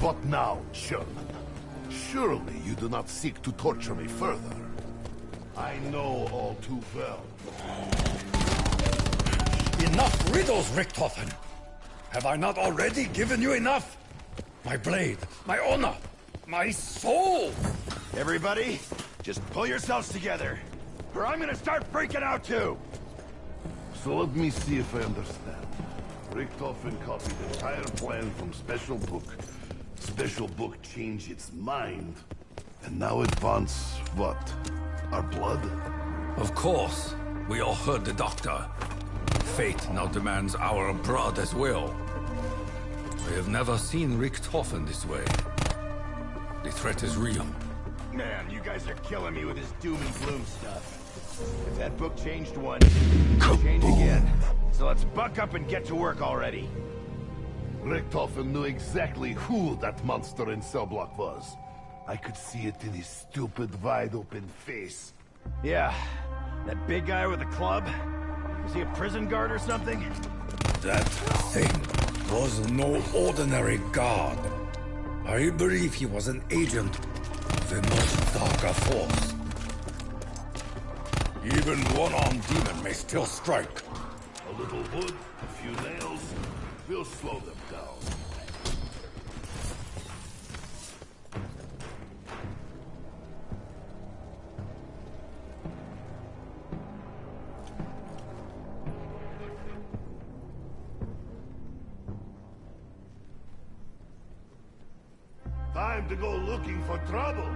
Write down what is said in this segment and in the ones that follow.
What now, Sherman? Surely you do not seek to torture me further. I know all too well. Enough riddles, Richthofen! Have I not already given you enough? My blade, my honor, my soul! Everybody, just pull yourselves together, or I'm gonna start freaking out too! So let me see if I understand. Richthofen copied the entire plan from Special Book. Special Book changed its mind. And now it wants, what? Our blood? Of course. We all heard the doctor. Fate now demands our blood as well. I have never seen Richthofen this way. The threat is real. Man, you guys are killing me with this doom and gloom stuff. If that book changed once, it'll change again. So let's buck up and get to work already. Richthofen knew exactly who that monster in cell block was. I could see it in his stupid, wide-open face. Yeah, that big guy with the club? Was he a prison guard or something? That thing was no ordinary guard. I believe he was an agent of a much darker force. Even one-armed demon may still strike. A little wood, a few nails, we'll slow them down. Time to go looking for trouble.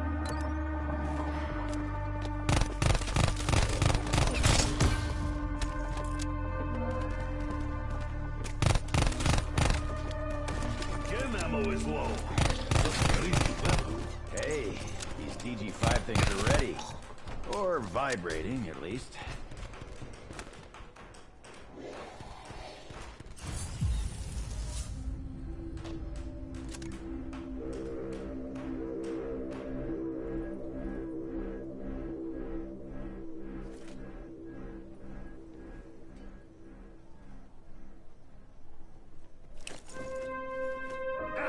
Again, ammo is low. Hey, these DG5 things are ready. Or vibrating, at least.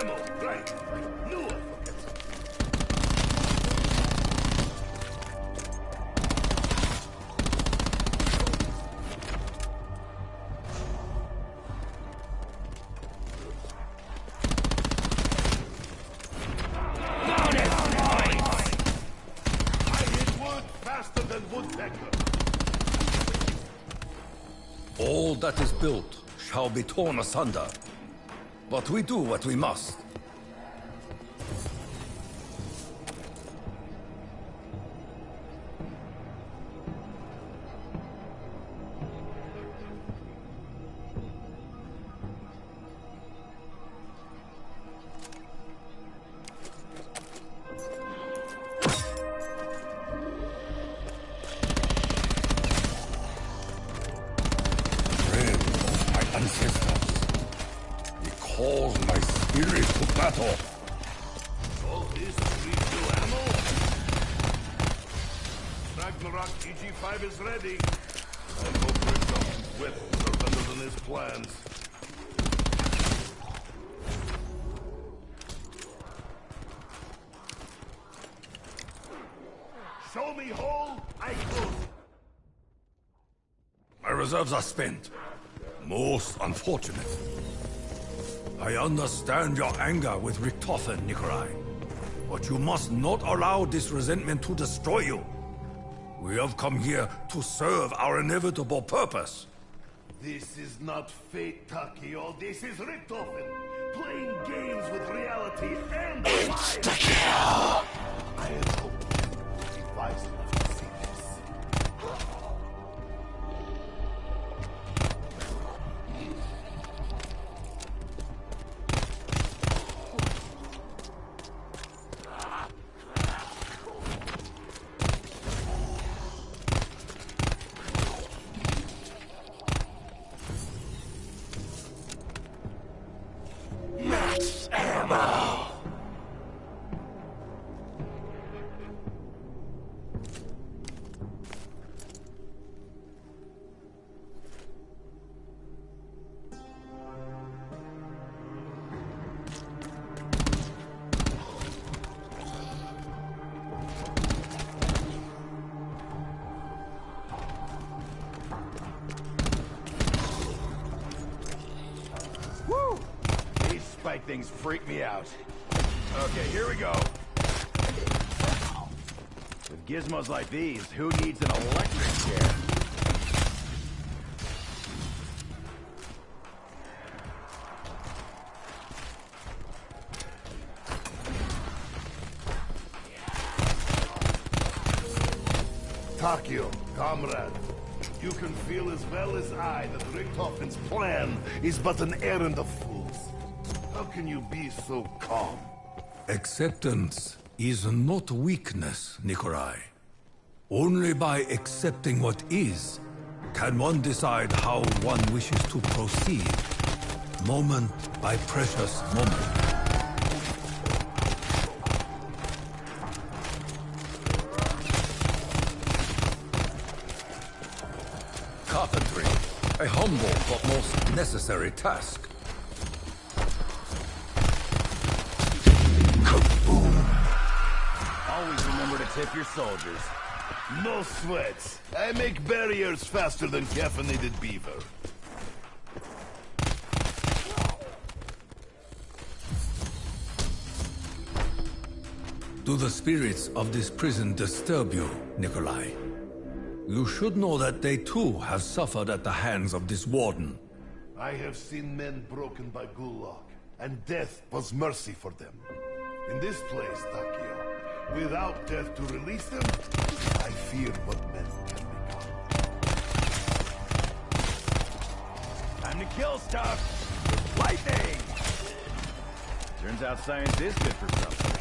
Ammo, right. Knew it. I hit wood faster than woodpecker. All that is built shall be torn asunder. But we do what we must. Friend of my ancestors, he calls my spirit to battle. All this to reach new ammo? Ragnarok EG5 is ready. I hope Richtofen's weapons are better than his plans. Show me hole, I close it. My reserves are spent. Most unfortunate. I understand your anger with Richthofen, Nikolai. But you must not allow this resentment to destroy you. We have come here to serve our inevitable purpose. This is not fate, Takio. This is Richthofen. Playing games with reality and Insta-kill! I had hoped you would be wise enough to see this. things freak me out. Okay, here we go. With gizmos like these, who needs an electric chair? Takeo, comrade, you can feel as well as I that Richtofen's plan is but an errand of fools. How can you be so calm? Acceptance is not weakness, Nikolai. Only by accepting what is, can one decide how one wishes to proceed, moment by precious moment. Carpentry, a humble but most necessary task. Always remember to tip your soldiers. No sweats. I make barriers faster than caffeinated beaver. Do the spirits of this prison disturb you, Nikolai? You should know that they too have suffered at the hands of this warden. I have seen men broken by Gulag, and death was mercy for them. In this place, Takeo, without death to release them, I fear what men can become. Time to kill stuff! Lightning! Turns out science is good for something.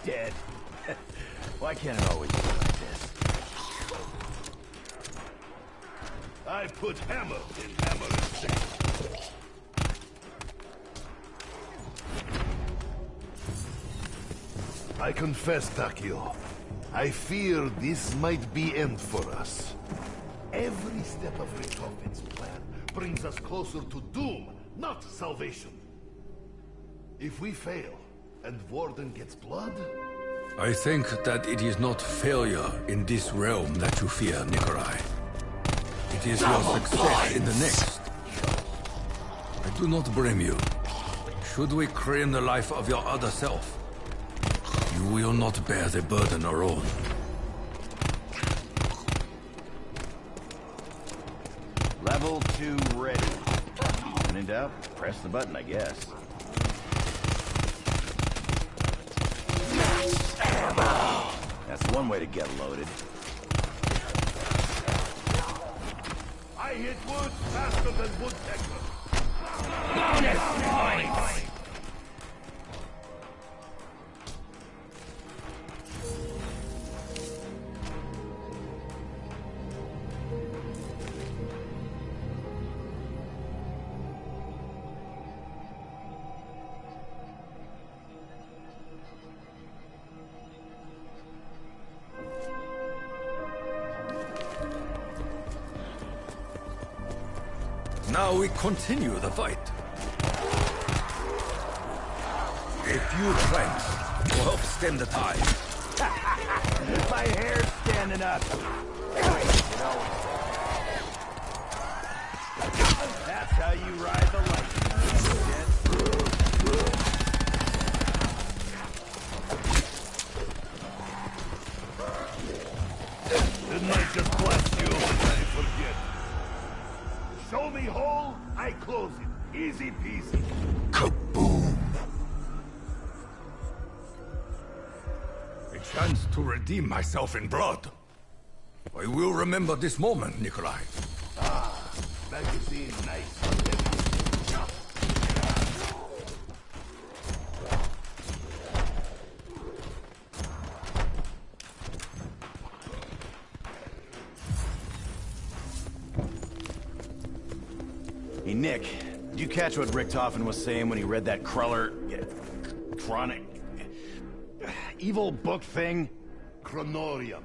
Dead. Why can't it always be like this? I put hammer in hammer and safe. I confess, Takeo. I fear this might be end for us. Every step of Richtofen's plan brings us closer to doom, not salvation. If we fail, and Warden gets blood? I think that it is not failure in this realm that you fear, Nikolai. It is your success in the next. I do not blame you. Should we claim the life of your other self, you will not bear the burden alone. Level 2 ready. When in doubt, press the button, I guess. That's one way to get loaded. I hit wood faster than woodpecker. Now we continue the fight. A few planks will help stem the tide. My hair's standing up. That's how you ride the lightning. Didn't I just blast you and I forget? Show me hole, I close it. Easy peasy. Kaboom! A chance to redeem myself in blood. I will remember this moment, Nikolai. Ah, magazine nice. Hey, Nick, did you catch what Richtofen was saying when he read that Cruller... chronic... evil book thing? Chronorium.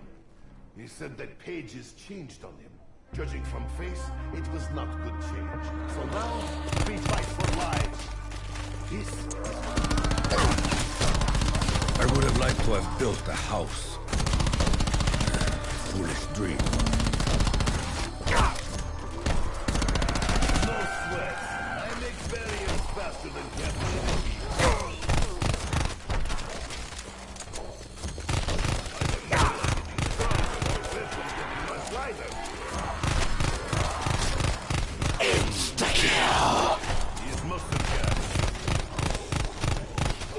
He said that pages changed on him. Judging from face, it was not good change. So now, we fight for lives. This... I I would have liked to have built a house. Foolish dream. No sweat. I make barriers faster than Captain. Insta-kill! He is mustard gas.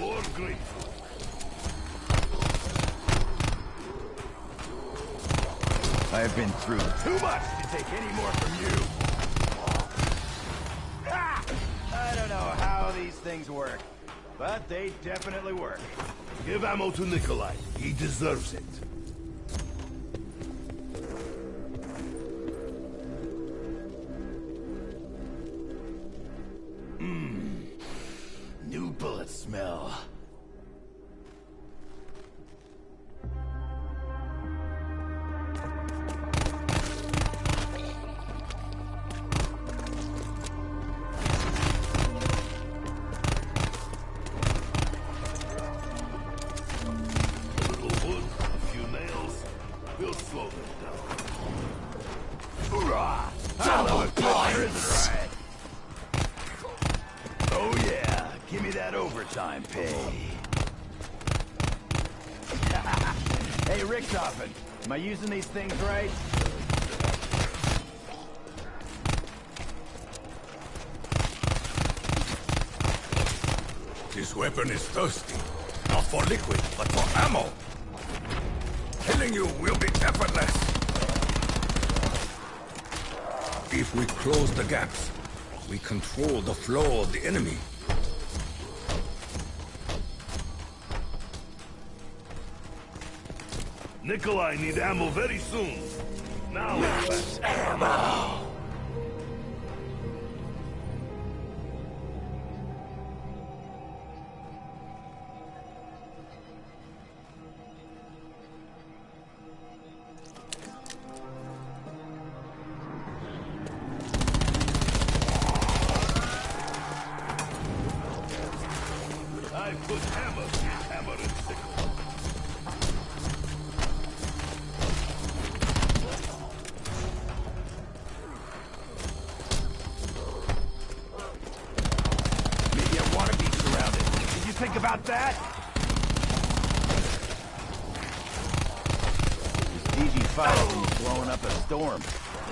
Or grateful. I have been through too much to take any more from you. Ha! I don't know how these things work, but they definitely work. Give ammo to Nikolai. He deserves it. New bullet smell. A little wood, a few nails. We'll slow them down. Hoorah! Double Points! Oh yeah, give me that overtime pay. Hey, Richtofen, am I using these things right? This weapon is thirsty. Not for liquid, but for ammo. Killing you will be effortless. If we close the gaps, we control the flow of the enemy. Nikolai need ammo very soon. Now, Ammo! I put hammer in hammer and sickle. Maybe I want to be surrounded. Did you think about that? It's easy fighting when you're blowing up a storm. I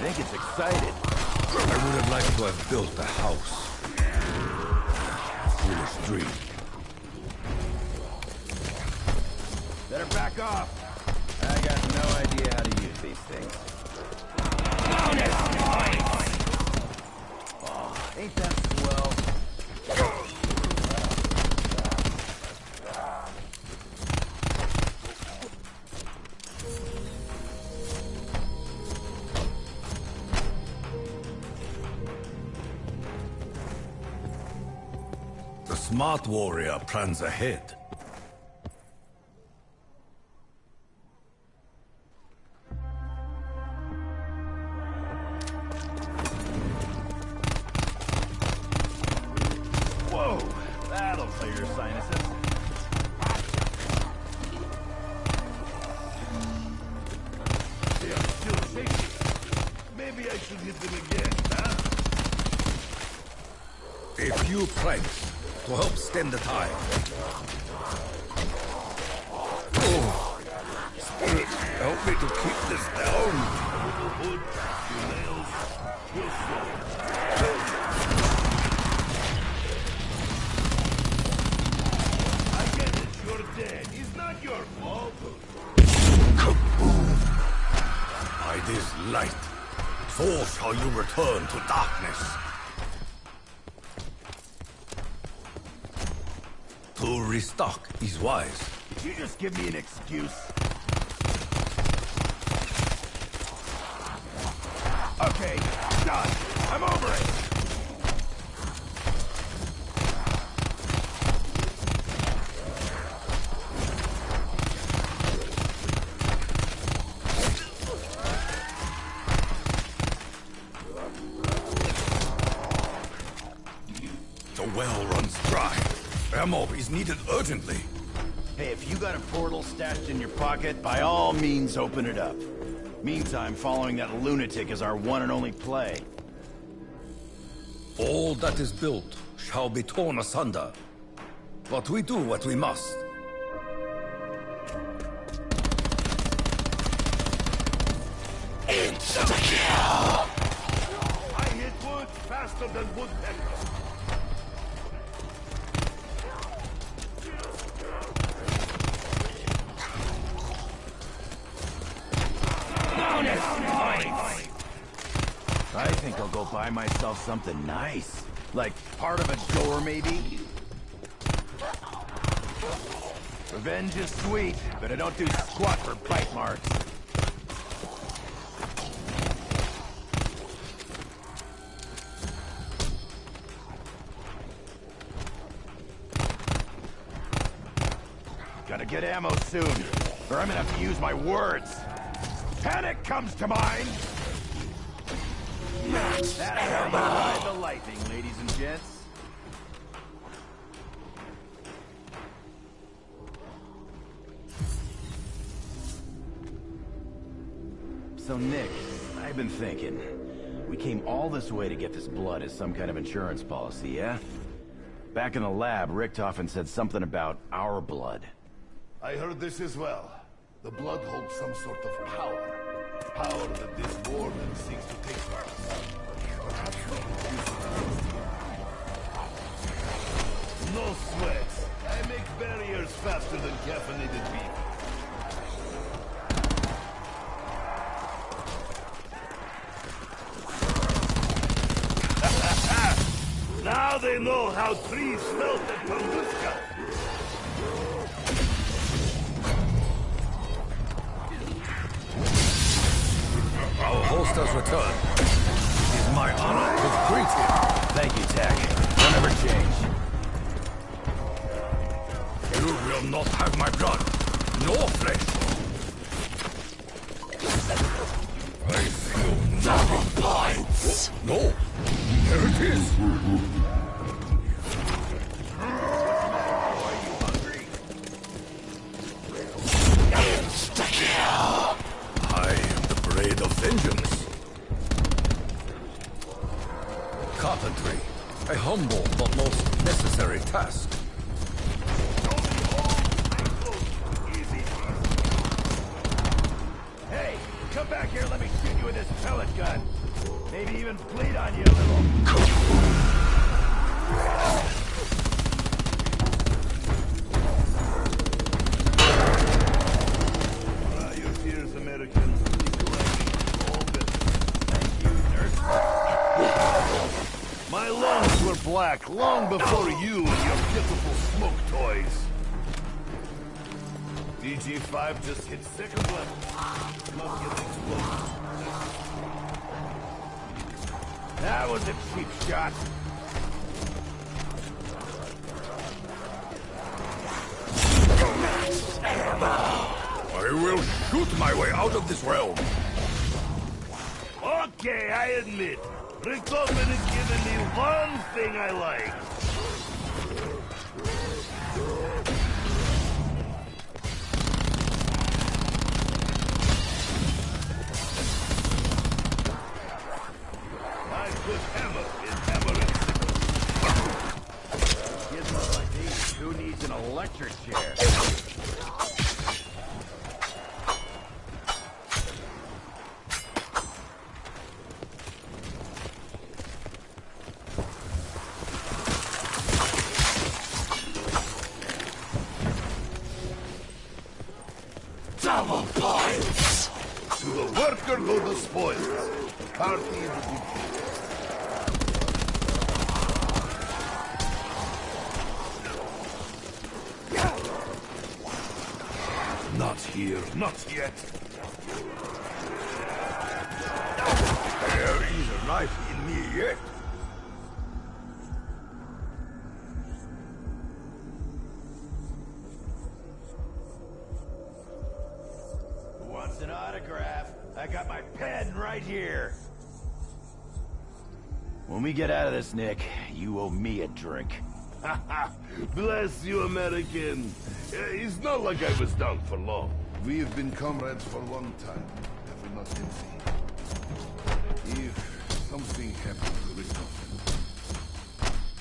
think it's excited. I would have liked to have built a house. Foolish dream. Better back off. I got no idea how to use these things. Oh, ain't that swell? The smart warrior plans ahead. Whoa, that'll clear your sinuses. They are still shaking. Maybe I should hit them again, huh? A few planks to help stem the tide. Oh, Spirit, help me to keep this down. A little wood, a few nails. We'll slow it. I get it. You're dead. It's not your fault. By this light, so shall you return to darkness. To restock is wise. Did you just give me an excuse? Okay, done. I'm over it. The well runs dry. Ammo is needed urgently. Hey, if you got a portal stashed in your pocket, by all means open it up. Meantime, following that lunatic is our one and only play. All that is built shall be torn asunder. But we do what we must. Insta-kill! I hit wood faster than woodpeckers. I think I'll go buy myself something nice. Like part of a door, maybe? Revenge is sweet, but I don't do squat for bite marks. Gotta get ammo soon, or I'm gonna have to use my words. Panic comes to mind! That's how you ride the lightning, ladies and gents. So Nick, I've been thinking. We came all this way to get this blood as some kind of insurance policy, yeah? Back in the lab, Richtofen said something about our blood. I heard this as well. The blood holds some sort of power. Power that this warden seeks to take from us. Perhaps we can use it. No sweat. I make barriers faster than caffeinated beef. Now they know how trees smelt at Tunguska. Our host has returned. It is my honor to greet him. Thank you, Tech. Don't ever change. You will not have my blood, nor flesh. I feel Double points! no. There it is. Insta-kill! I am the blade of vengeance. Carpentry, a humble but most necessary task. Hey, come back here, let me shoot you with this pellet gun. Maybe even bleed on you a little. Your tears, American. All good. Thank you, nurse. My lungs were black long before you and your pitiful smoke toys. DG5 just hit second level. Not yet exploded. That was a cheap shot. I will shoot my way out of this realm. Okay, I admit. Richtofen has given me one thing I like. I put hammer in hammer and sickle. Kids like these, who needs an electric chair? Double points! To the worker go the spoils. Party the defeat. Not here, not yet. There is a knife in me yet. Who wants an autograph? I got my pen right here. When we get out of this, Nick, you owe me a drink. Bless you, American. It's not like I was down for long. We have been comrades for a long time, have we not, Dempsey? If something happened to Richtofen,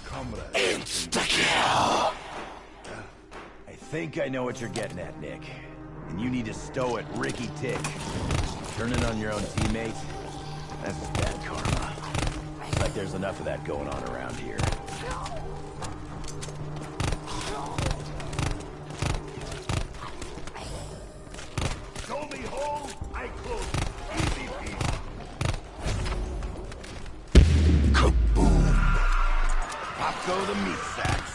comrades... Insta-kill! I think I know what you're getting at, Nick. And you need to stow it, Ricky Tick. Turning on your own teammate? That's bad karma. Looks like there's enough of that going on around here. Show me hole, I close. Easy peasy. Kaboom! Pop go the meat sacks.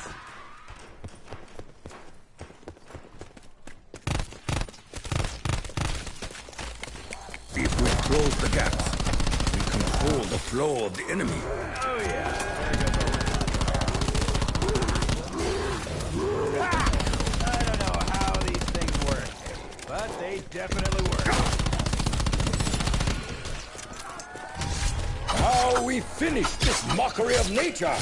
If we close the gaps, we control the flow of the enemy. Oh yeah. I don't know how these things work, but they definitely work. How we finish this mockery of nature!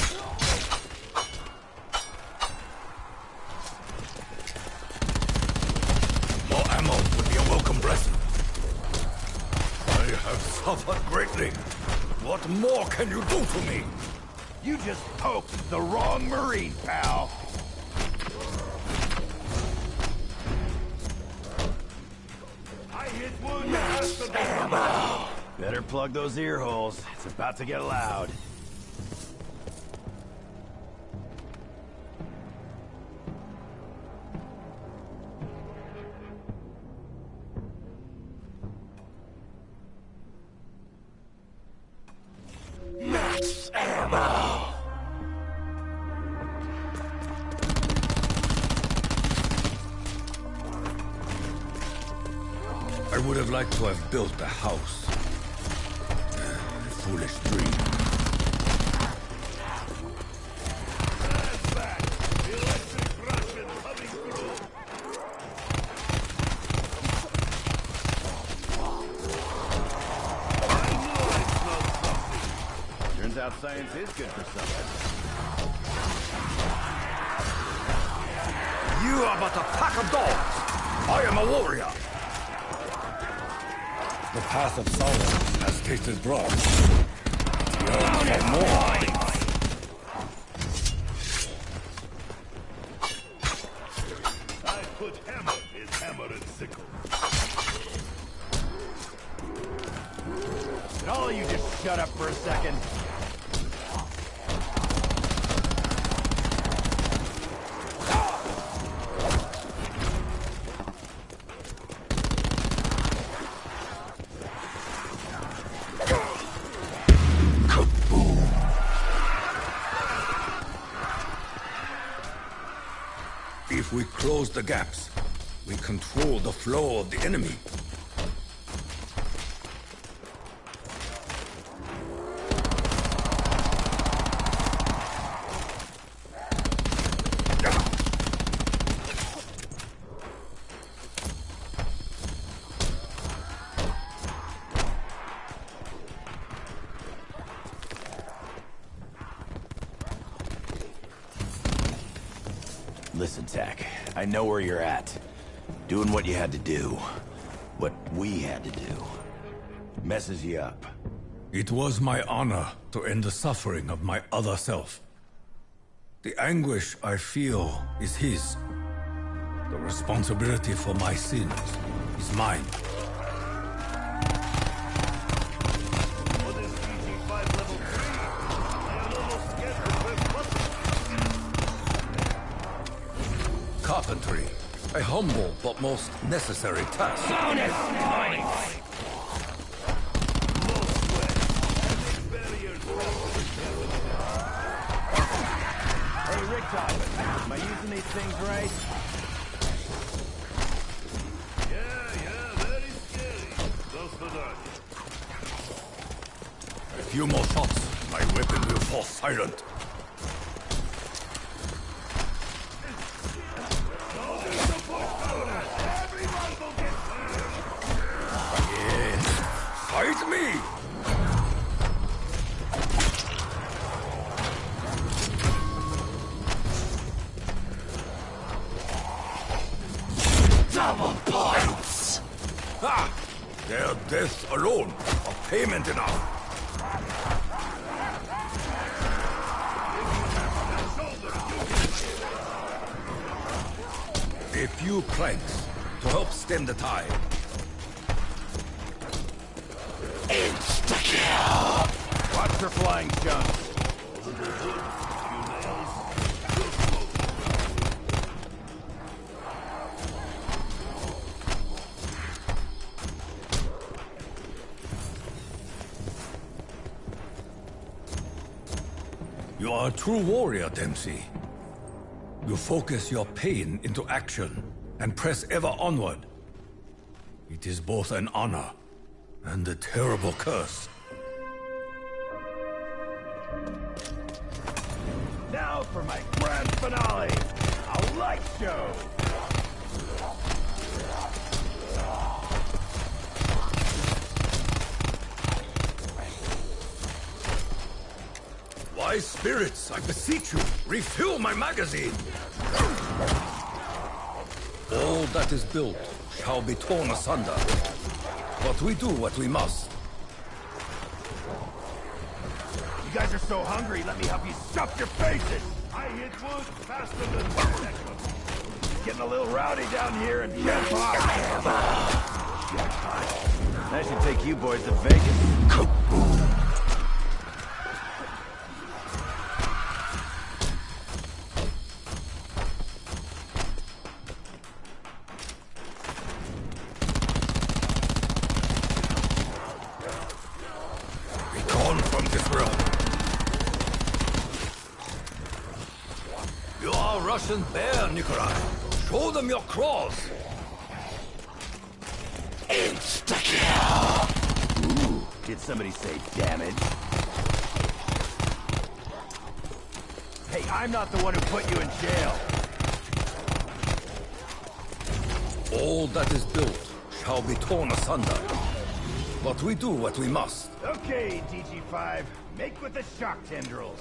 More ammo would be a welcome blessing. I have suffered greatly. What more can you do to me? You just poked the wrong Marine, pal. I hit one, master. Ammo! Better plug those ear holes. It's about to get loud. Max ammo! I would have liked to have built a house. A foolish dream. Back. Electric Russian coming through. I knew I smelled something. Turns out science is good for something. You are but a pack of dogs. I am a warrior. The path of sorrow has tasted blood. Yearn for more. I put hammer in hammer and sickle. Can all of you just shut up for a second? If we close the gaps, we control the flow of the enemy. Listen, Tack, I know where you're at. Doing what you had to do. What we had to do. Messes you up. It was my honor to end the suffering of my other self. The anguish I feel is his. The responsibility for my sins is mine. For this PG-5 level 3, I am almost scared to press buttons. Carpentry, a humble but most necessary task. Bonus points! Hey, Richtofen, am I using these things right? Yeah, very scary. Close to that. A few more shots, my weapon will fall silent. Yes, fight me! alone are payment enough. A few planks to help stem the tide. Insta-kill! Watch for flying chunks. You are a true warrior, Dempsey. You focus your pain into action and press ever onward. It is both an honor and a terrible curse. Now for my grand finale, a light show. Wise spirits, I beseech you, refill my magazine! All that is built shall be torn asunder. But we do what we must. You guys are so hungry, let me help you stuff your faces! I hit wood faster than second. Getting a little rowdy down here in Jackpot. That should take you boys to Vegas. Be gone from this realm. You are a Russian bear, Nikolai. Show them your claws. Insta-kill! Ooh, did somebody say damage? Hey, I'm not the one who put you in jail. All that is built shall be torn asunder. But we do what we must. Okay, DG5, make with the shock tendrils.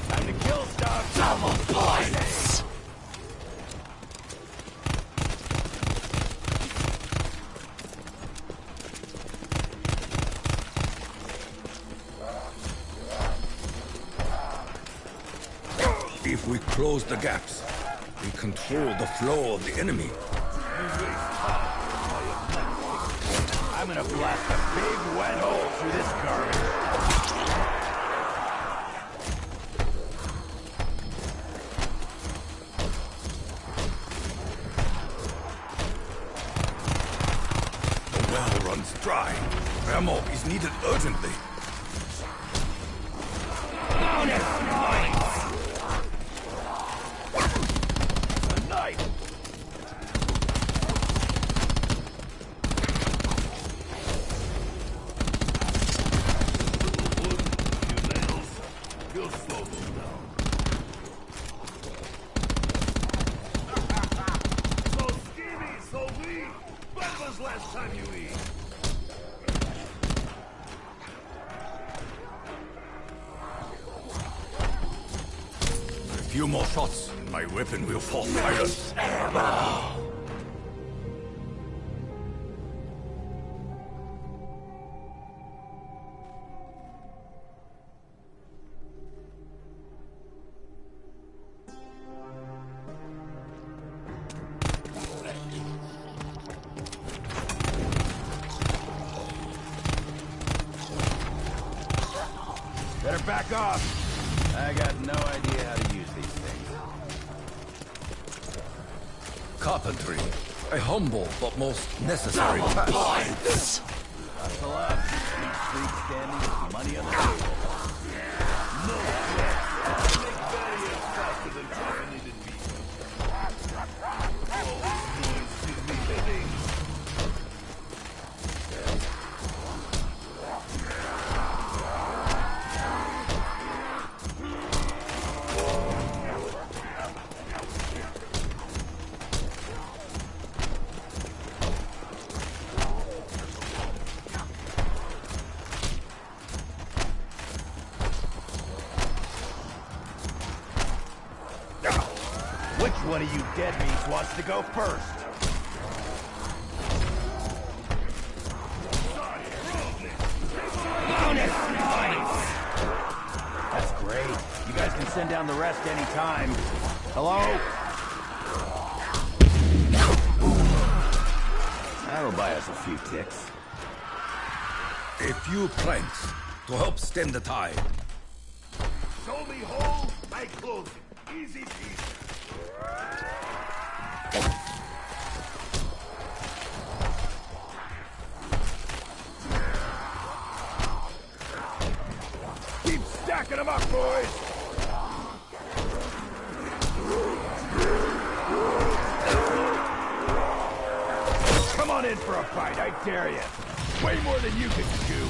Time to kill stuff. Double points! If we close the gaps, we control the flow of the enemy. I'm gonna blast a big wet hole through this garbage. The well runs dry. Ammo is needed urgently. A knife. You'll slow them down. So skinny, so weak. When was last time you eat? A few more shots, and my weapon will fall silent. Ammo! Better back off. I got no idea how to use these things. Carpentry, a humble but most necessary Double task. points! Hustle up. Each street standing with money on the table. No sweat. Make barriers faster than caffeinated beef. one of you deadbeats wants to go first. That's great. You guys can send down the rest anytime. Hello? That'll buy us a few ticks. A few planks to help stem the tide. Show me hole, I close it. Easy peasy. Keep stacking them up, boys! Come on in for a fight, I dare you. Way more than you can chew.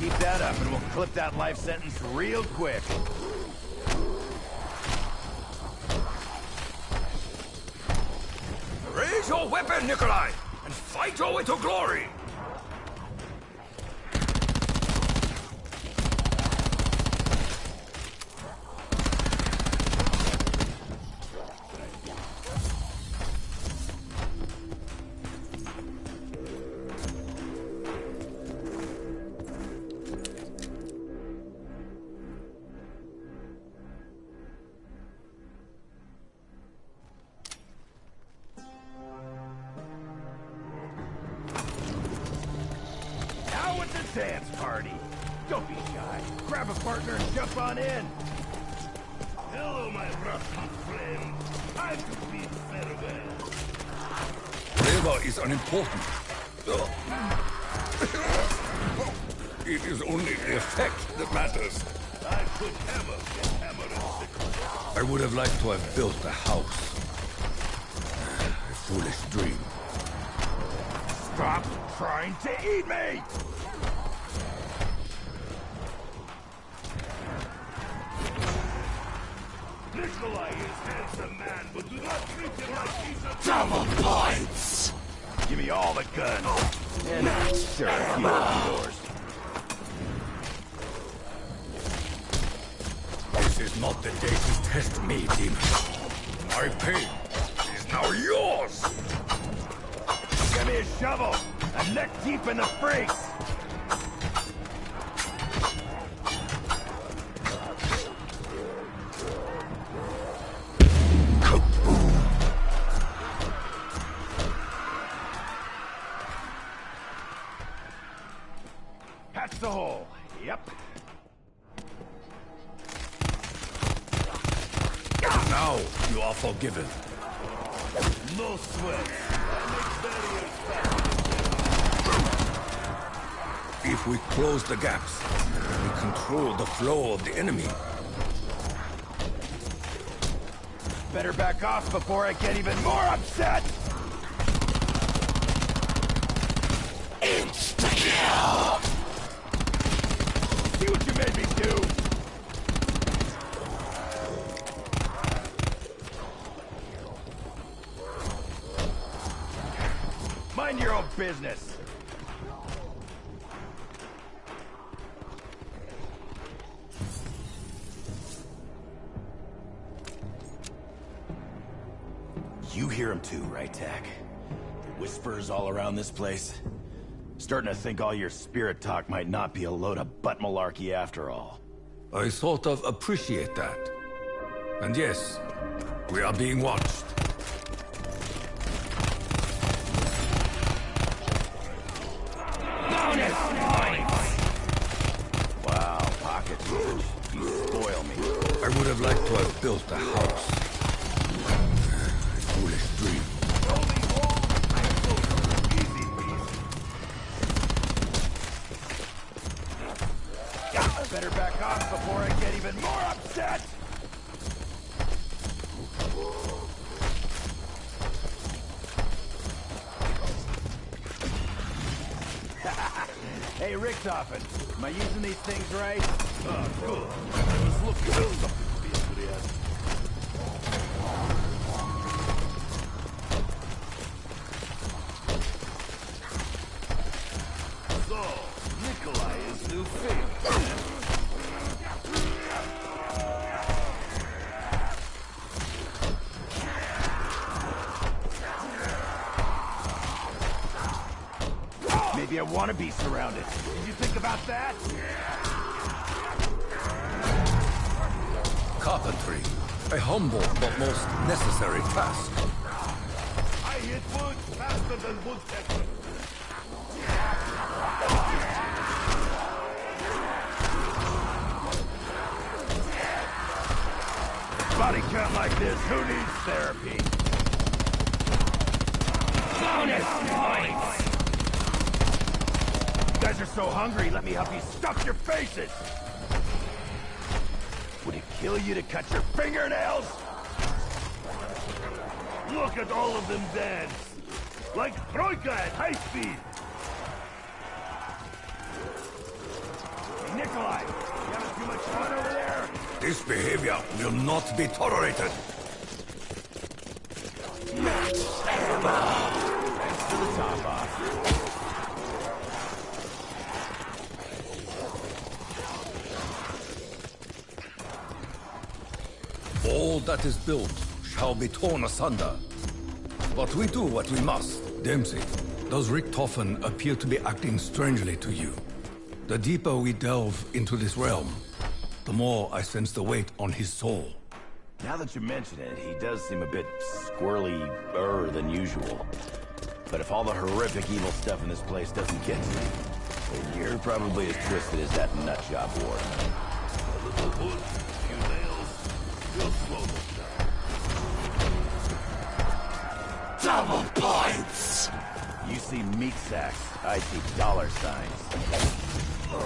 Keep that up and we'll clip that life sentence real quick. Raise your weapon, Nikolai, and fight your way to glory! Dance party. Don't be shy. Grab a partner and jump on in. Hello, my rusty friend. I could bid farewell. Flavor is unimportant. It is only the effect that matters. I could hammer and sickle. I would have liked to have built a house. A foolish dream. Stop trying to eat me! Nikolai is handsome man, but do not treat him like he's a Double points! Give me all the guns. And sure, a few of yours. This is not the day to test me, demon. My pain is now yours! Give me a shovel. I'm neck deep in the freaks. Patch the hole. Yep. Now you are forgiven. no sweat. I make barriers fast. If we close the gaps, we control the flow of the enemy. Better back off before I get even more upset! Insta-kill! See what you made me do! Mind your own business! You hear him too, right, Tak? The whispers all around this place? Starting to think all your spirit talk might not be a load of butt malarkey after all. I sort of appreciate that. And yes, we are being watched. Wow, pocket change. You spoil me. I would have liked to have built a house. A foolish dream. Better back off before I get even more upset! Hey, Richtofen, am I using these things right? Good. I was looking for something to be good at. So, Nikolai is new favorite. maybe I want to be surrounded. Did you think about that? Carpentry. A humble but most necessary task. I hit wood faster than woodpecker. Body count like this, who needs therapy? Bonus points! You guys are so hungry, let me help you stuff your faces! Would it kill you to cut your fingernails? Look at all of them dance. Like Troika at high speed. Hey, Nikolai, you having too much fun over there? This behavior will not be tolerated. Thanks for the top off. All that is built shall be torn asunder. But we do what we must. Dempsey, does Richtofen appear to be acting strangely to you? The deeper we delve into this realm, the more I sense the weight on his soul. Now that you mention it, he does seem a bit squirrely-er than usual. But if all the horrific evil stuff in this place doesn't get to me, then you're probably as twisted as that nutjob ward. A little wood, a few nails. We'll slow them down. Double points! You see meat sacks, I see dollar signs. You're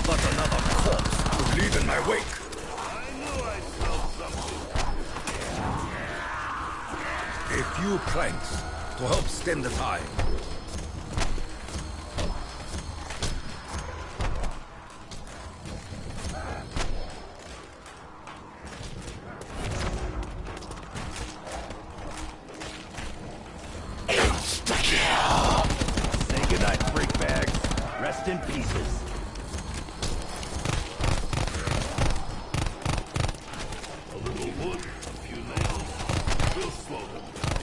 but another corpse to leave in my wake. I knew I smelled something. A few planks to help stem the tide. Say goodnight, freak bags. Rest in pieces. A little wood, a few nails. We'll slow them down.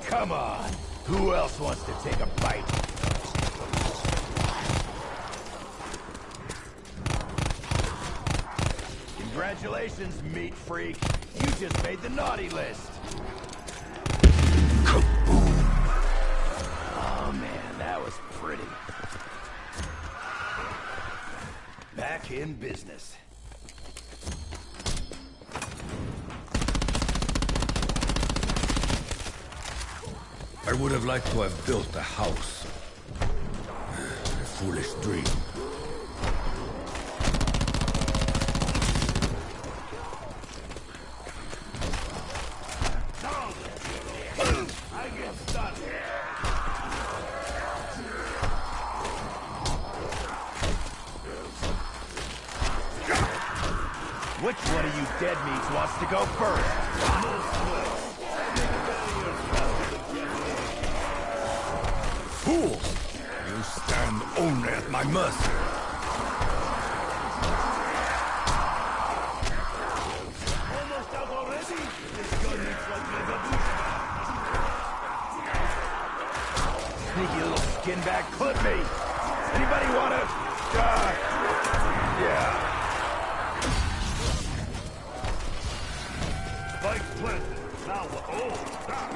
Come on. Who else wants to take a bite? Congratulations, meat freak. You just made the naughty list. Oh man, that was pretty. Back in business. I would have liked to have built a house. A foolish dream. I get stuck. Which one of you dead meats wants to go first? Fools! You stand only at my mercy. Almost out already? This gun looks like Megabush. Sneaky little skinbag, clip me! Anybody wanna... yeah. Spike planted. Now what? Oh, stop.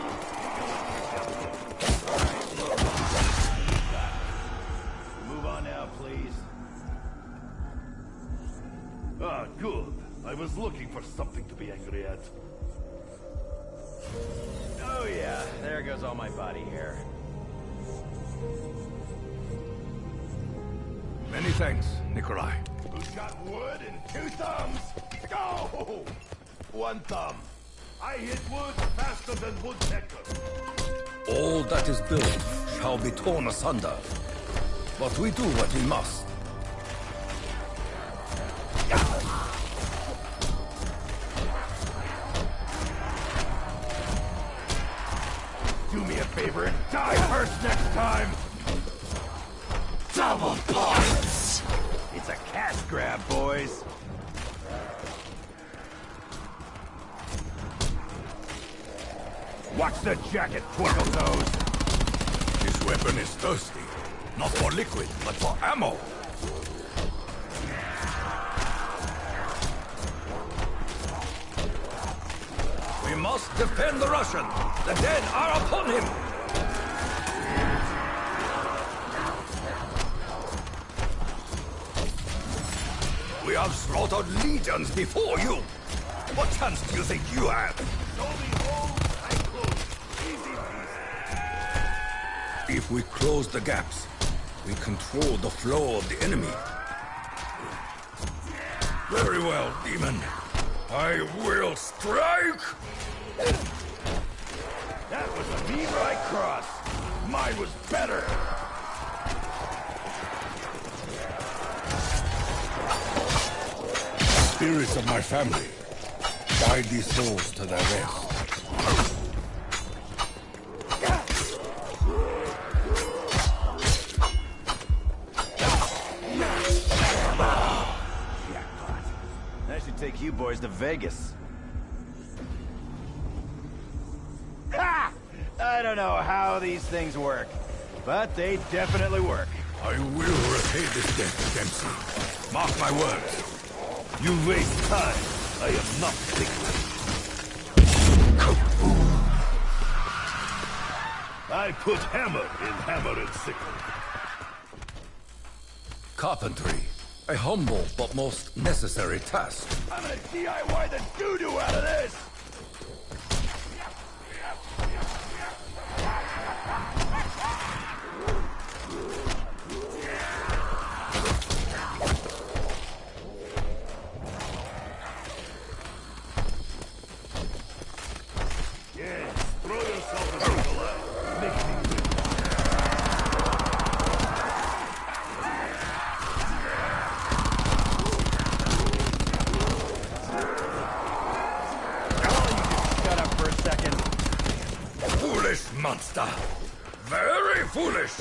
Move on now, please. Ah, good. I was looking for something to be angry at. Oh yeah, there goes all my body hair. Many thanks, Nikolai. Who's got wood and 2 thumbs? Go! 1 thumb. I hit wood faster than woodpecker. All that is built shall be torn asunder. But we do what we must. Do me a favor and die first next time! Double points! It's a cash grab, boys. Watch the jacket, Twinkle Toes. This weapon is thirsty. Not for liquid, but for ammo. We must defend the Russian. The dead are upon him. We have slaughtered legions before you. What chance do you think you have? If we close the gaps, we control the flow of the enemy. Very well, demon. I will strike! That was a mean right cross. Mine was better. Spirits of my family, guide these souls to their rest. I should take you boys to Vegas. Ha! I don't know how these things work, but they definitely work. I will repay this debt, Dempsey. Mark my words. You waste time. I am not sickly. I put hammer in hammer and sickle. Carpentry. A humble but most necessary task. I'm gonna DIY the doo-doo out of this! Yes, throw yourself into the light. Make me win. Shut up for a second. Foolish monster. Very foolish.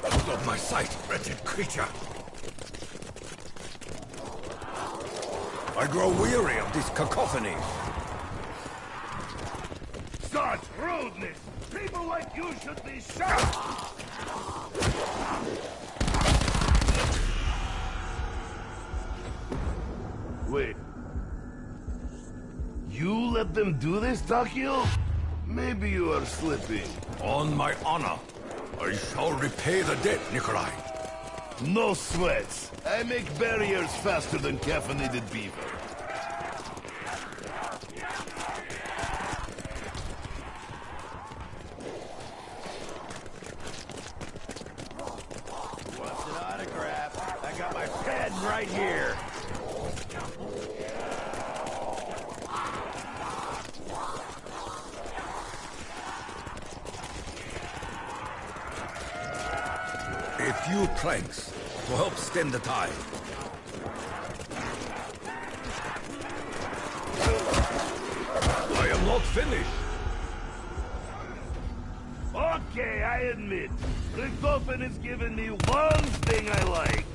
Out of my sight, wretched creature. I grow weary of this cacophony. Such rudeness! People like you should be shot! Wait. You let them do this, Takio? Maybe you are slipping. On my honor, I shall repay the debt, Nikolai. No sweats. I make barriers faster than caffeinated beaver. What's an autograph? I got my pen right here. A few planks to help stem the tide. I am not finished. Okay, I admit. Richtofen has given me one thing I like.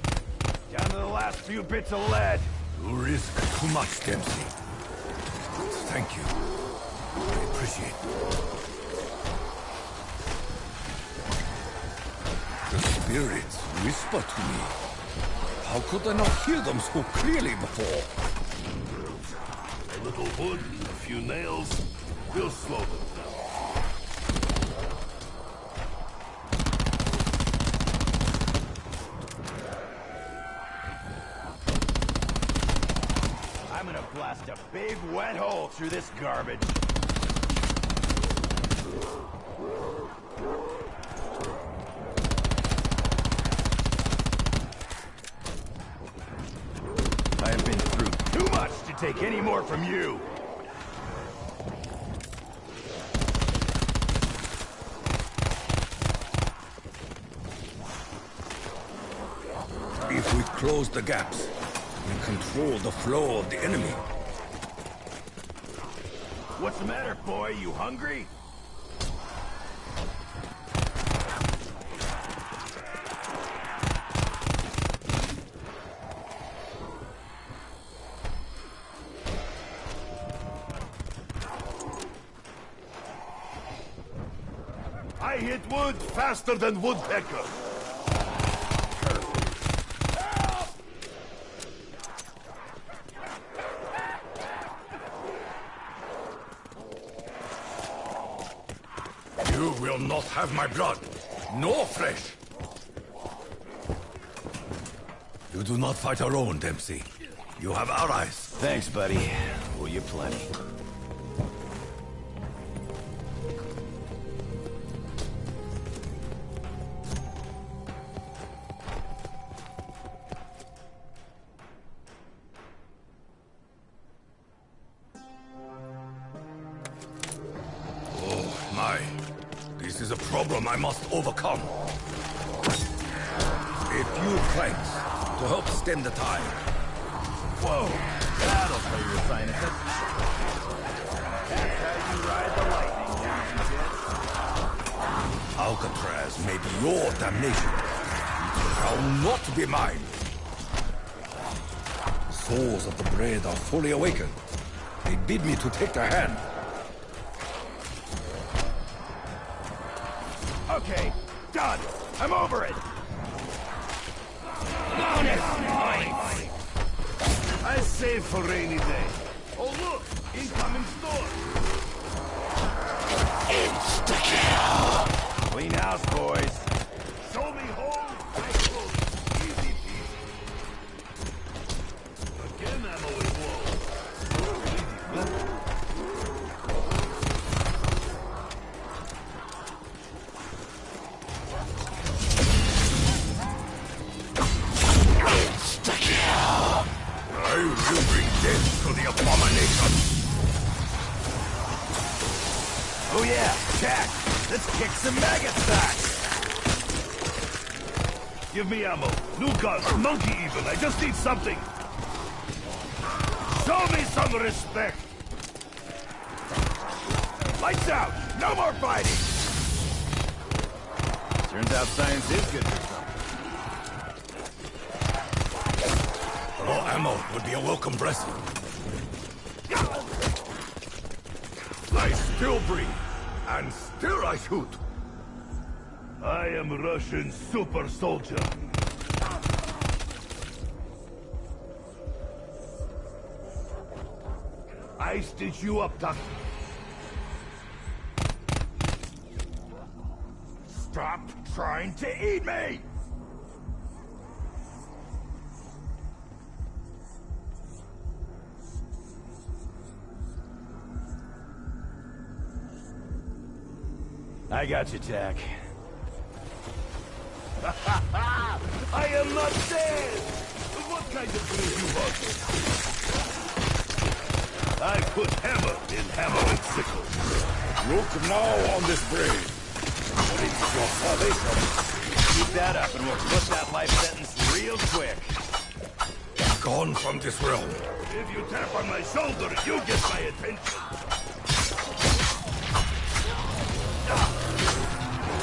Down to the last few bits of lead. You risk too much, Dempsey. Thank you. I appreciate it. The spirits whisper to me. How could I not hear them so clearly before? A little wood, a few nails. We'll slow them down. I'm gonna blast a big wet hole through this garbage. I have been through too much to take any more from you. If we close the gaps, and control the flow of the enemy. What's the matter, boy? You hungry? I hit wood faster than woodpecker. You will not have my blood, nor flesh. You do not fight alone, Dempsey. You have allies. Thanks, buddy. Will you plenty. This is a problem I must overcome. A few planks to help stem the tide. Whoa! That'll play your sinuses. That's how you ride the lightning, ladies and gents. Alcatraz may be your damnation. It shall not be mine. The souls of the Braid are fully awakened. They bid me to take their hand. Okay, done. I'm over it. I save for rainy day. Oh look, incoming storm. Insta-kill! Clean house, boys. Show me home, I close. Easy peasy. Again ammo and wall. I will bring death to the abomination. Oh yeah, Jack. Let's kick some maggots back. Give me ammo. New gun, monkey even. I just need something. Show me some respect. Lights out. No more fighting. Turns out science is good for something. More ammo would be a welcome blessing. I still breathe, and still I shoot. I am Russian super soldier. I stitch you up, Ducky. Stop trying to eat me! I got you, Jack. I am not dead! What kind of breed you want? I put hammer in hammer and sickle. Look now on this braid. It's your salvation. Keep that up and we'll flip that life sentence real quick. Gone from this realm. If you tap on my shoulder, you get my attention.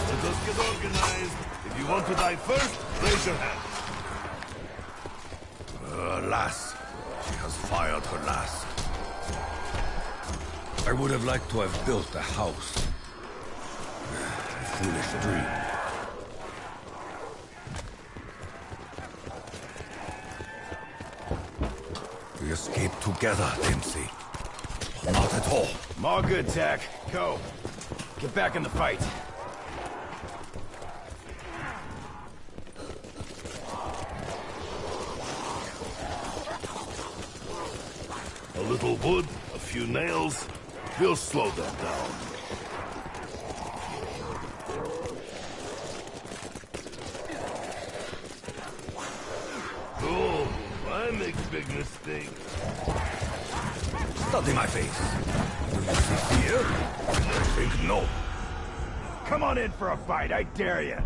Let us get organized. If you want to die first, raise your hand. Alas, she has fired her last. I would have liked to have built a house. A foolish dream. We escaped together, Dempsey. Not at all. I'm all good, Tack. Go. Get back in the fight. A little wood, a few nails. We'll slow them down. Oh, I make big mistakes. Study my face. Do you see fear? I think no. Come on in for a fight, I dare you.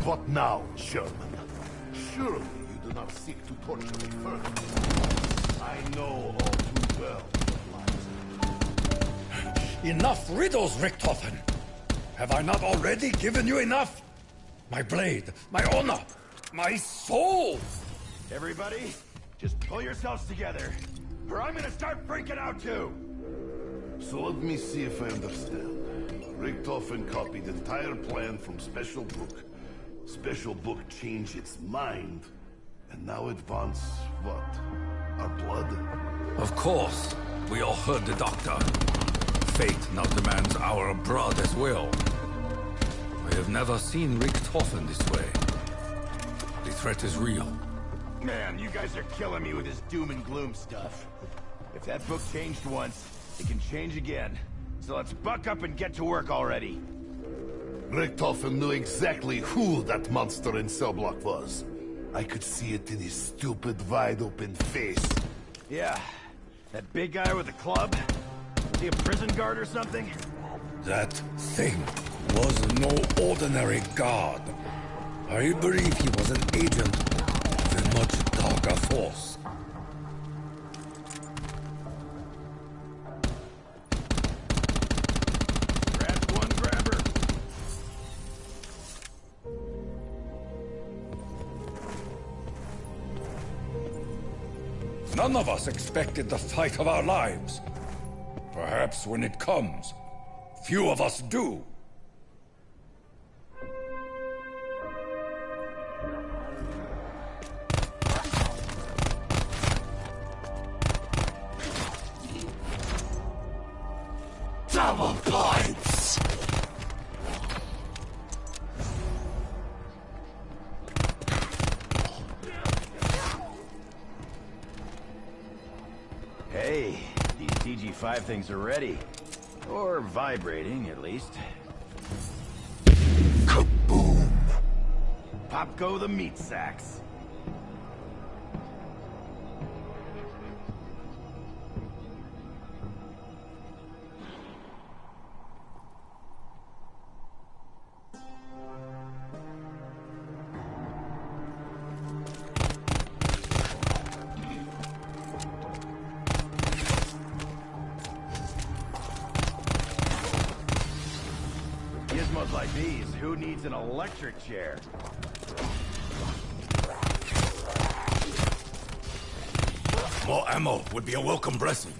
What now, Sherman? Surely you do not seek to torture me further. I know all too well what lies. Enough riddles, Richthofen! Have I not already given you enough? My blade, my honor, my soul! Everybody, just pull yourselves together, or I'm gonna start freaking out too! So let me see if I understand. Richthofen copied entire plan from Special Book. Special Book changed its mind, and now it wants, what? Our blood? Of course. We all heard the doctor. Fate now demands our blood as well. I have never seen Richthofen this way. The threat is real. Man, you guys are killing me with this doom and gloom stuff. If that book changed once, it can change again. So let's buck up and get to work already. Richthofen knew exactly who that monster in cell block was. I could see it in his stupid, wide-open face. Yeah, that big guy with the club? Is he a prison guard or something? That thing was no ordinary guard. I believe he was an agent of a much darker force. Grab one grabber. None of us expected the fight of our lives. Perhaps when it comes, few of us do. Double points! Hey, these DG5 things are ready. Or vibrating, at least. Kaboom! Pop go the meat sacks. Gizmos like these, who needs an electric chair? More ammo would be a welcome blessing.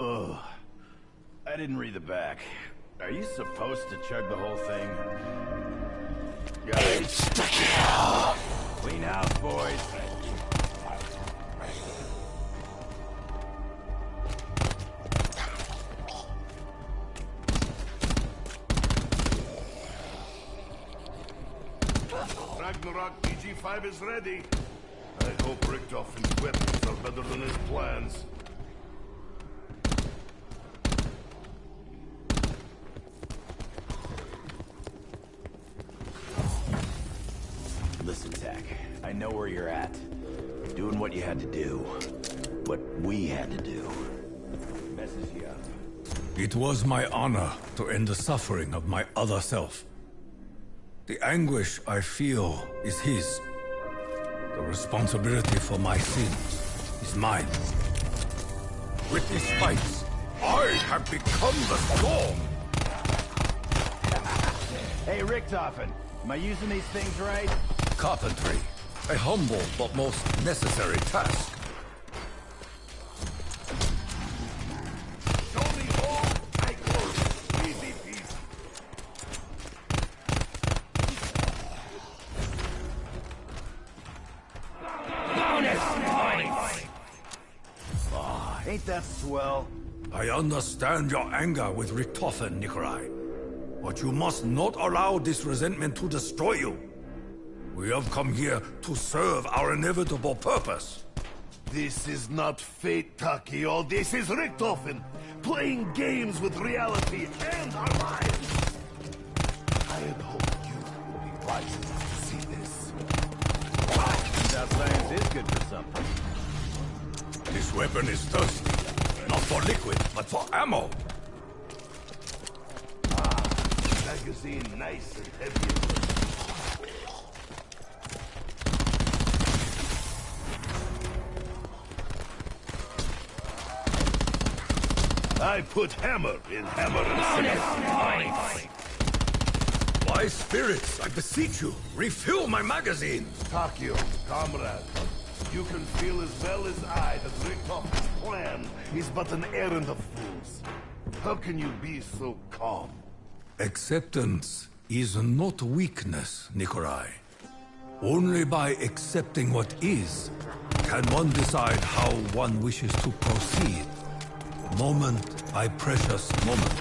Ugh. I didn't read the back. Are you supposed to chug the whole thing? Guys, It's the kill! clean house, boys. Ragnarok DG5 is ready. I hope Richthofen's weapons are better than his plans. Listen, Tack, I know where you're at. Doing what you had to do. What we had to do. Messes you up. It was my honor to end the suffering of my other self. The anguish I feel is his. The responsibility for my sins is mine. With these fights, I have become the storm! Hey, Richthofen, am I using these things right? Carpentry, a humble but most necessary task. Show me all I close. Easy peasy. Aw, ain't that swell? I understand your anger with Richthofen, Nikolai. But you must not allow this resentment to destroy you. We have come here to serve our inevitable purpose. This is not fate, Takio. This is Richthofen, playing games with reality and our lives. I had hoped is good for something. This weapon is thirsty. Not for liquid, but for ammo. Magazine nice and heavy. I put hammer in hammer and sickle. My spirits, I beseech you, refill my magazine. Takeo, comrade, you can feel as well as I that Richtoff's plan is but an errand of fools. How can you be so calm? Acceptance is not weakness, Nikolai. Only by accepting what is can one decide how one wishes to proceed. Moment by precious moment.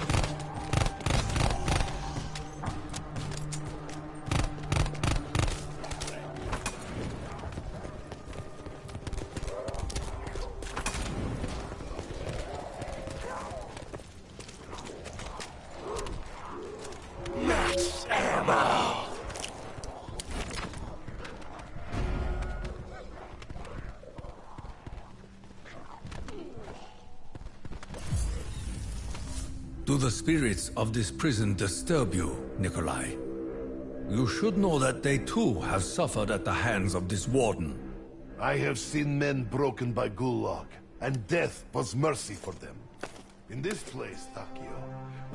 Max ammo. Do the spirits of this prison disturb you, Nikolai? You should know that they too have suffered at the hands of this warden. I have seen men broken by Gulag, and death was mercy for them. In this place, Takeo,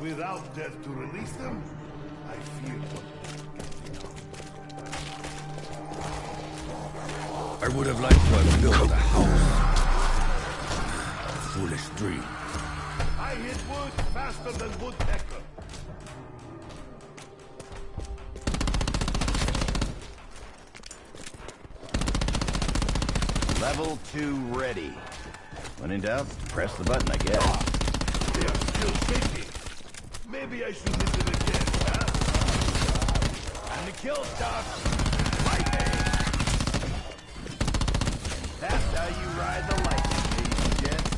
without death to release them, I fear what I would have liked to have built a house. Foolish dream. I hit wood faster than woodpecker. Level 2 ready. When in doubt, press the button, I guess. They are still shaking. Maybe I should hit them again, huh? And the kill starts. Lightning! That's how you ride the lightning, ladies and gents.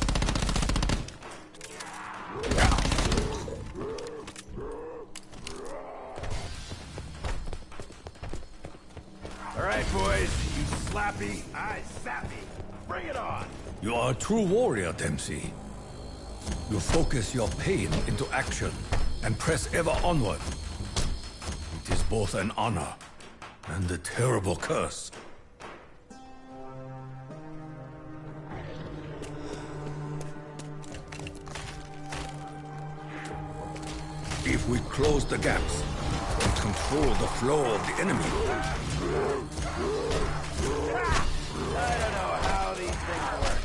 All right, boys. You slappy, I sappy. Bring it on! You are a true warrior, Dempsey. You focus your pain into action and press ever onward. It is both an honor and a terrible curse. If we close the gaps and control the flow of the enemy, I don't know how these things work,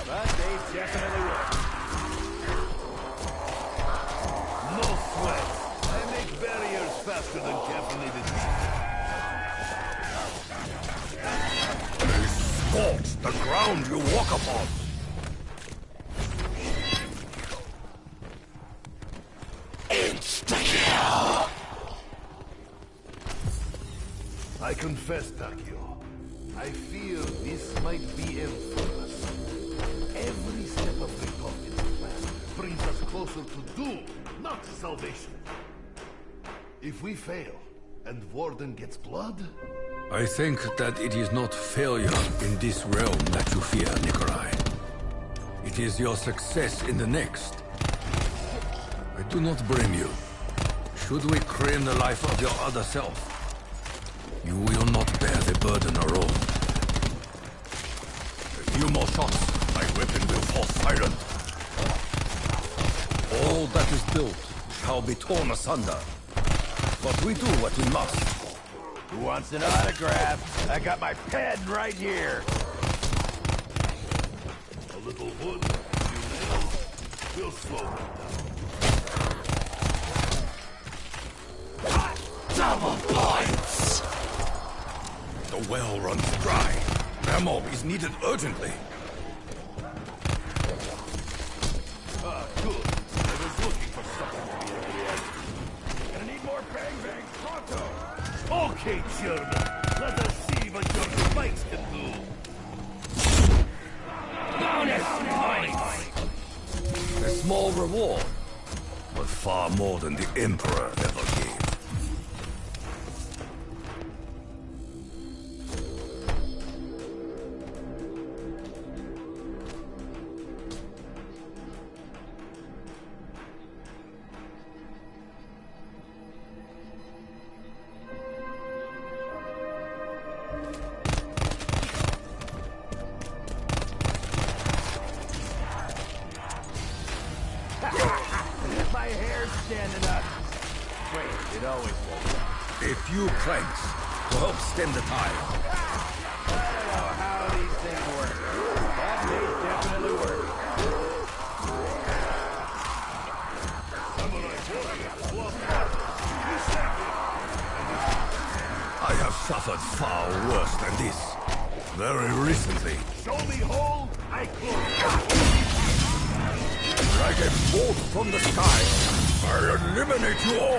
but they definitely work. No sweat. I make barriers faster than caffeinated meat. they scorch the ground you walk upon. Insta-kill. I confess, Takeo, I fear this might be it for us. Every step of Richtoff's plan brings us closer to doom, not to salvation. If we fail, and Warden gets blood, I think that it is not failure in this realm that you fear, Nikolai. It is your success in the next. I do not blame you. Should we claim the life of your other self, you will not bear the burden alone. A few more shots, my weapon will fall silent. All that is built shall be torn asunder. But we do what we must. Who wants an autograph? I got my pen right here. a little wood, a few nails, we'll slow them down. Double points. The well runs dry. Ammo is needed urgently. Ah, good. I was looking for something to be able to add. Gonna need more bang-bang pronto. Okay, German. Let us see what your spikes can do. Bonus points. A small reward, but far more than the Emperor ever gave. It always goes wrong. A few planks to help stem the tide. I don't know how these things work. That may definitely work. I have suffered far worse than this. Very recently. Show me hole, I close. Like a bolt from the sky, I eliminate you all!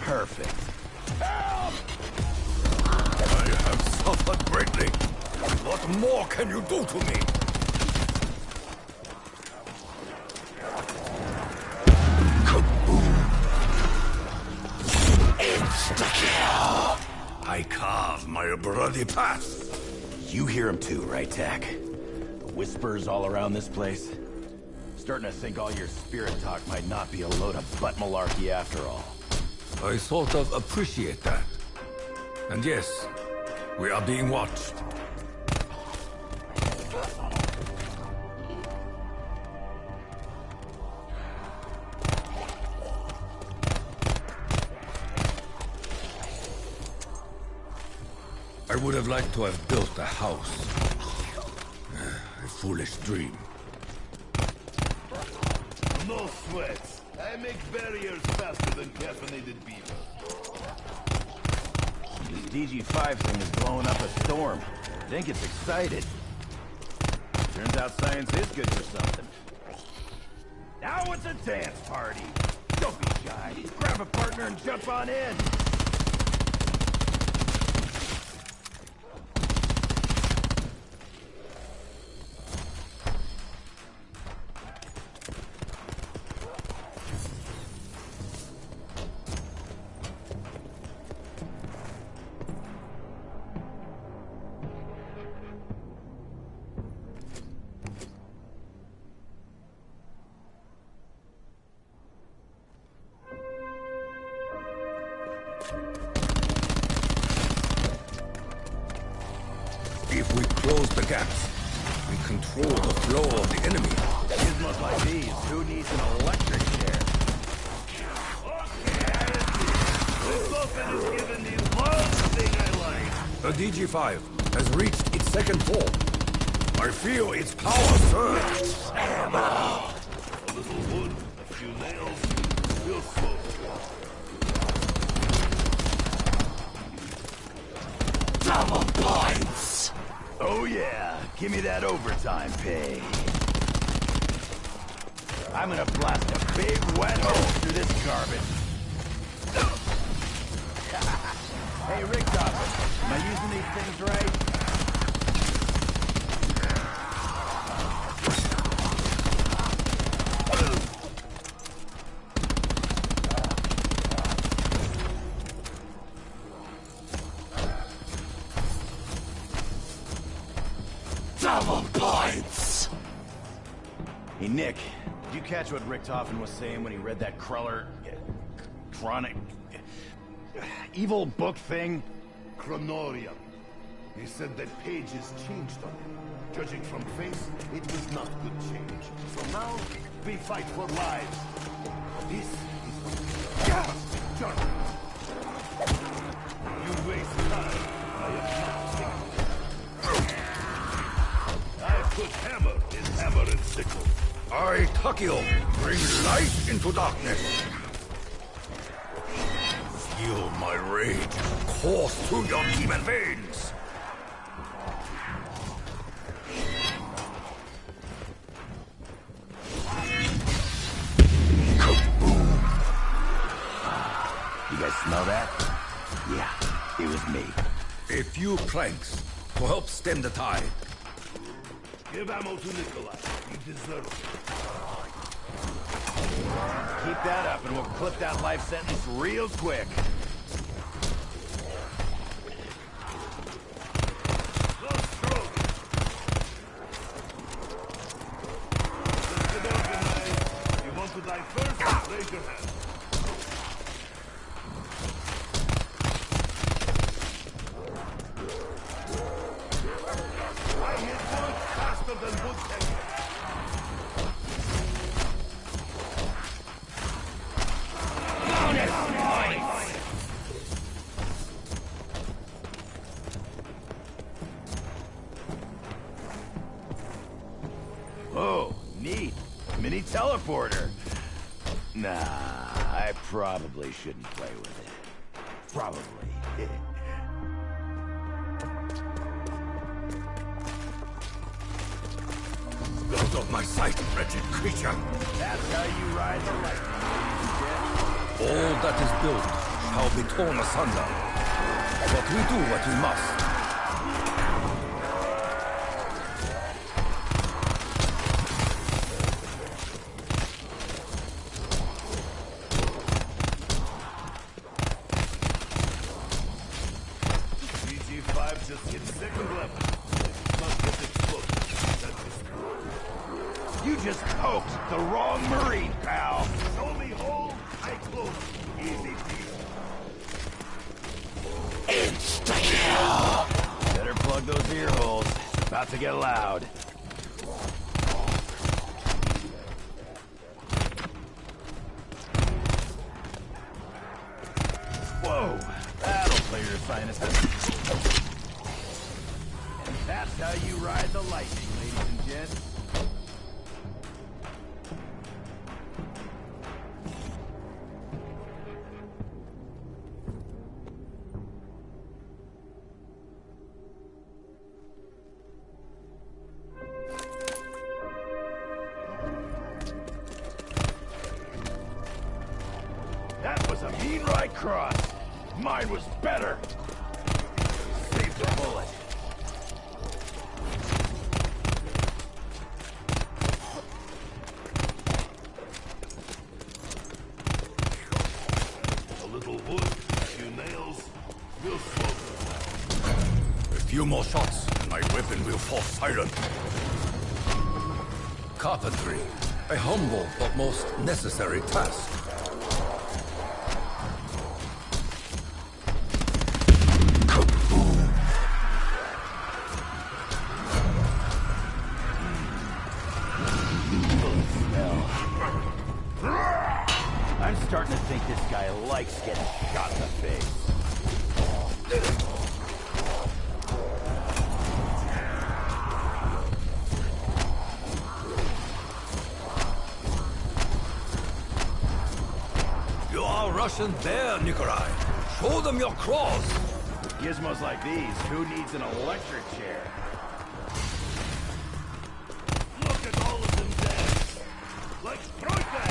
Perfect. I have suffered greatly. What more can you do to me? Insta-kill. I carve my bloody path. You hear him too, right, Tak? The whispers all around this place? Starting to think all your spirit talk might not be a load of butt malarkey after all. I sort of appreciate that. And yes, we are being watched. I would have liked to have built a house. A foolish dream. No sweats. I make barriers faster than caffeinated beaver. This DG5 thing is blowing up a storm. I think it's excited. Turns out science is good for something. Now it's a dance party. Don't be shy. Grab a partner and jump on in. If we close the gaps, we control the flow of the enemy. Gizmos like these, who needs an electric chair? This open is giving me one thing I like. The DG5 has reached its second form. I feel its power surge. Ammo. A little wood, a few nails, still slow. Double points. Oh yeah, give me that overtime pay. I'm gonna blast a big wet hole through this garbage. Hey, Richtofen, am I using these things right? Double points. Hey, Nick, did you catch what Richtofen was saying when he read that Cruller... chronic... evil book thing? Chronorium. He said that pages changed on him. Judging from face, it was not good change. So now, we fight for lives. This is what... Yeah! John! You waste time. I am not sick. I put hammer in hammer and sickle. I, Takio, bring light into darkness. Feel my rage course through your demon veins. You guys smell that? Yeah, it was me. A few planks to help stem the tide. Give ammo to Nikolai. He deserves it. Keep that up and we'll clip that life sentence real quick. No stroke. Let's get organized. You want to die first? Raise your hand. Neat. Mini teleporter. Nah, I probably shouldn't play with it. Probably. Out of my sight, wretched creature! That's how you ride the lightning, ladies and gents. All that is built shall be torn asunder. But we do what we must. BG5 just hit second level. Must get exploded. That's the screw. You just poked the wrong Marine, pal. Show me hole, I close. Easy peasy. Insta-kill! Better plug those ear holes. It's about to get loud. Whoa! That'll play your sinuses. And that's how you ride the lightning, ladies and gents. That was a mean right cross. Mine was better. Save the bullet. A little wood, a few nails, we'll slow them. A few more shots, and my weapon will fall silent. Carpentry. A humble but most necessary task. I'm starting to think this guy likes getting shot in the face. You are Russian there, Nikolai. Show them your claws. Gizmos like these, who needs an electric chair? Look at all of them dance. Like Troika.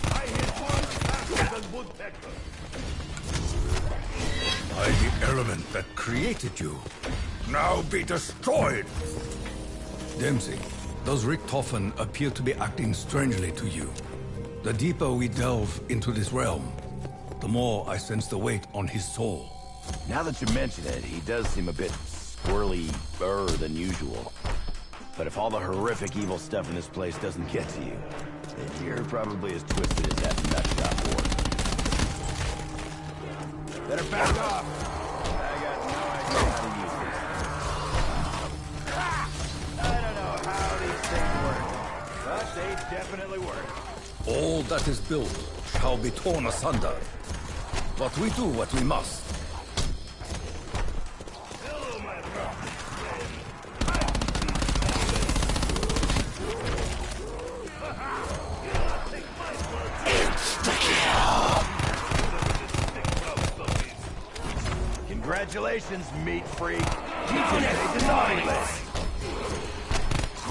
I hit one faster than Woodpecker. By the element that created you, now be destroyed! Dempsey, those Richtofen appear to be acting strangely to you. The deeper we delve into this realm, the more I sense the weight on his soul. Now that you mention it, he does seem a bit squirrely-er than usual. But if all the horrific evil stuff in this place doesn't get to you, then you're probably as twisted as that nutshot ward. Better back off! I got no idea how to use this. I don't know how these things work, but they definitely work. All that is built shall be torn asunder. But we do what we must. Hello, my brother. Congratulations, meat freak. You just made the naughty list.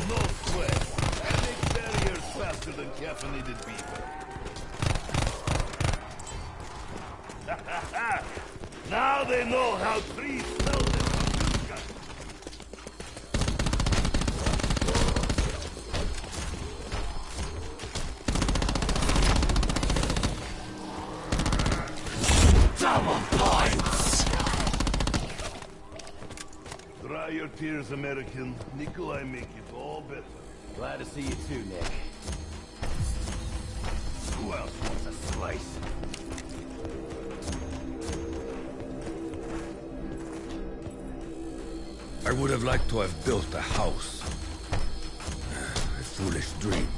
No sweat. I make barriers faster than caffeinated beaver. Now they know how trees smell them from this guy. Double points! Dry your tears, American. Nikolai make it all better. Glad to see you too, Nick. Who else wants a slice? I would have liked to have built a house. A foolish dream.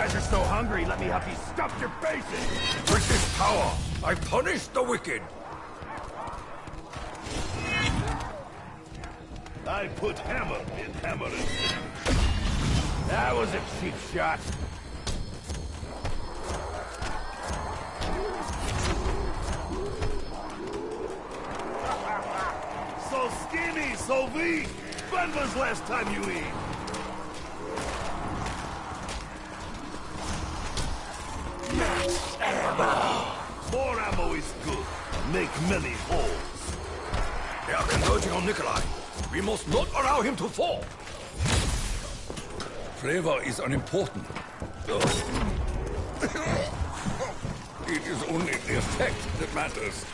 guys are so hungry, let me help you stuff your faces! With this power, I punish the wicked. I put hammer in hammer and sickle. That was a cheap shot. So skinny, so weak. When was last time you eat? More ammo is good. Make many holes. They are converging on Nikolai. We must not allow him to fall. Flavor is unimportant. It is only the effect that matters.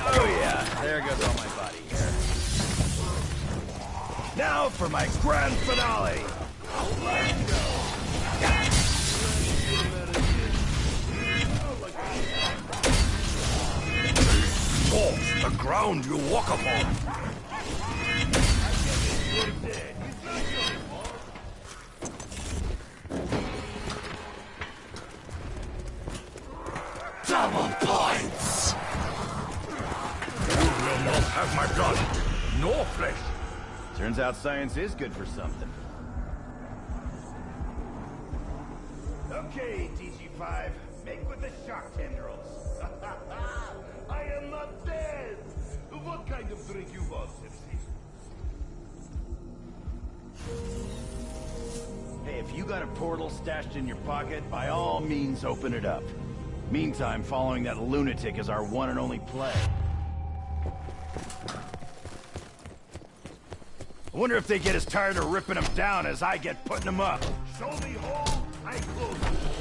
Oh yeah, there goes all my body hair. Now for my grand finale! Scorch the ground you walk upon. Double points. You will not have my blood, nor flesh. Turns out science is good for something. Okay, DG5, make with the shock tendrils. I am not dead. What kind of drink you want, Tipsy? Hey, if you got a portal stashed in your pocket, by all means open it up. Meantime, following that lunatic is our one and only play. I wonder if they get as tired of ripping them down as I get putting them up. Show me hole, I close it.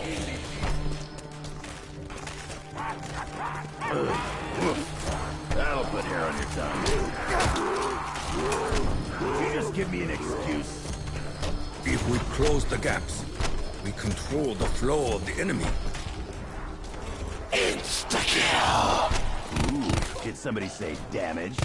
Easy peasy. That'll put hair on your tongue. You just give me an excuse. If we close the gaps, we control the flow of the enemy. Insta-kill. Ooh, did somebody say damage?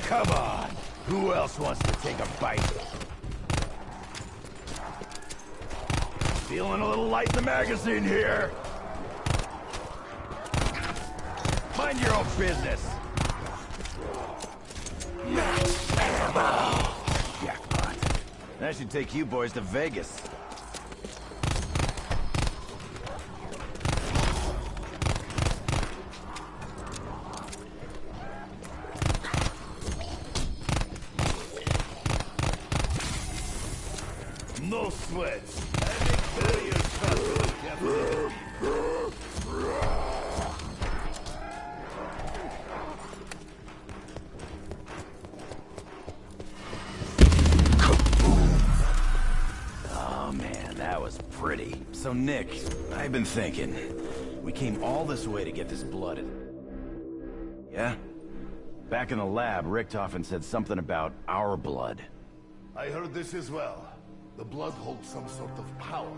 Come on! Who else wants to take a bite? Feeling a little light in the magazine here. Mind your own business. Jackpot. That should take you boys to Vegas. No sweats. I make failures faster, Captain. Oh man, that was pretty. So Nick, I've been thinking. We came all this way to get this blood in. Yeah? Back in the lab, Richtofen said something about our blood. I heard this as well. The blood holds some sort of power.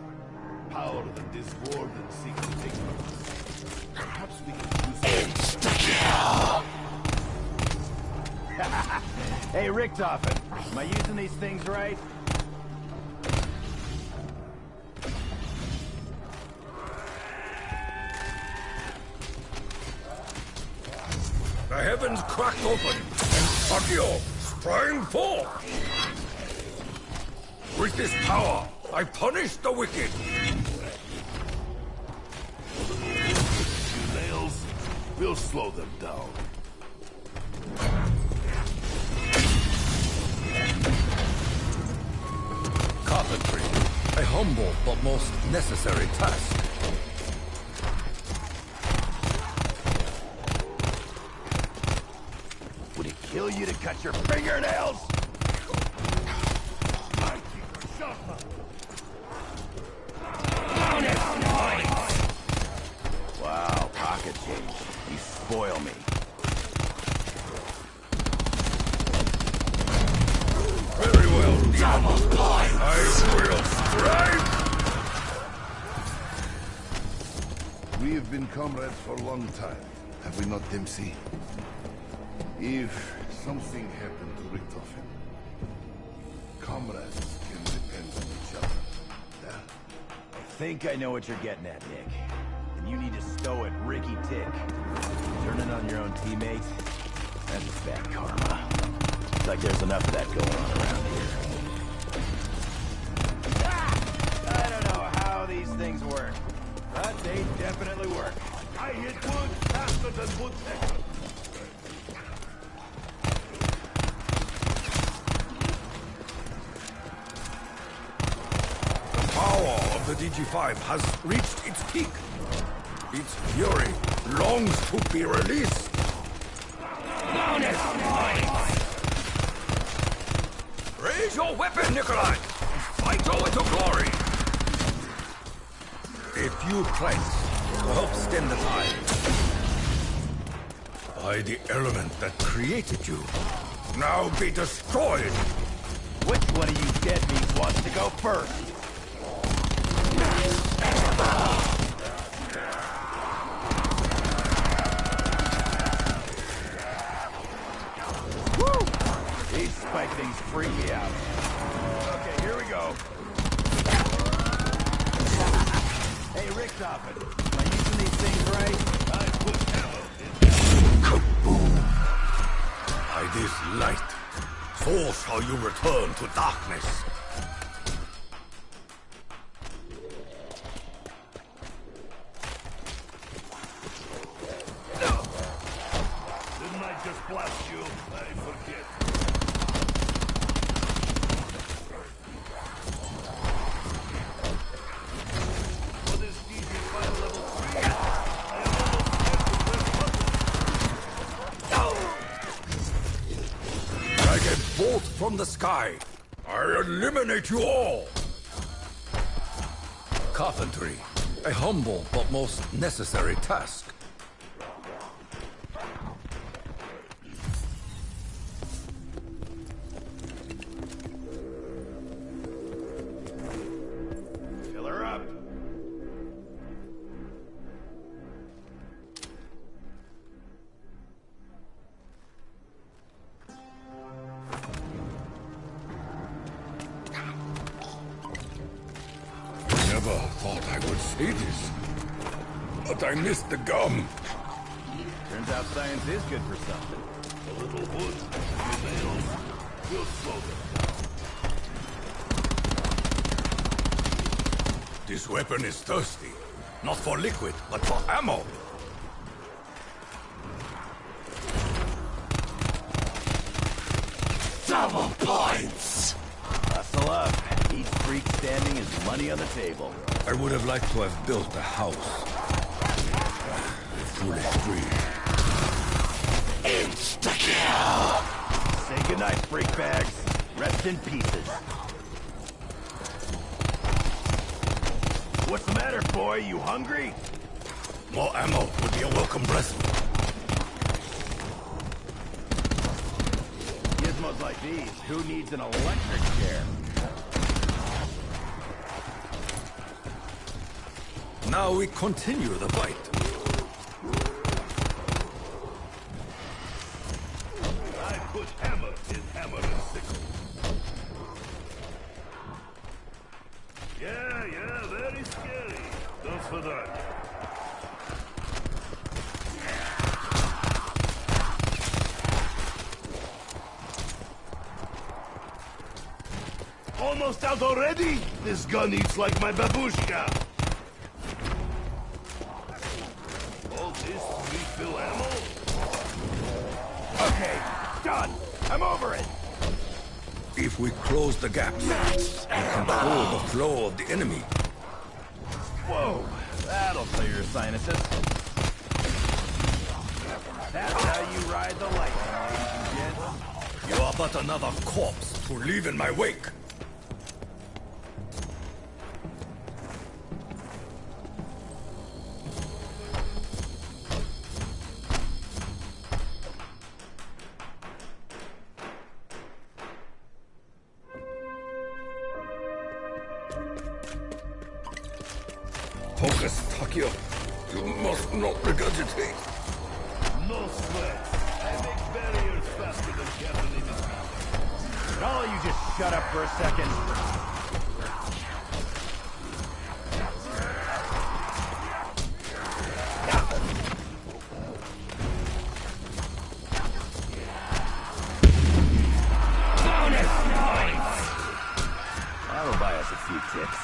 Power that this warden seeks to take from us. Perhaps we can use it. Insta-kill. Hey, Richtofen, am I using these things right? The heavens cracked open, and Akio sprang forth. With this power, I punish the wicked. Nails, we'll slow them down. Carpentry, a humble but most necessary task. Would it kill you to cut your fingernails? Wow, pocket change. You spoil me. Very well. Double points! I will strike! We have been comrades for a long time, have we not, Dempsey? If something happened to Richthofen, comrades can depend on each other. Yeah? I think I know what you're getting at, Nick. And you need to stow it, Ricky Tick. Turning on your own teammates? That's just bad karma. Looks like there's enough of that going on around here. I don't know how these things work, but they definitely work. I hit wood faster than woodpecker. The power of the DG5 has reached its peak. Its fury longs to be released. Bonus points! Raise your weapon, Nikolai, and fight over to glory. A few planks to help stem the tide. By the element that created you, now be destroyed. Which one of you deadbeats wants to go first? Woo! These spike things freak me out. Okay, here we go. Hey, Richthofen, am I using these things right? I put hammer in Kaboom! By this light, so shall you return to darkness. Didn't I just blast you? I forget. What is DG5 level 3? I am almost scared to press buttons. Like a bolt from the sky, I eliminate you all! Carpentry, a humble but most necessary task. Fill her up. Never thought I would say this, but I missed the gum. Turns out science is good for something. A little wood, a few nails. We'll slow them down. This weapon is thirsty, not for liquid, but for ammo. Double points! Hustle up. Each freak standing is money on the table. I would have liked to have built a house. Foolish dream. Insta-kill! Say goodnight, freak bags. Rest in pieces. What's the matter, boy? You hungry? More ammo would be a welcome blessing. Gizmos like these, who needs an electric chair? Now we continue the fight. I put hammer in hammer and sickle. Yeah, very scary. Don't for that. Almost out already? This gun eats like my babushka. All this to refill ammo? Okay, done. I'm over it. If we close the gaps and control the flow of the enemy, Whoa, that'll clear your sinuses. That's how you ride the lightning, ladies and gents. you are but another corpse to leave in my wake. Focus, Takio. You must not regurgitate. No sweat. I make barriers faster than Captain in his mouth. Can all of you just shut up for a second? That'll buy us a few ticks.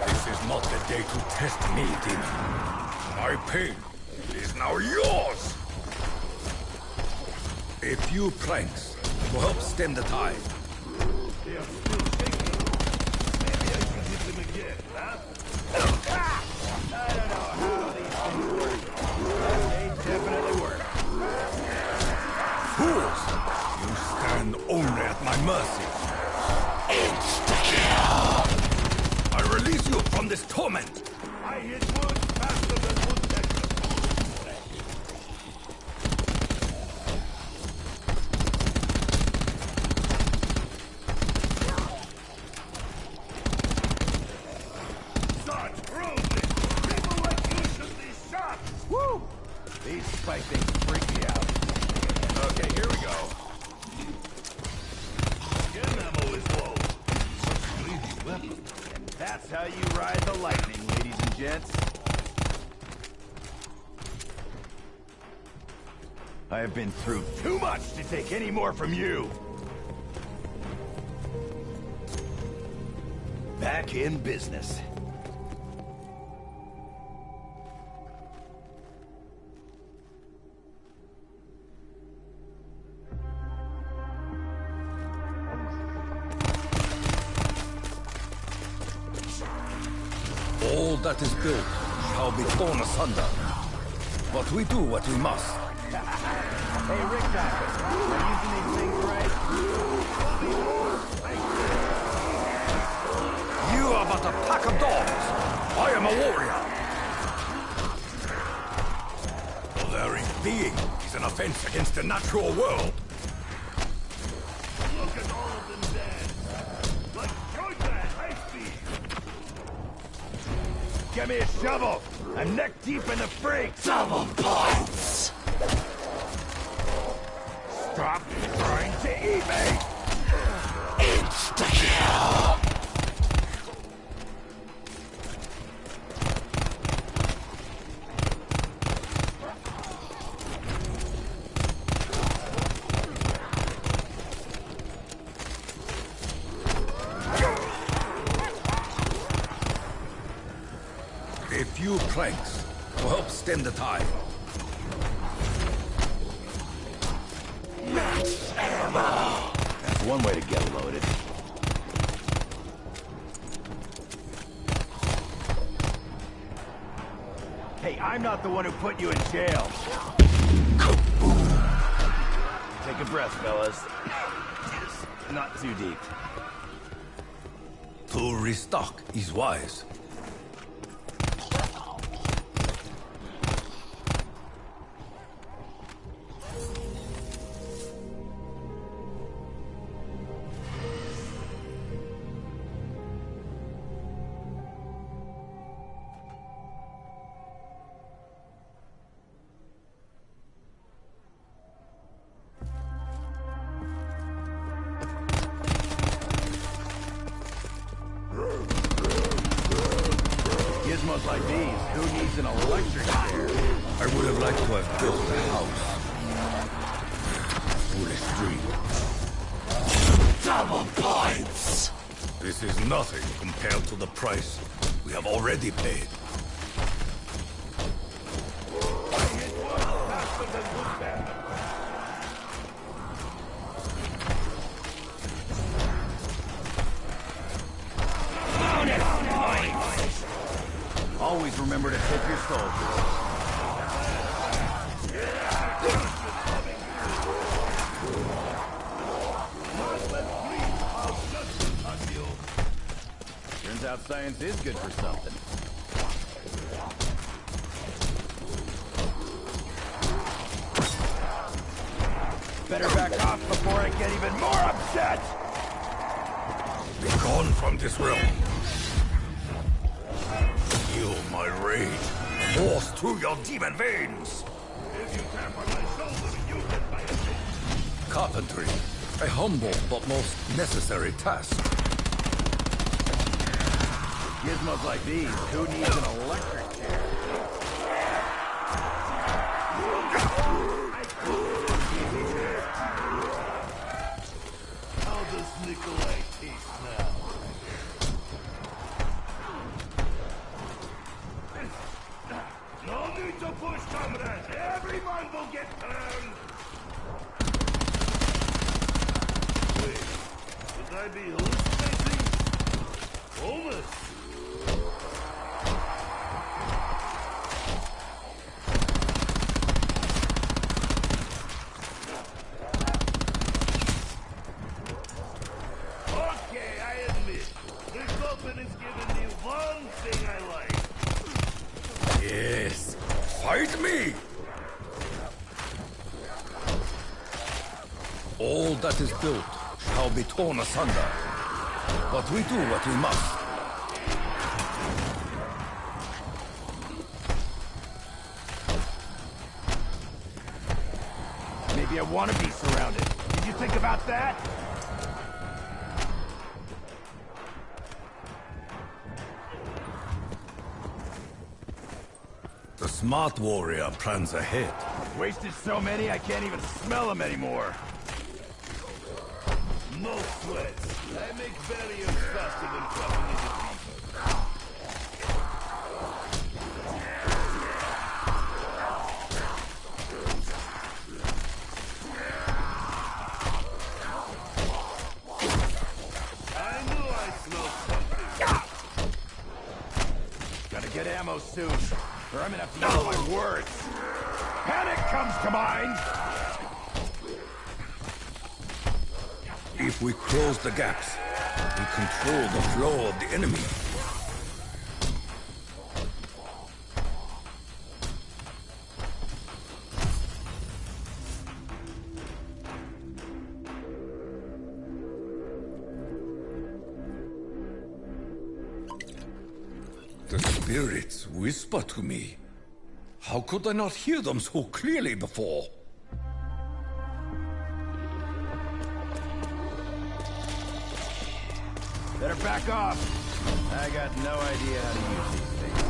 This is not the day to test me, demon. My pain is now yours! A few planks to help stem the tide. They are still shaking. Maybe I should hit them again, huh? I don't know how these things work. They definitely work. Fools! You stand only at my mercy. Insta-kill! I release you from this torment! I hit wood faster than woodpecker. Sarge, Rosie! People like you should be shot! Woo! These spike things freak me out. Okay, here we go. Skin ammo is low. Such greedy weapon. And that's how you ride the lightning, ladies and gents. I have been through too much to take any more from you. Back in business. All that is built shall be torn asunder. But we do what we must. Hey, Rick Docker, are you using these things right? You are but a pack of dogs. I am a warrior. The very being is an offense against the natural world. Look at all of them dead. Like Troika high speed. Give me a shovel! I'm neck deep in the freaks! Double points! Stop trying to eat me! Insta-kill! A few planks to help stem the tide. Max ammo! That's one way to get loaded. Hey, I'm not the one who put you in jail. Take a breath, fellas. Not too deep. To restock is wise. Gizmos like these, who needs an electric chair? I would have liked to have built a house. Foolish dream. Double points! This is nothing compared to the price we have already paid. Always remember to tip your soldiers. Turns out science is good for something. Better back off before I get even more upset! Be gone from this realm. Feel my rage force through your demon veins. If you tap on my shoulder, you get my attention. Carpentry, a humble but most necessary task. Gizmos like these, who needs an electric chair? How does Nikolai taste now? No need to push, comrade. Everyone will get turned. Wait, should I be hallucinating? Almost. Okay, I admit, this open has given me one thing I like. Yes, fight me! All that is built shall be torn asunder. But we do what we must. Maybe I want to be surrounded. Did you think about that? The smart warrior plans ahead. Wasted so many, I can't even smell them anymore. No sweat. I make barriers faster than dropping into deep. I knew I smelled something. Gotta get ammo soon, or I'm gonna have to use my words. Panic comes to mind! If we close the gaps, we control the flow of the enemy. The spirits whisper to me. How could I not hear them so clearly before? Better back off. I got no idea how to use these things.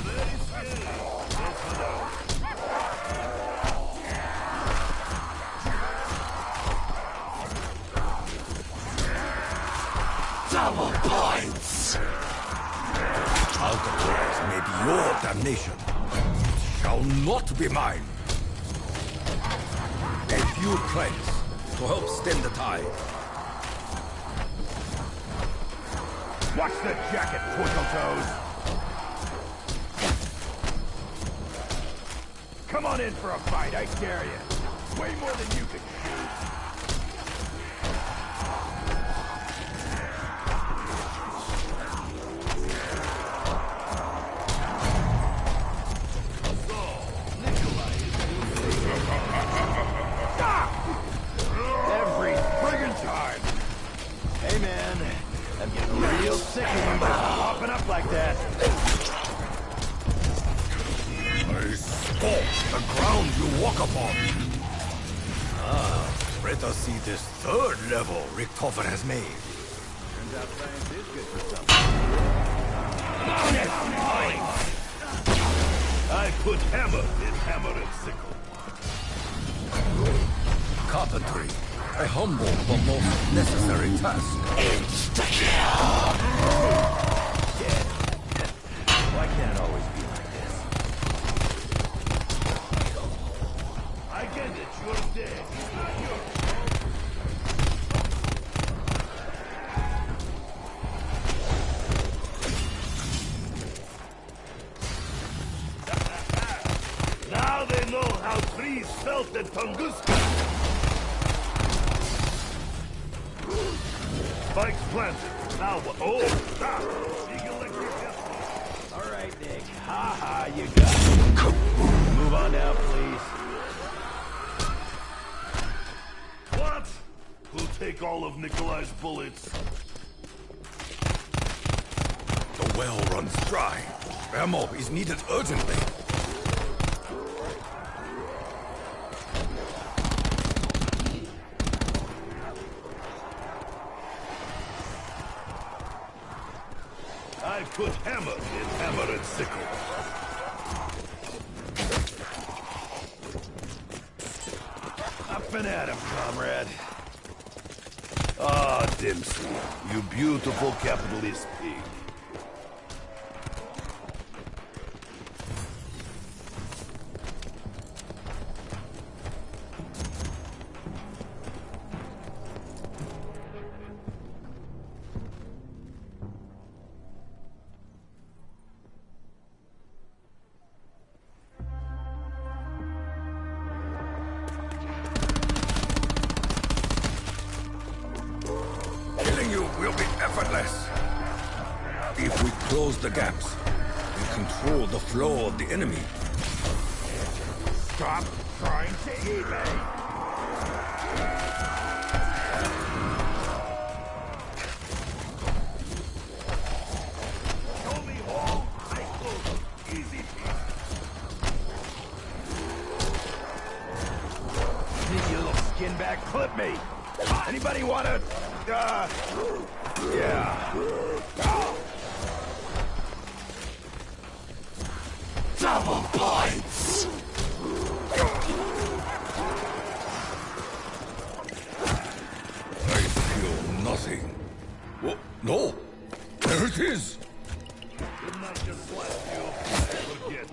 Very scary. Double points. Alcatraz may be your damnation. It shall not be mine. A few planks to help stem the tide. Watch the jacket, Twinkle Toes! Come on in for a fight, I dare you. Way more than you can shoot. Every friggin' time. Hey man, I'm getting real sick of you popping up like that. I scorch the ground you walk upon. Ah, let us see this third level Richtofen has made. Turns out science is good for something. I put hammer in hammer and sickle. Carpentry, a humble but most necessary task. Insta-kill. Why can't it always be like this? I get it, you're dead. Not yours. Now they know how trees felt at Tunguska. Spikes planted. Now what? Oh, stop! Eagle electric destiny. Aha, you got it. Move on now, please. What? Who'll take all of Nikolai's bullets? The well runs dry. Ammo is needed urgently. I put hammer in hammer and sickle. Up and at him, comrade. Ah, Dempsey, you beautiful capitalist pig. Killing you will be effortless. If we close the gaps, we control the flow of the enemy. Stop trying to eat me! Show me home. I close. Easy peasy. You little skin bag, clip me! Anybody wanna... yeah. Double points. I feel nothing. Oh, no! There it is! Didn't I just slap you? I forget.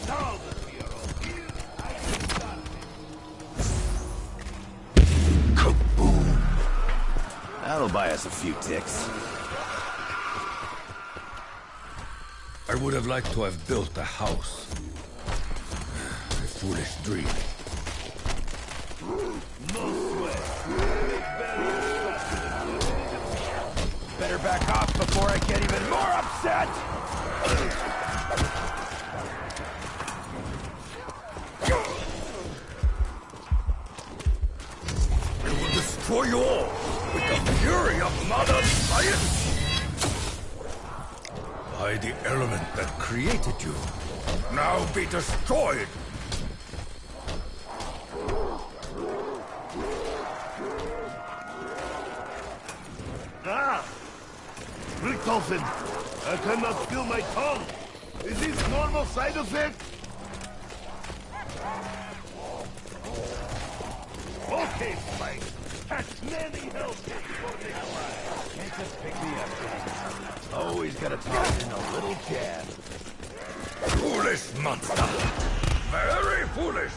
Now the hero. Here, I got it. Kaboom. That'll buy us a few ticks. I would have liked to have built a house. A foolish dream. No sweat. Better back off before I get even more upset! I will destroy you all with the fury of modern science! By the element that created you, now be destroyed! Ah! Richtofen, I cannot feel my tongue. Is this normal side effect? Okay, Spike. Catch many hellcakes for Nikolai. Can't just pick me up, James. Always gotta toss in a little jab. Foolish monster! Very foolish!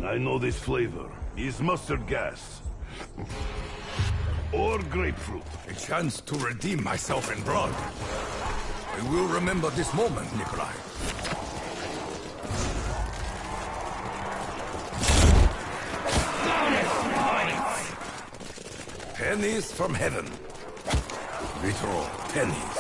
I know this flavor. Is mustard gas. Or grapefruit. A chance to redeem myself in blood. I will remember this moment, Nikolai. Pennies from heaven. Literal pennies.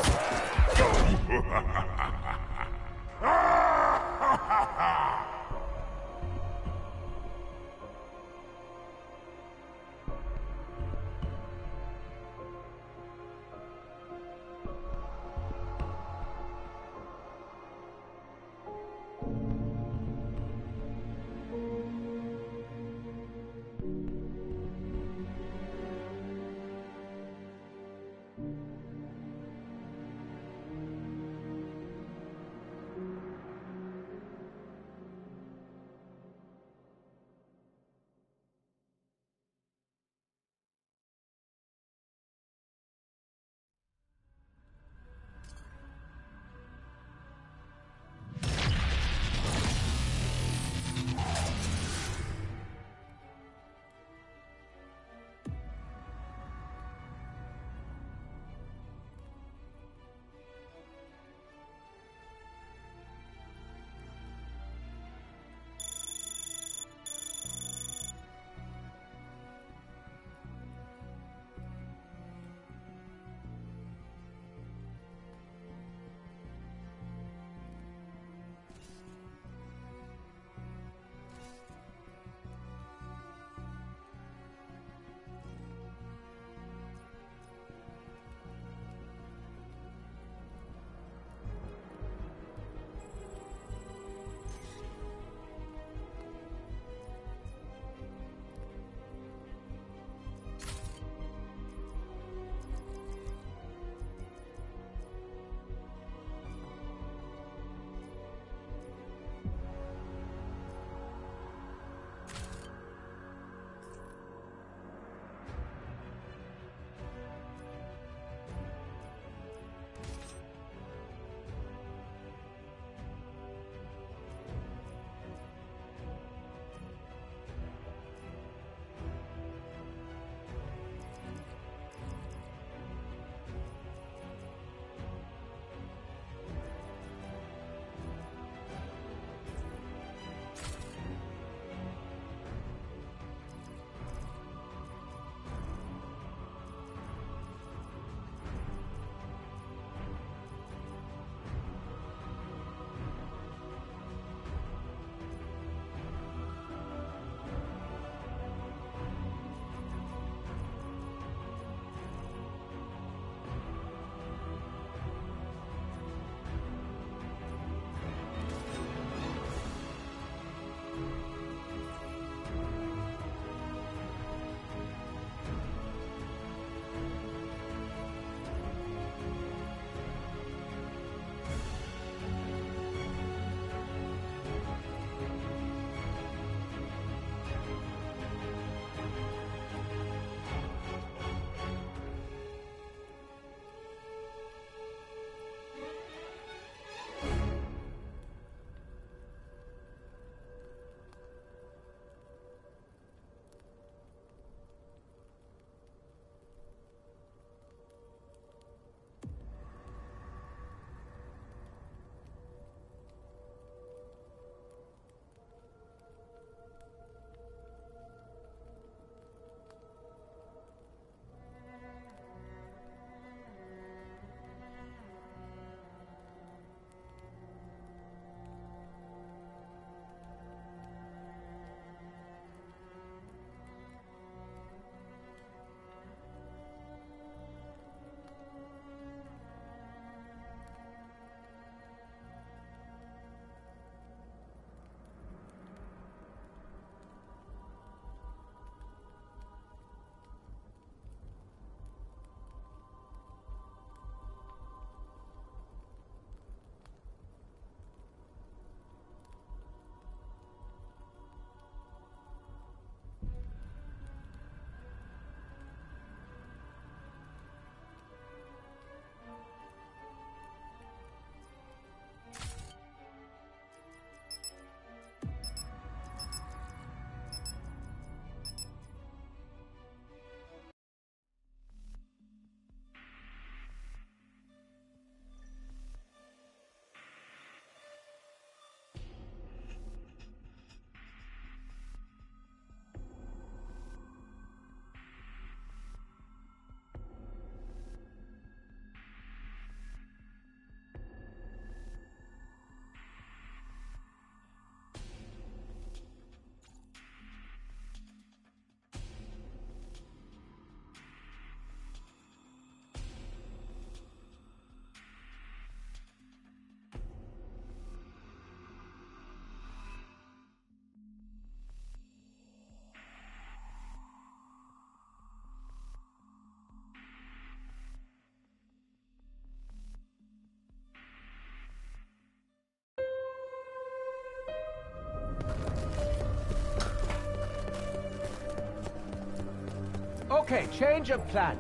Okay, change of plan.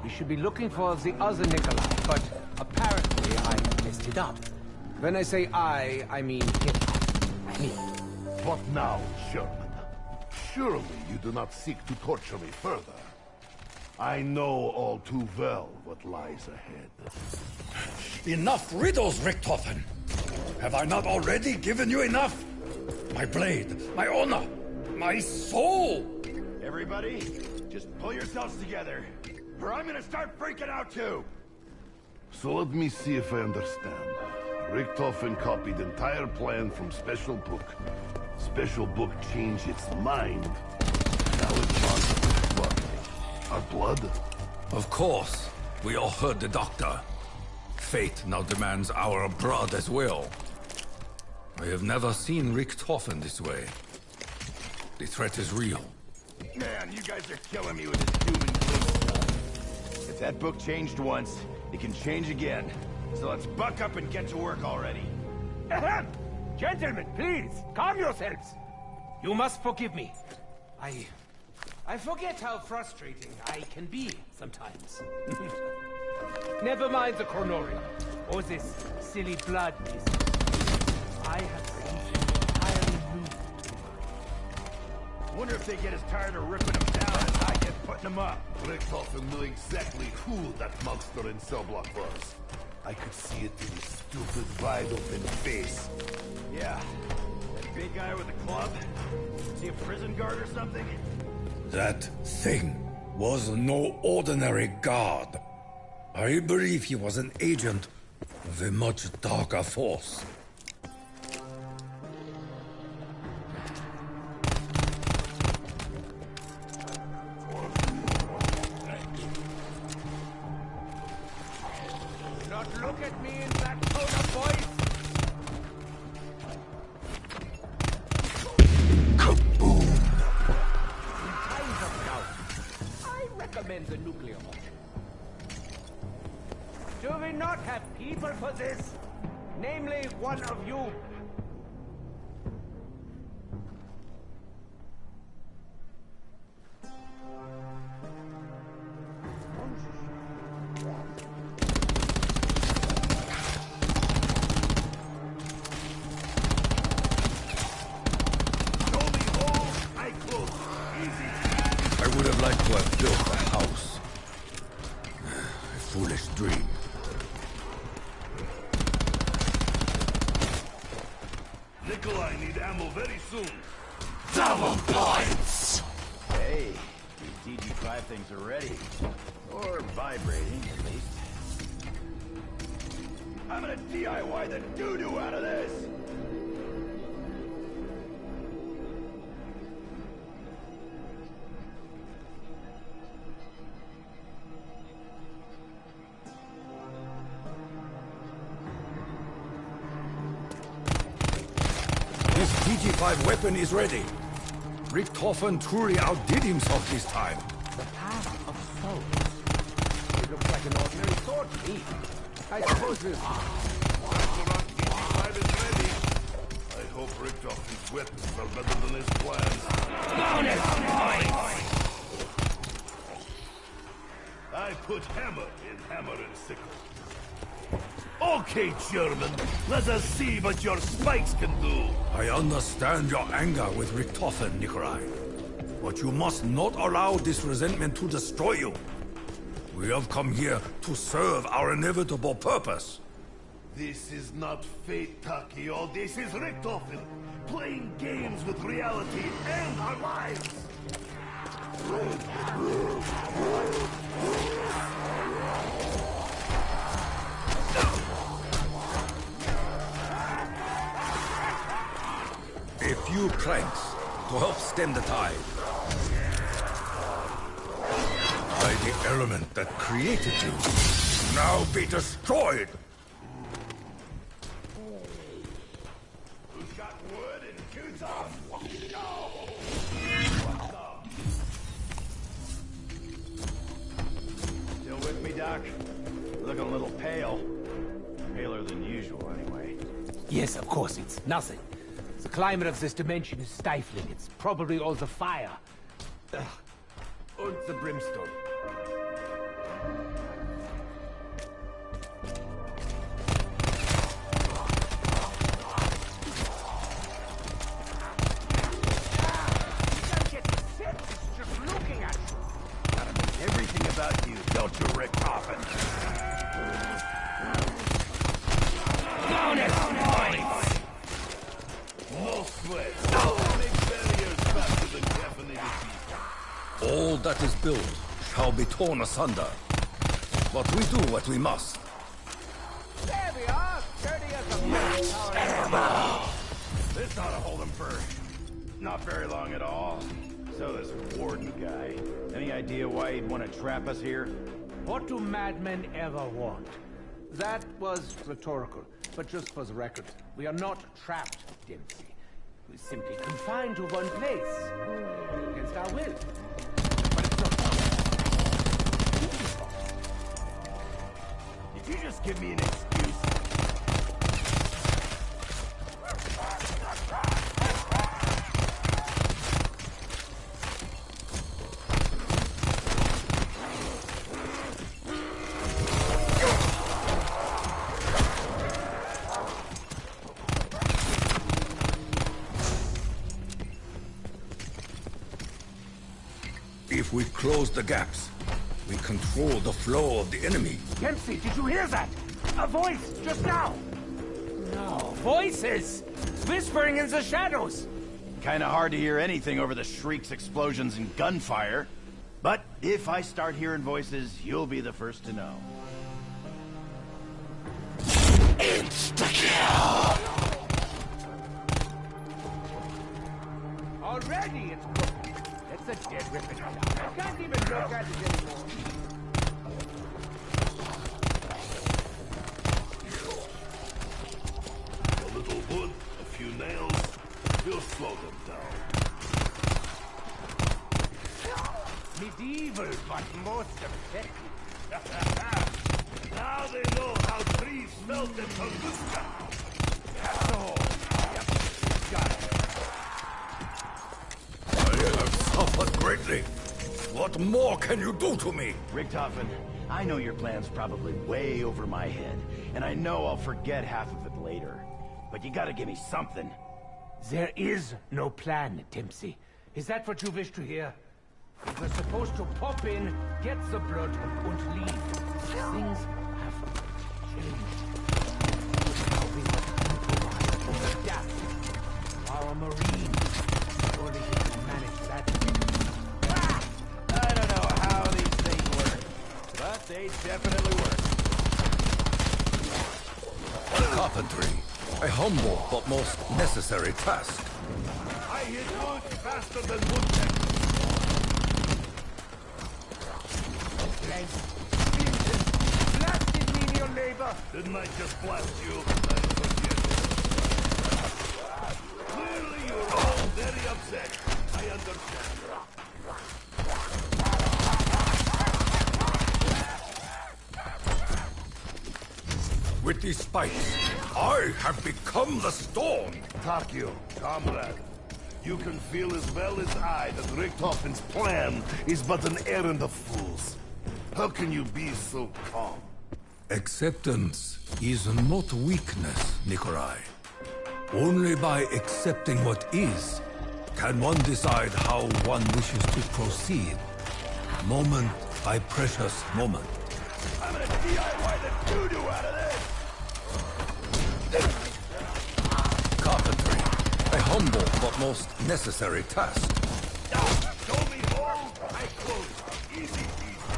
We should be looking for the other Nikolai, but apparently I messed it up. When I say I mean him. Me. What now, Sherman? Surely you do not seek to torture me further. I know all too well what lies ahead. Enough riddles, Richthofen! Have I not already given you enough? My blade, my honor, my soul! Everybody, just pull yourselves together, or I'm gonna start freaking out too! So let me see if I understand. Richthofen copied entire plan from Special Book. Special Book changed its mind. Now it wants what? Our blood? Of course. We all heard the doctor. Fate now demands our blood as well. I have never seen Richthofen this way. The threat is real. Man, you guys are killing me with this doom and gloom stuff. If that book changed once, it can change again. So let's buck up and get to work already. Ahem! Gentlemen, please, calm yourselves. You must forgive me. I forget how frustrating I can be sometimes. Never mind the Chronorium, or this silly blood business. I have something entirely new to mind. Wonder if they get as tired of ripping them down as I get putting them up. Richthofen knew exactly who that monster in cell block was. I could see it in his stupid, wide-open face. Yeah, that big guy with the club. Is he a prison guard or something? That thing was no ordinary guard. I believe he was an agent of a much darker force. Not look at me in that tone of voice! Times of doubt, I recommend the nuclear option. Do we not have people for this? Namely, one of you. I would have liked to have built a house. A foolish dream. Nikolai need ammo very soon. Double points! Hey, these DG5 things are ready. Or vibrating, at least. I'm gonna DIY the doo-doo out of this! This TG5 weapon is ready. Richthofen truly outdid himself this time. The Path of Souls. It looks like an ordinary sword to me. I suppose this... Restaurant DG5 is ready. I hope Richtoffen's weapons are better than his plans. I put hammer in hammer and sickle. Okay, German. Let us see what your spikes can do. I understand your anger with Richthofen, Nikolai. But you must not allow this resentment to destroy you. We have come here to serve our inevitable purpose. This is not fate, Takio. This is Richthofen. Playing games with reality and our lives. A few planks to help stem the tide. By the element that created you, now be destroyed! Who's got wood and goods off? Still with me, Doc? Looking a little pale. Paler than usual, anyway. Yes, of course, it's nothing. The climate of this dimension is stifling. It's probably all the fire. Ugh. Und the brimstone. Everything about you, don't you, Richthofen? Bonus points! No sweat. No big barriers faster than caffeinated tea. All that is built shall be torn asunder. But we do what we must. There we are! 30 as a ammo! This ought to hold him for not very long at all. So this warden guy, any idea why he'd want to trap us here? What do madmen ever want? That was rhetorical, but just for the record, we are not trapped, Dempsey. We're simply confined to one place, against our will. But it's not Did you just give me an excuse? If we close the gaps, we control the flow of the enemy. Dempsey, did you hear that? A voice, just now! No, voices! Whispering in the shadows! Kinda hard to hear anything over the shrieks, explosions, and gunfire. But if I start hearing voices, you'll be the first to know. Insta-kill! Already it's broken. It's a dead ripping down. I can't even look at it anymore. A little wood, a few nails, we'll slow them down. Medieval, but most effective. Now they know how trees felt in Tunguska. So, yep, got it. I have suffered greatly. What more can you do to me? Richthofen, I know your plan's probably way over my head, and I know I'll forget half of it later. But you gotta give me something. There is no plan, Dempsey. Is that what you wish to hear? We were supposed to pop in, get the blood, and leave. Things have changed. Now we must improvise and adapt. Our Marines, surely he can manage that. I don't know how these things work, but they definitely work. Carpentry. A humble but most necessary task. I hit wood faster than woodpecker. Blasted menial labor! Didn't I just blast you? I forget. Clearly you're all very upset. I understand. With these spikes, I have become the storm. Takeo, comrade, you can feel as well as I that Richthofen's plan is but an errand of fools. How can you be so calm? Acceptance is not weakness, Nikolai. Only by accepting what is can one decide how one wishes to proceed. Moment by precious moment. I'm gonna DIY the doo-doo out of this! Carpentry. A humble but most necessary task. Show me home, I close. Easy peasy.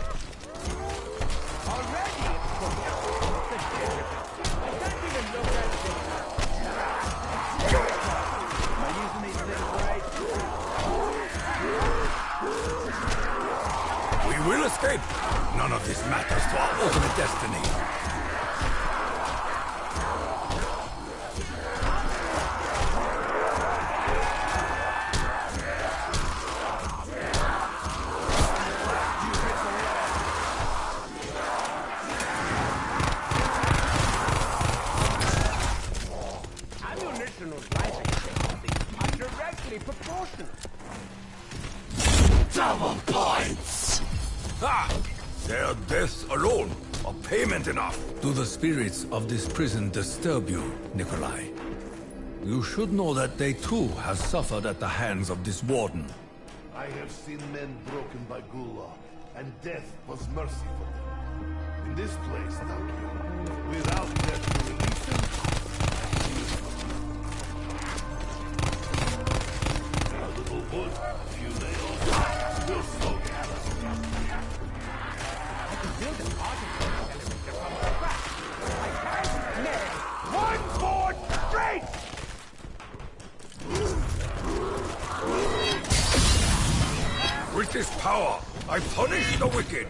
Already it's broken. I can't even look at it. Am I using these things right? We will escape. None of this matters to our ultimate destiny. Ammunition was life expectancy are directly proportional. Double points! Ah! Their death alone, are payment enough. Do the spirits of this prison disturb you, Nikolai? You should know that they too have suffered at the hands of this warden. I have seen men broken by Gula, and death was mercy for them. In this place, Takio, without death to release them, a little wood, a few nails, we'll slow gather. I can build an artifact elevator from scratch. I can't nail one board straight! With this power, I punish the wicked.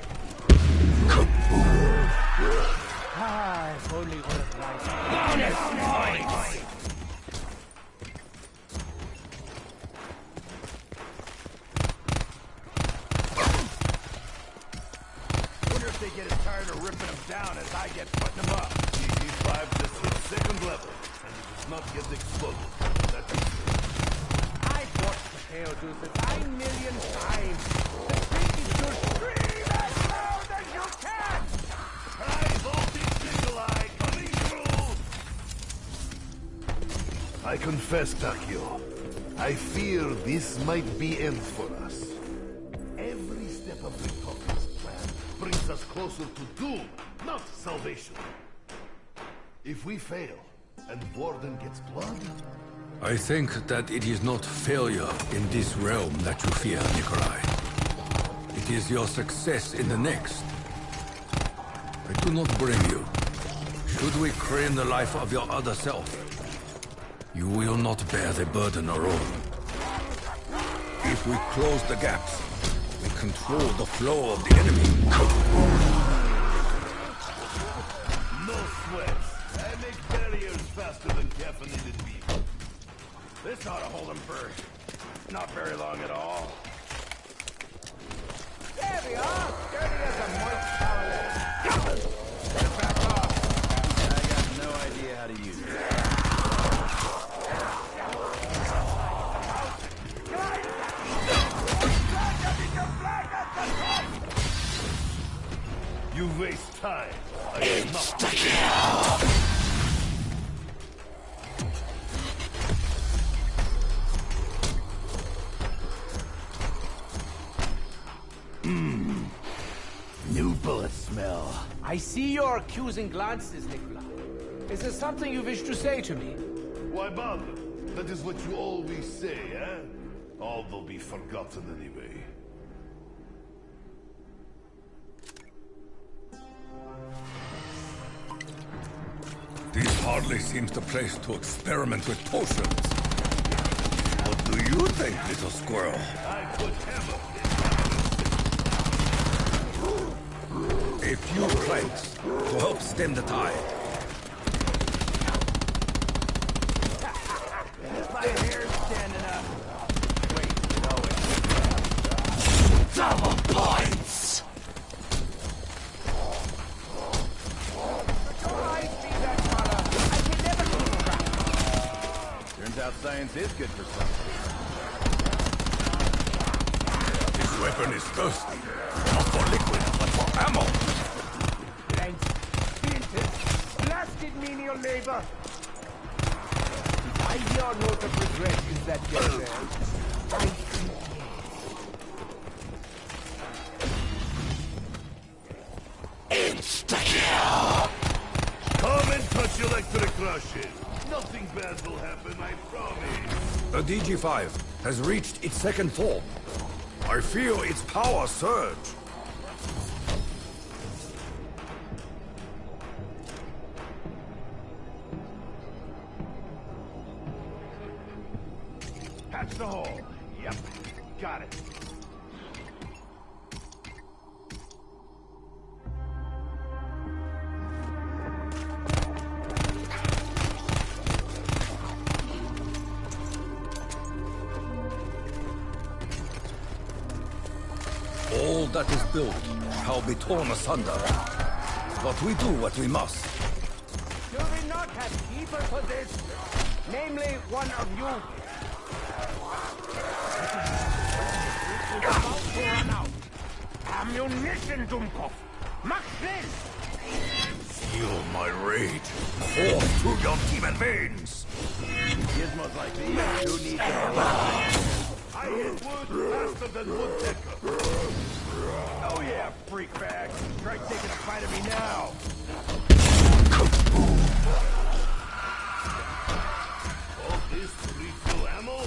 Ah, if only all of life. Bonus points! Wonder if they get as tired of ripping them down as I get putting them up. DG5 just hit second level, and it does not get exploded. That's it. I've watched Takeo do this 9 million times. The trick is to scream as loud as you can! High voltage Nikolai coming through! I confess, Takio. I fear this might be end for us. Every step of Richtofer's plan brings us closer to doom, not salvation. If we fail, and Warden gets blood, I think that it is not failure in this realm that you fear, Nikolai. It is your success in the next. I do not blame you. Should we claim the life of your other self, you will not bear the burden alone. If we close the gaps, we control the flow of the enemy. no sweats. I make barriers faster than caffeinated beef. This ought to hold them for not very long at all. There we are! Dirty as a moist towel. Back off. I got no idea how to use it. You waste time. I am not. New bullet smell. I see your accusing glances, Nikolai. Is there something you wish to say to me? Why bother? That is what you always say, eh? All will be forgotten anyway. This hardly seems the place to experiment with potions. What do you think, little squirrel? I could hammer A few planks to help stem the tide. My hair's standing up. Wait, no, Double points! Your eyes be that color. I can never keep track. turns out science is good for something. This weapon is thirsty. Not for liquid, but for ammo. Blanks, splinters, blasted menial labor. I hear note of regret is that yes, I think Insta-kill! Come and touch electric rushes. Nothing bad will happen, I promise. The DG5 has reached its second form. I feel its power surge. Patch the hole. Yep, got it. All that is built shall be torn asunder. But we do what we must. do we not have people for this? Namely, one of you. It's about to run out. Am Ammunition, Dummkopf! Mach schnell! Feel my rage. Force through your demon veins. Gizmos like these do need to I hit wood faster than woodpecker. Oh yeah, freak bag. Try taking a bite of me now. All this to refill ammo?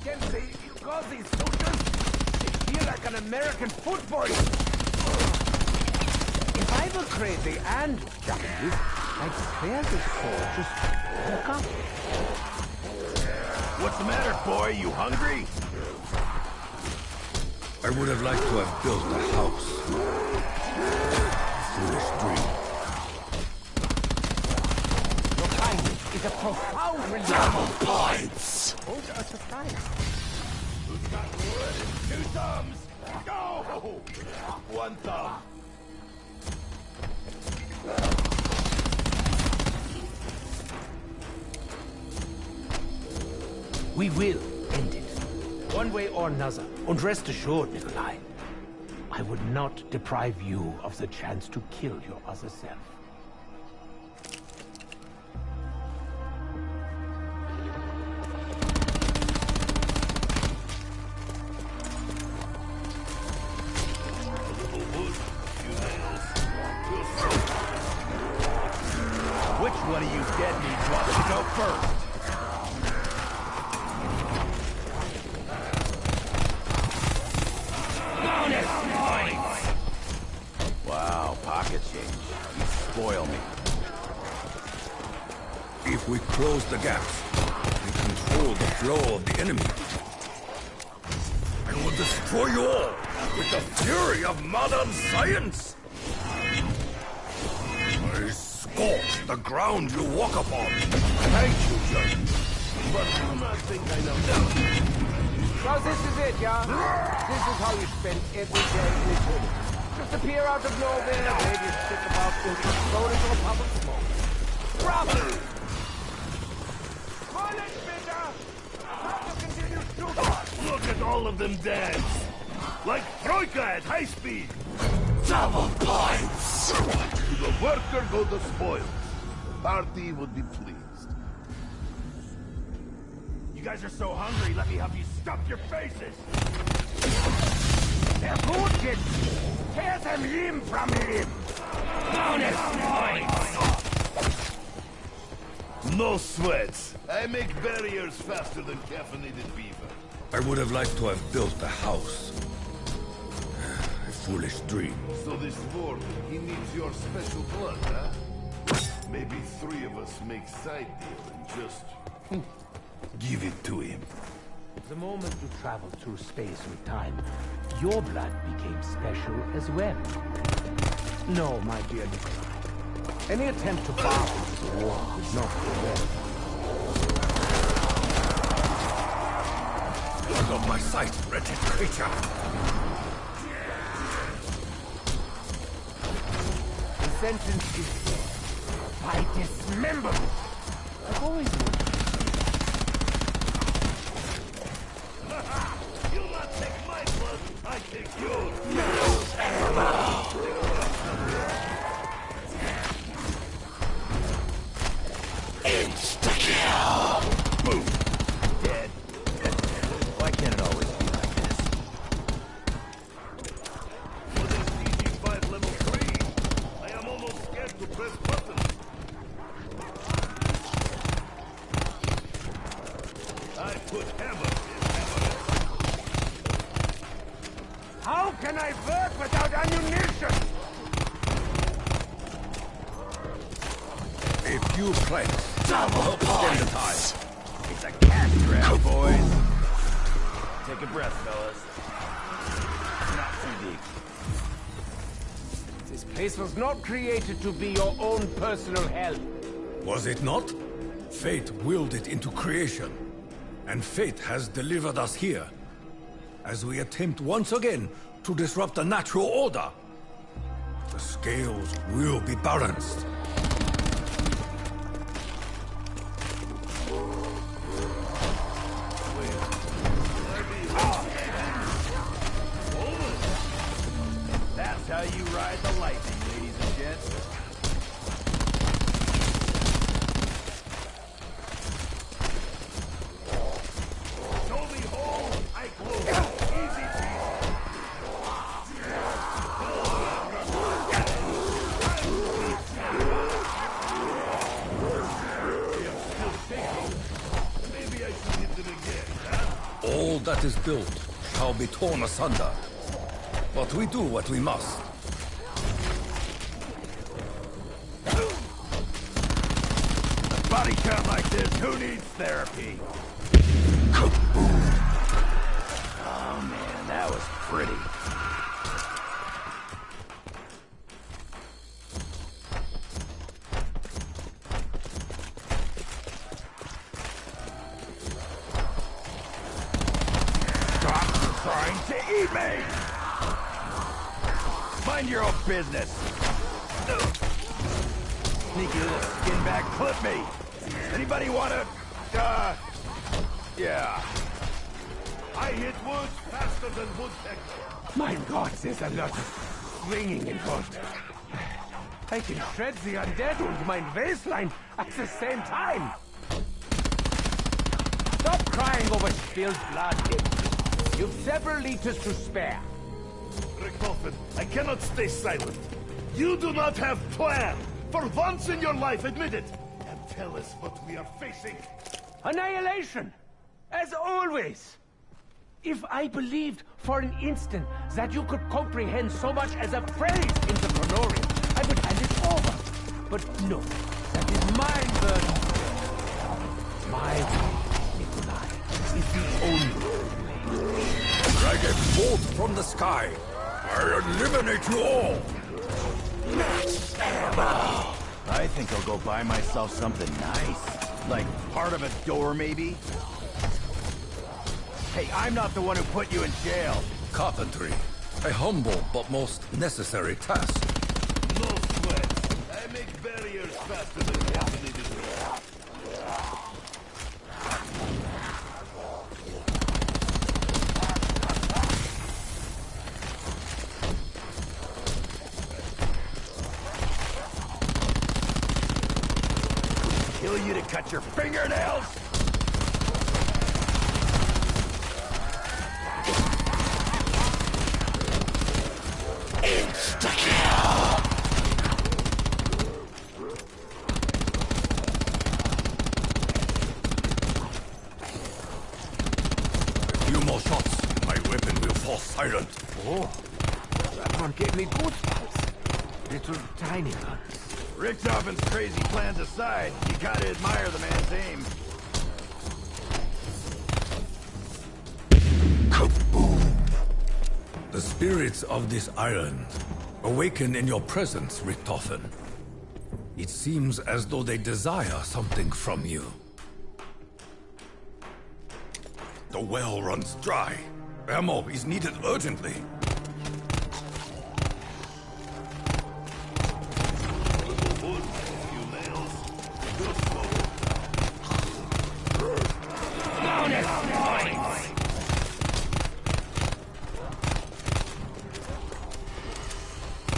Gensei, you call these soldiers? They feel like an American football. If I were crazy and Japanese, I'd declare this sword just walk up. What's the matter, boy? You hungry? I would have liked to have built a house. Foolish dream. Your kindness is a profound relief. Double points. Hold us surprised. Who's got wood and 2 thumbs? Go! 1 thumb. We will end it, one way or another. And rest assured, Nikolai, I would not deprive you of the chance to kill your other self. Which one of you dead needs wants to go first? Wow, pocket change. You spoil me. If we close the gaps and control the flow of the enemy, I will destroy you all with the fury of modern science. I scorch the ground you walk upon. Thank you, Judge. But do not think I know now. So this is it, yeah? This is how you spend every day in eternity. Just appear out of nowhere, wave your stick about, and explode into a puff of smoke. Bravo! College, bitte! How to continue shooting? Look at all of them dance. Like Troika at high speed. Double points. To the worker go the spoils. The party would be pleased. You guys are so hungry, let me help you stuff your faces! They're good, kids! Tear them limb from limb! Bonus points! No sweats. I make barriers faster than caffeinated beaver. I would have liked to have built a house. A foolish dream. So this Vork, he needs your special blood, huh? Maybe 3 of us make side deal and just give it to him. The moment you traveled through space and time, your blood became special as well. No, my dear Nikolai. Any attempt to bargain this war would not go well. Out of my sight, wretched creature! The sentence is by dismemberment. I've always known. You'll not take my blood, I take yours. Insta-kill. Boom! Dead. Why can't it always be like this? For this DG5 level 3, I am almost scared to press buttons. I put hammer in hammer. How can I work without ammunition? A few planks. Double Extend the points. time. It's a cash grab, boys. Take a breath, fellas. Not too deep. This place was not created to be your own personal hell. Was it not? Fate willed it into creation. And fate has delivered us here. As we attempt once again to disrupt the natural order. The scales will be balanced. All that is built shall be torn asunder. But we do what we must. A body count like this, who needs therapy? Oh man, that was pretty. Trying to eat me! Mind your own business! Sneaky little skinbag, clip me! Anybody wanna... yeah. I hit wood faster than woodpecker. My God, there's a lot of swinging involved. I can shred the undead and my waistline at the same time. Stop crying over spilled blood. You've several liters to spare. Richtofen, I cannot stay silent. You do not have plan. For once in your life, admit it. And tell us what we are facing. Annihilation! As always! If I believed for an instant that you could comprehend so much as a phrase in the Pronorium, I would hand it over. But no, that is my burden. My way, Nikolai, is the only way. Dragon bolt from the sky. I eliminate you all. I think I'll go buy myself something nice. Like part of a door, maybe? Hey, I'm not the one who put you in jail. Carpentry. A humble but most necessary task. No sweat. I make barriers faster than caffeinated milk. Kill you to cut your fingernails? Insta-kill! A few more shots. My weapon will fall silent. Oh, that one gave me goosebumps. Little tiny ones. Richtofen's crazy plans aside, you gotta admire the man's aim. The spirits of this island awaken in your presence, Richtofen. It seems as though they desire something from you. The well runs dry. Ammo is needed urgently.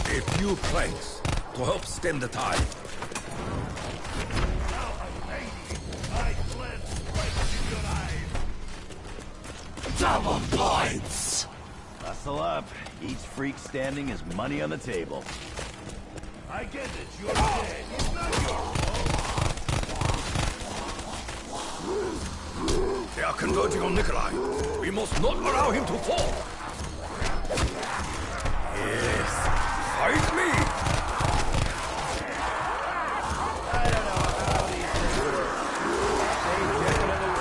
A few planks to help stem the tide. Double points! Hustle up. Each freak standing is money on the table. I get it. You're dead. It's not your fault. They are converging on Nikolai. We must not allow him to fall. Yes. Fight me! I don't know how these things work. They definitely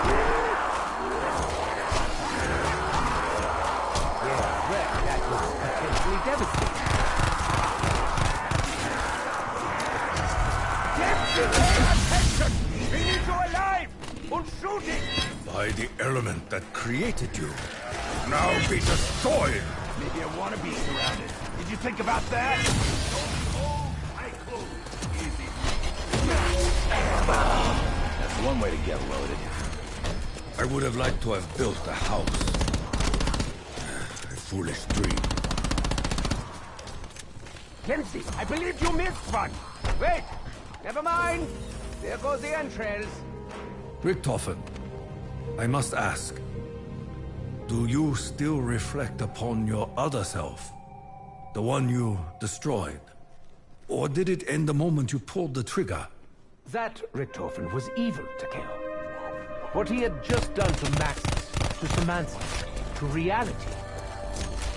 Yeah, wreck that was potentially devastating. Attention! We need you alive! And shooting! By the element that created you, now be destroyed! maybe I want to be surrounded. Did you think about that? That's one way to get loaded. I would have liked to have built a house. A foolish dream. Kenzie, I believe you missed one. Wait, never mind. There goes the entrails. Richtofen, I must ask, do you still reflect upon your other self? The one you destroyed? Or did it end the moment you pulled the trigger? That Richtofen was evil to kill. What he had just done to Maxis to semantics, to reality.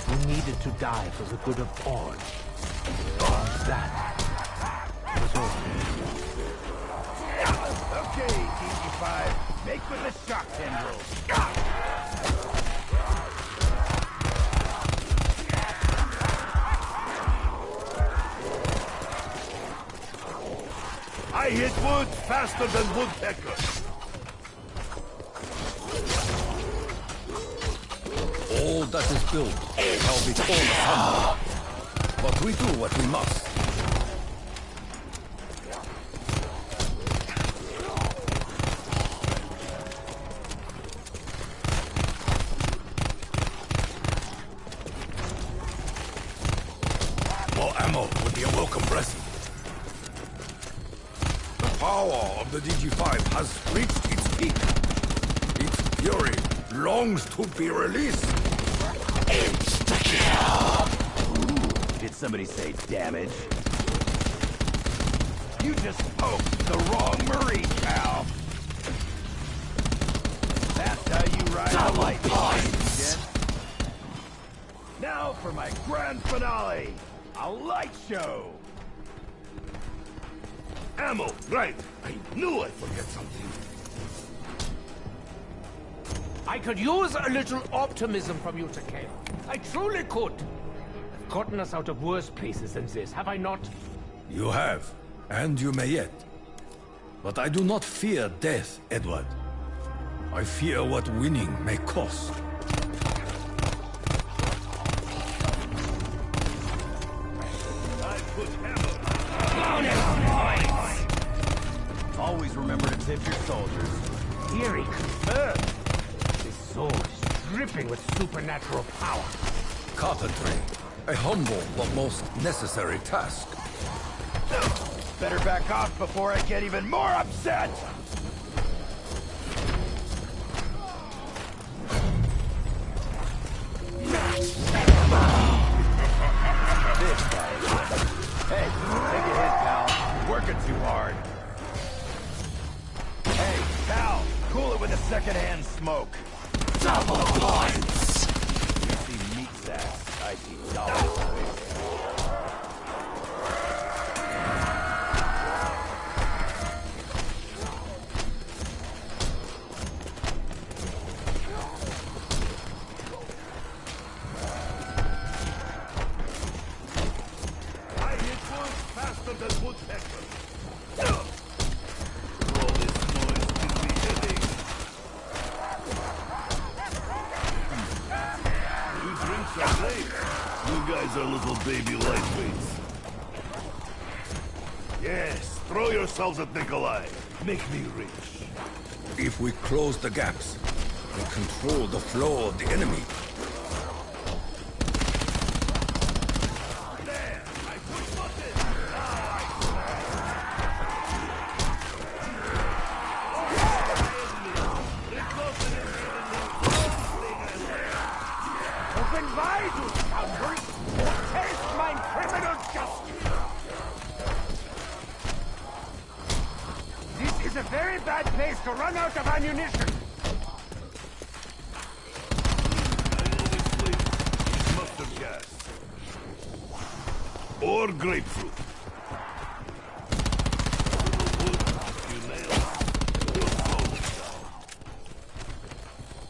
You needed to die for the good of all. That was all. Okay, DG5, make with the shock tendrils. I hit wood faster than woodpeckers. All that is built shall be torn asunder. But we do what we must. More ammo would be a welcome blessing. The power of the DG5 has reached its peak. Its fury longs to be released. Insta-kill! Did somebody say damage? You just poked the wrong Marine, pal. That's how you ride the lightning. Points! Now for my grand finale, a light show. Ammo, right. I knew I'd forget something. I could use a little optimism from you, Takeo. I truly could. I've gotten us out of worse places than this, have I not? You have, and you may yet. But I do not fear death, Edward. I fear what winning may cost. I put ammo. Always remember to tip your soldiers. Theory confirmed. This sword is dripping with supernatural power. Carpentry, a humble but most necessary task. Better back off before I get even more upset! This guy. Hey, take a hit, pal. You're working too hard. Hey, pal, cool it with a second-hand smoke. Double points! You see meat sacks, I see dollars. I hit wood faster than woodpeckers. All this noise gives me headache. You drinks are great. You guys are little baby lightweights. Yes, throw yourselves at Nikolai. Make me rich. If we close the gaps and control the flow of the enemy, There! I put button! Open wide, you scoundrels! Taste my criminal justice! This is a very bad place to run out of ammunition! Mustard gas. Or grapefruit. Wood, few nails. We'll slow this down.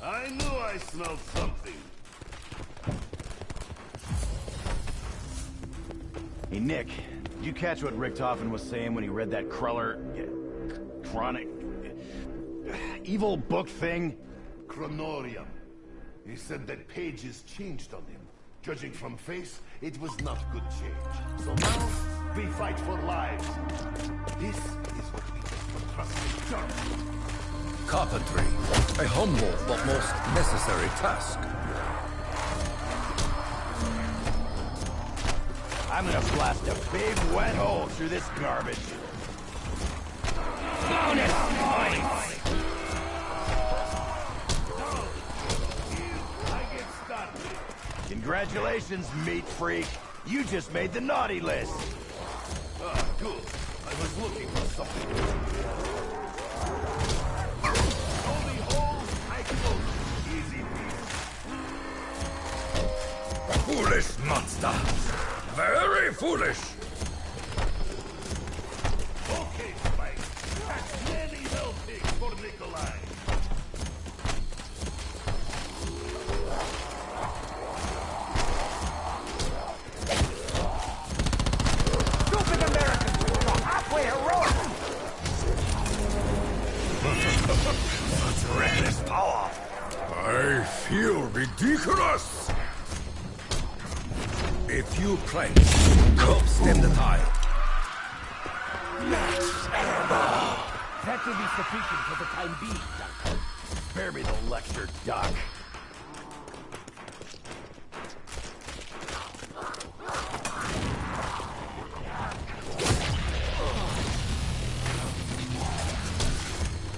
I knew I smelled something. Hey, Nick, did you catch what Richtofen was saying when he read that Cruller... chronic... evil book thing? Chronorium. He said that pages changed on him. Judging from face, it was not good change. So now, we fight for lives. This is what we get for trusting John. carpentry, a humble but most necessary task. I'm gonna blast a big wet hole through this garbage. Bonus points! I get started. Congratulations, meat freak. You just made the naughty list. Ah, good. I was looking for something. Only holes I close. Easy Foolish monster! Very foolish! Okay, Spike. That's many helpings for Nikolai. Stupid Americans! You're halfway heroic! Such reckless power! I feel ridiculous! A few planks help stem the tide. That will be sufficient for the time being, Duncan. Spare me the lecture, Doc.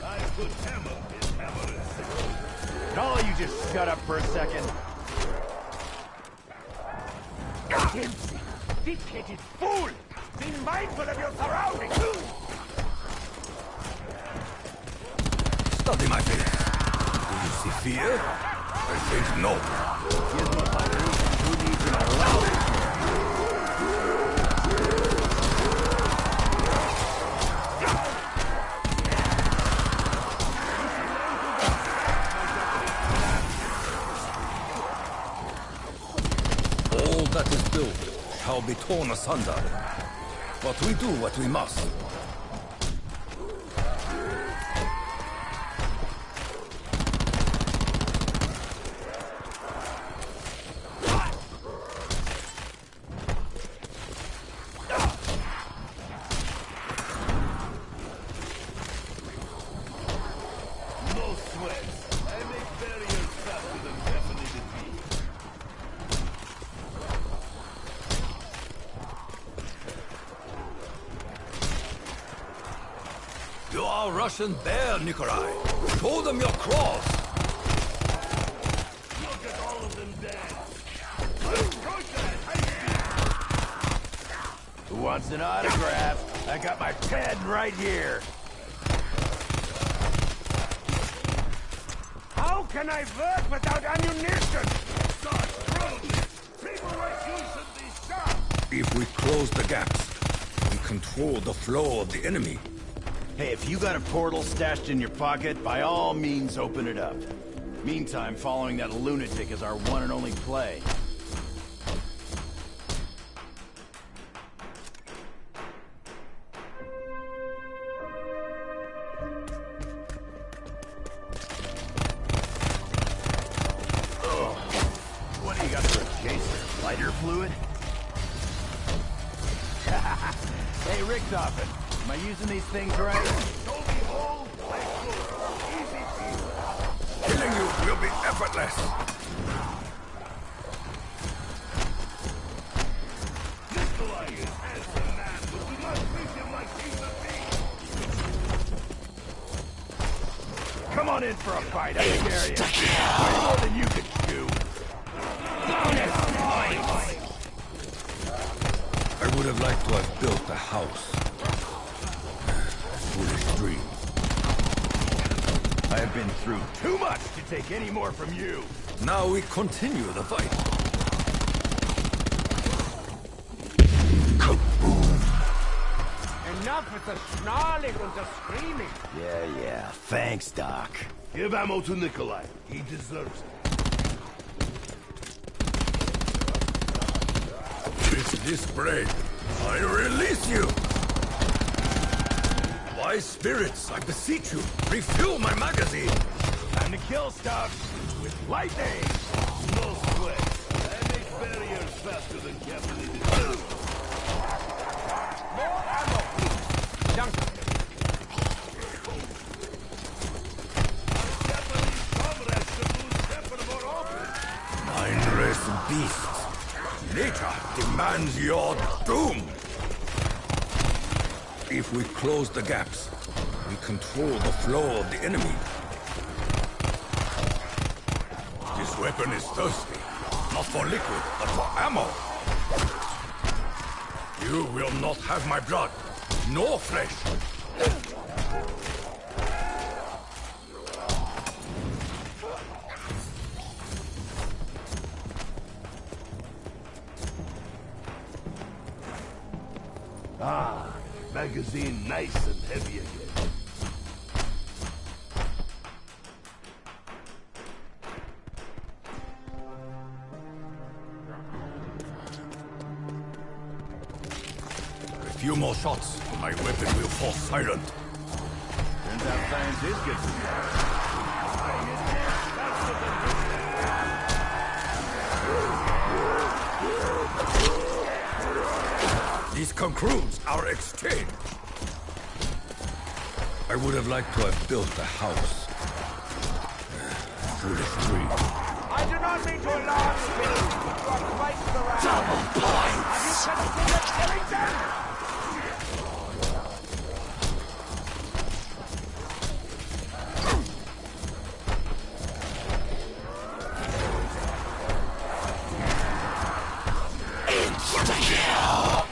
I could hammer his hammer is sick. All you just shut up for a second. Dempsey! Thick-headed fool! Be mindful of your surroundings! Study my face. Do you see fear? I think no. Who needs an allowance? All that is built shall be torn asunder. But we do what we must. No sweat. I make barriers faster than caffeinated tea. You are Russian bear, Nikolai. Show them your claws. Look at all of them dead. Let's push that high speed. Who wants an autograph? I got my pen right here. How can I work without ammunition? Start probably. People like you should be shot. If we close the gaps, we control the flow of the enemy. Hey, if you got a portal stashed in your pocket, by all means open it up. Meantime, following that lunatic is our one and only play. Ugh. What do you got for a chaser? Lighter fluid? Hey, Richtofen, am I using these things right? Don't be old. Like good. Easy peasy. Killing you will be effortless. Nikolai is handsome man, but do not treat him like he's a thief. Come on in for a fight, I dare you. Way more than you can chew. I would have liked to have built a house. Foolish dream. I have been through too much to take any more from you. Now we continue the fight. Enough with the snarling and the screaming. Yeah. Thanks, Doc. Give ammo to Nikolai. He deserves it. With this blade, I release you! Wise spirits, I beseech you, refill my magazine! Time to kill stuff with lightning. No sweat. I make barriers faster than caffeinated tea. More ammo, please. Duncan. Japanese comrades should lose temper more often. Mindless beasts! Nature demands your doom! If we close the gaps, we control the flow of the enemy. This weapon is thirsty. Not for liquid, but for ammo. You will not have my blood, nor flesh. Ah, magazine nice and heavy again. A few more shots, and my weapon will fall silent. Turns out science is good for you. This concludes our exchange. I would have liked to have built a house. Foolish dream. I do not mean to alarm you, but you are quite the right. Double points! Have you considered killing them? Insta-kill!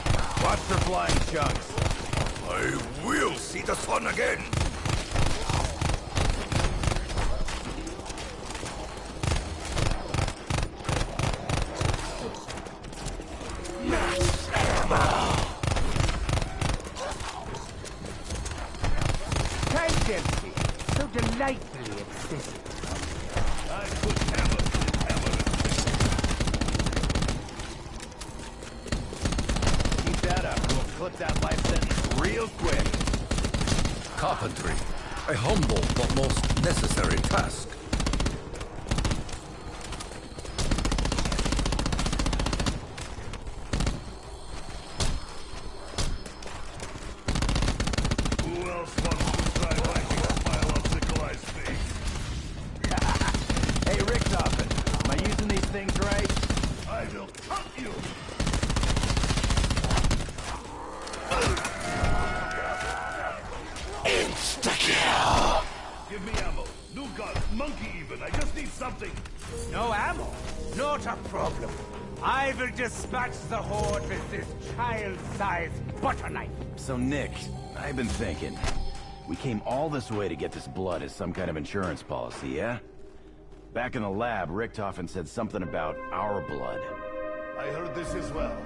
Watch for flying chunks. I will see the sun again. Tangency, so delightfully excessive. I put hammer to hammer. Keep that up. We'll clip that life sentence real quick. Carpentry. A humble but most necessary task. Who else wants to try lighting a biological ice thing? Hey, Richtofen, am I using these things right? I will cut you! Insta-kill! Give me ammo. New guns, monkey even. I just need something. No ammo? Not a problem. I will dispatch the horde with this child-sized butter knife. So, Nick, I've been thinking. We came all this way to get this blood as some kind of insurance policy, yeah? Back in the lab, Richtofen said something about our blood. I heard this as well.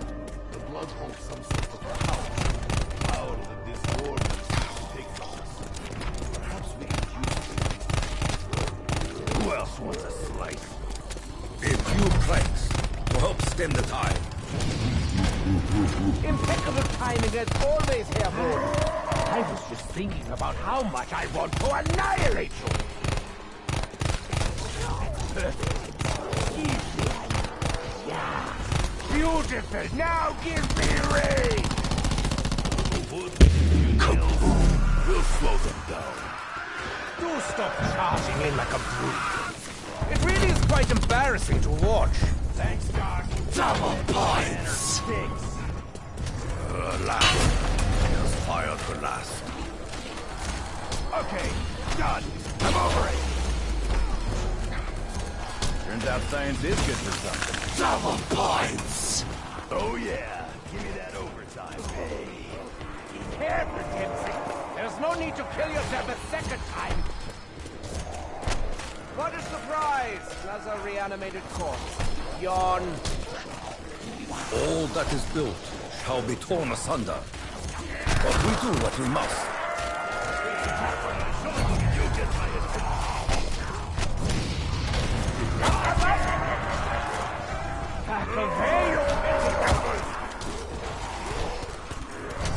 The blood holds some sort of power that this horde can take from us. Perhaps we can use it. Who else wants a slice? A few planks to help stem the tide. Impeccable timing as always, Herr Bode. I was just thinking about how much I want to annihilate you. Easy. Yeah. Beautiful. Now give me rain. We'll slow them down. Do stop charging in like a brute. It really is quite embarrassing to watch. Thanks, Doc. Double points! Stinks. Last. There's fire to last. Okay, done. I'm over it. Turns out science is good for something. Double points! Oh yeah, give me that overtime pay. Careful, Dempsey. There's no need to kill yourself a second time. What a surprise! Another reanimated corpse. Yawn. All that is built shall be torn asunder. But we do what we must.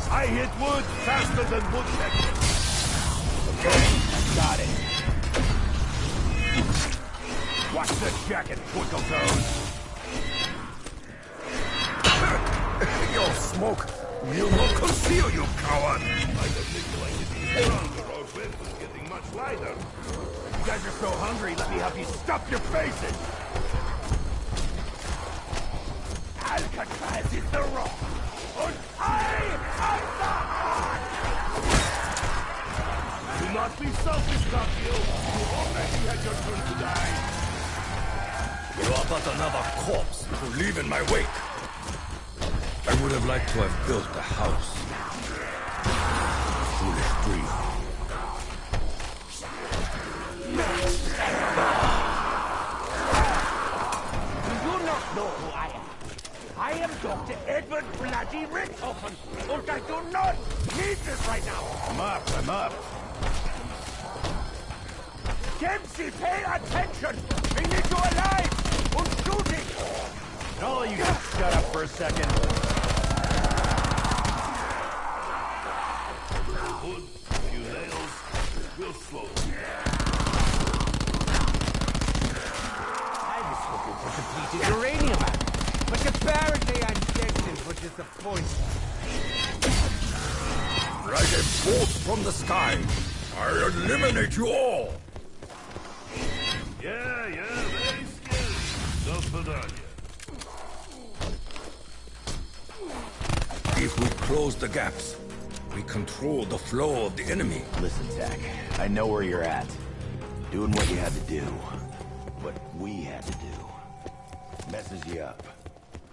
I hit wood faster than woodpecker. Okay, got it. Watch the jacket, twinkle toes. Your smoke will not conceal, you coward! I don't think like it is stronger. Our weapon's getting much lighter. You guys are so hungry, let me help you stuff your faces. Alcatraz is the rock. And I am the heart. Do not be selfish, Capio. You already had your turn to die. You are but another corpse to leave in my wake. I would have liked to have built a house. Foolish dream. Do you not know who I am? I am Dr. Edward Bloody Richthofen, and I do not need this right now. I'm up. Dempsey, pay attention! We need you alive! And shooting! And all of you just shut up for a second. Wood, a few nails, real slow. I was hoping for depleted uranium, but apparently I'm destined for disappointment. Like a bolt from the sky, I eliminate you all! Yeah, very scary. Just for that, If we close the gaps, we control the flow of the enemy. Listen, Zach, I know where you're at. Doing what you had to do. What we had to do. Messes you up.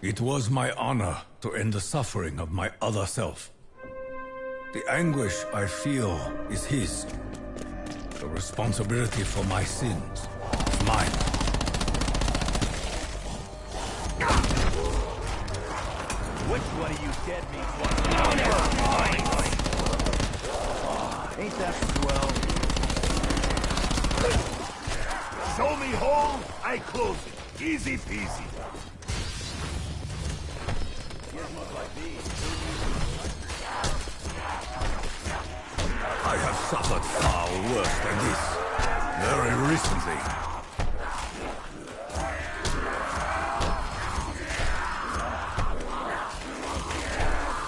It was my honor to end the suffering of my other self. The anguish I feel is his. The responsibility for my sins is mine. Which one of you dead meat wants Ain't that swell? Show me hole, I close it. Easy peasy. I have suffered far worse than this. Very recently.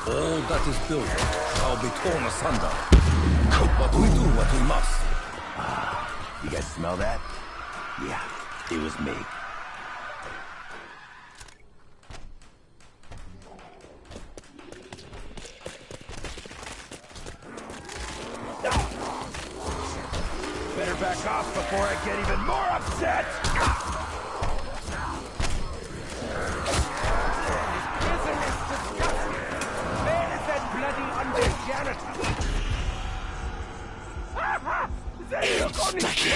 All that is built shall be torn asunder. But we do what we must. You guys smell that? Yeah, it was me. Better back off before I get even more upset! Prison is disgusting! Where is that bloody under-janitor? They look on his face!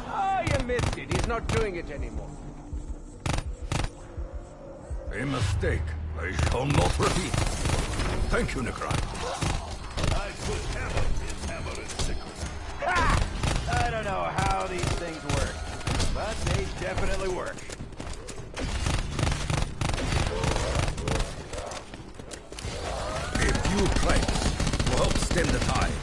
Oh, you missed it. He's not doing it anymore. A mistake I shall not repeat. Thank you, Nikolai. I put hammer in hammer and sickle. I don't know how these things work, but they definitely work. A few planks will help stem the tide.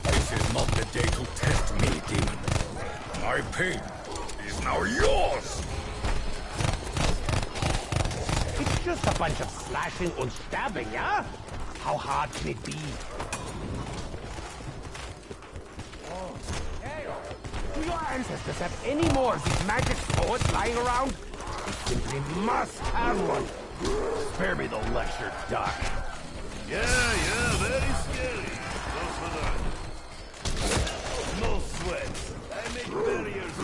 This is not the day to test me, demon. My pain is now yours! It's just a bunch of slashing and stabbing, yeah? How hard can it be? Hey, do your ancestors have any more of these magic swords lying around? They simply must have one. Spare me the lecture, Doc. Yeah, very scary. Just for that. No sweat. I make barriers.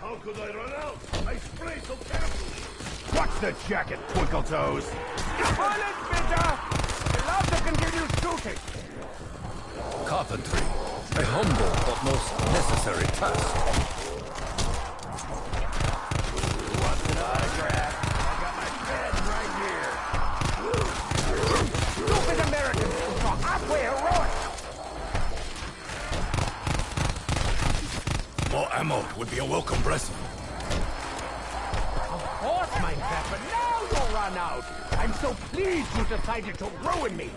How could I run out? I spray so carefully. Watch the jacket, Twinkle Toes! Bullet, bitter! I love to continue shooting. Carpentry, a humble but most necessary task. Wants an autograph? I got my pen right here. Stupid Americans are halfway heroic. More ammo would be a welcome blessing. Of course, Minecraft, but now you'll run out. I'm so pleased you decided to ruin me.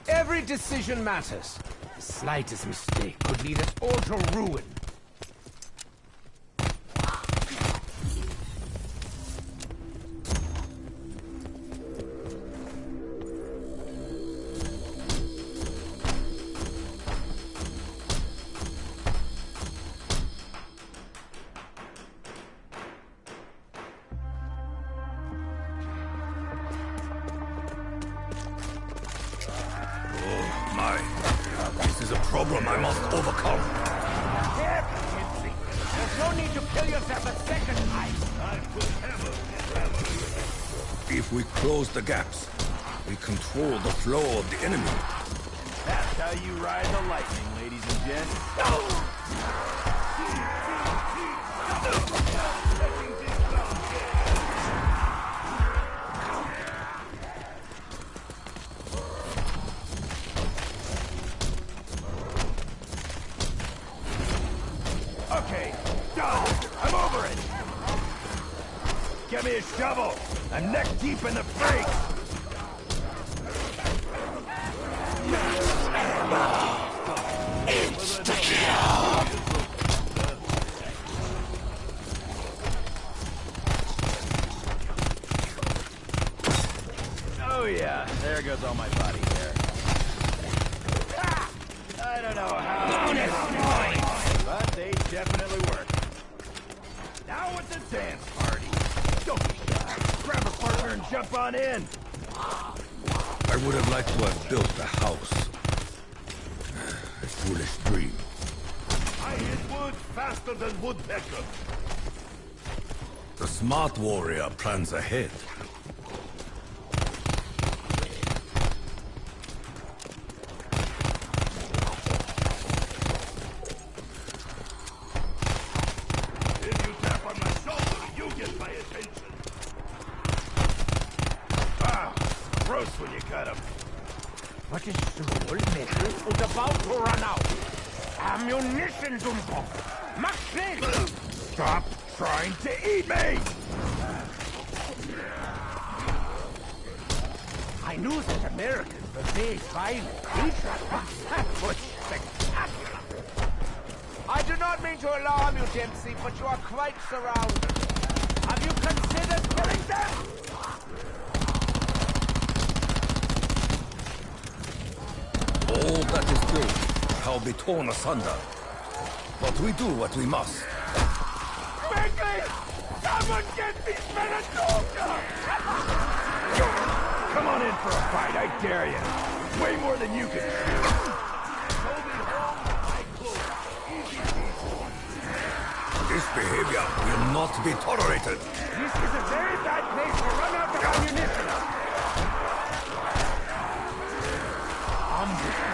Every decision matters. The slightest mistake could lead us all to ruin. This is a problem I must overcome. Careful, Gypsy. There's no need to kill yourself a second time. If we close the gaps, we control the flow of the enemy. That's how you ride the lightning, ladies and gents. Okay, done. I'm over it. Get me a shovel. I'm neck deep in the freak. Oh yeah, there goes all my body hair. I don't know how, but they definitely work. Now it's a dance party. Don't be shy. Grab a partner and jump on in. I would have liked to have built a house. A foolish dream. I hit wood faster than woodpecker. The smart warrior plans ahead. If you tap on my shoulder, you get my attention. Ah, gross when you cut him. What is Schulmetal und about to run out? Ammunition, Dumbo! Mach schnell! Stop trying to eat me! I knew that Americans were big, violent creatures, but that was spectacular. I do not mean to alarm you, Dempsey, but you are quite surrounded. Have you considered killing them? All that is built shall be torn asunder. But we do what we must. Quickly! Someone get these men a doctor! Come on in for a fight, I dare you. Way more than you can chew. This behavior will not be tolerated. This is a very bad place to run out of ammunition. Come with me.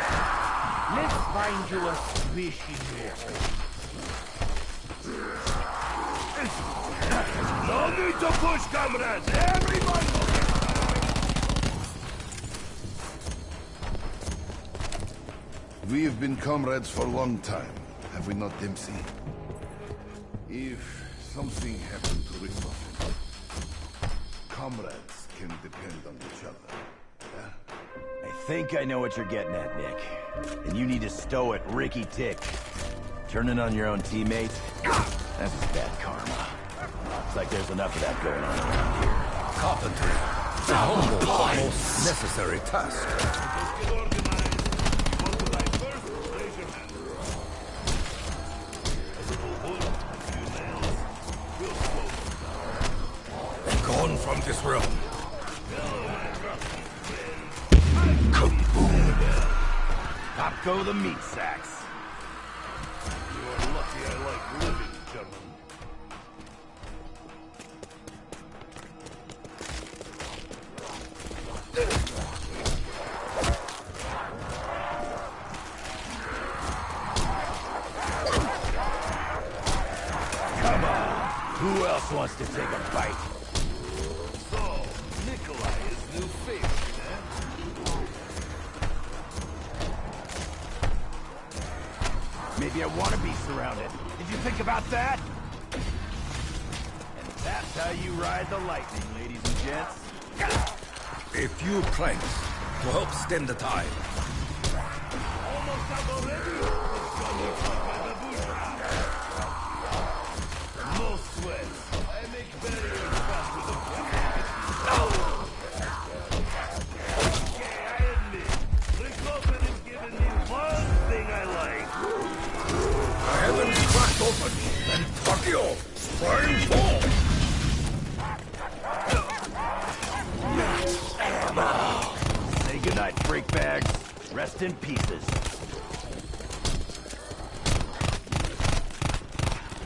Let's find you a squishy meal. No need to push, comrades! Everyone will get We have been comrades for a long time, have we not, Dempsey? If something happened to Richtofen, comrades can depend on each other. Yeah? I think I know what you're getting at, Nick. And you need to stow it, Ricky Tick. Turning on your own teammate? That's just bad karma. Looks like there's enough of that going on around here. Carpentry. A humble but most necessary task. Get organized. You want to die first? Raise your hand. A little wood, a few nails. We'll slow them down. Gone from this realm. Pop go the meat sacks. You are lucky I like living, German. Come on. Who else wants to take a bite? So, Nikolai is new favorite, eh? Maybe I want to be surrounded. Did you think about that? And that's how you ride the lightning, ladies and gents. A few planks to help stem the tide. Almost out already? No sweat. I make barriers faster than Okay, I admit. Richtofen has given me one thing I like. The heavens cracked open, and Tokyo sprang forth. Say goodnight, freak bags. Rest in pieces.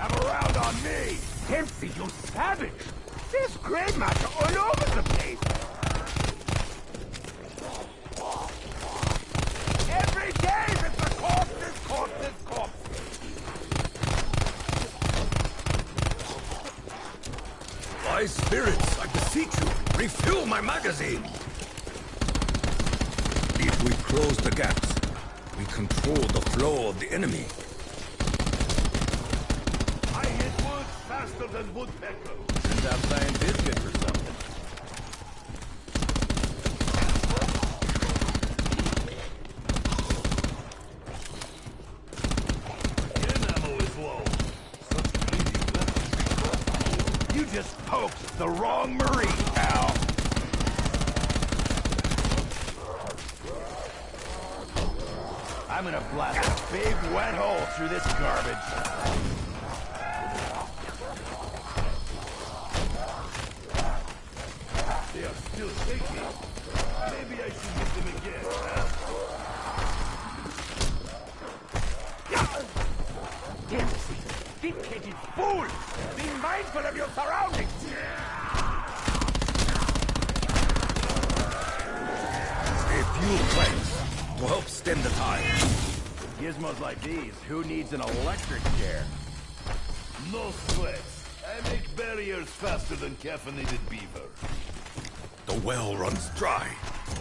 Have a round on me! Dempsey, you savage! There's gray matter all over the place! Every day it's a corpse! My spirits, I beseech you, refuel my magazine! If we close the gaps, we control the flow of the enemy. I hit wood faster than woodpecker. Turns out science is good for something. Again, ammo is low. Such bleeding left. You just poked the wrong Marine, pal! I'm gonna blast a big wet hole through this garbage. They are still shaking. Maybe I should hit them again, huh? Dempsey, thick-headed fool! Be mindful of your surroundings! A few planks to help stem the tide. Gizmos like these, who needs an electric chair? No sweat. I make barriers faster than caffeinated beaver. The well runs dry.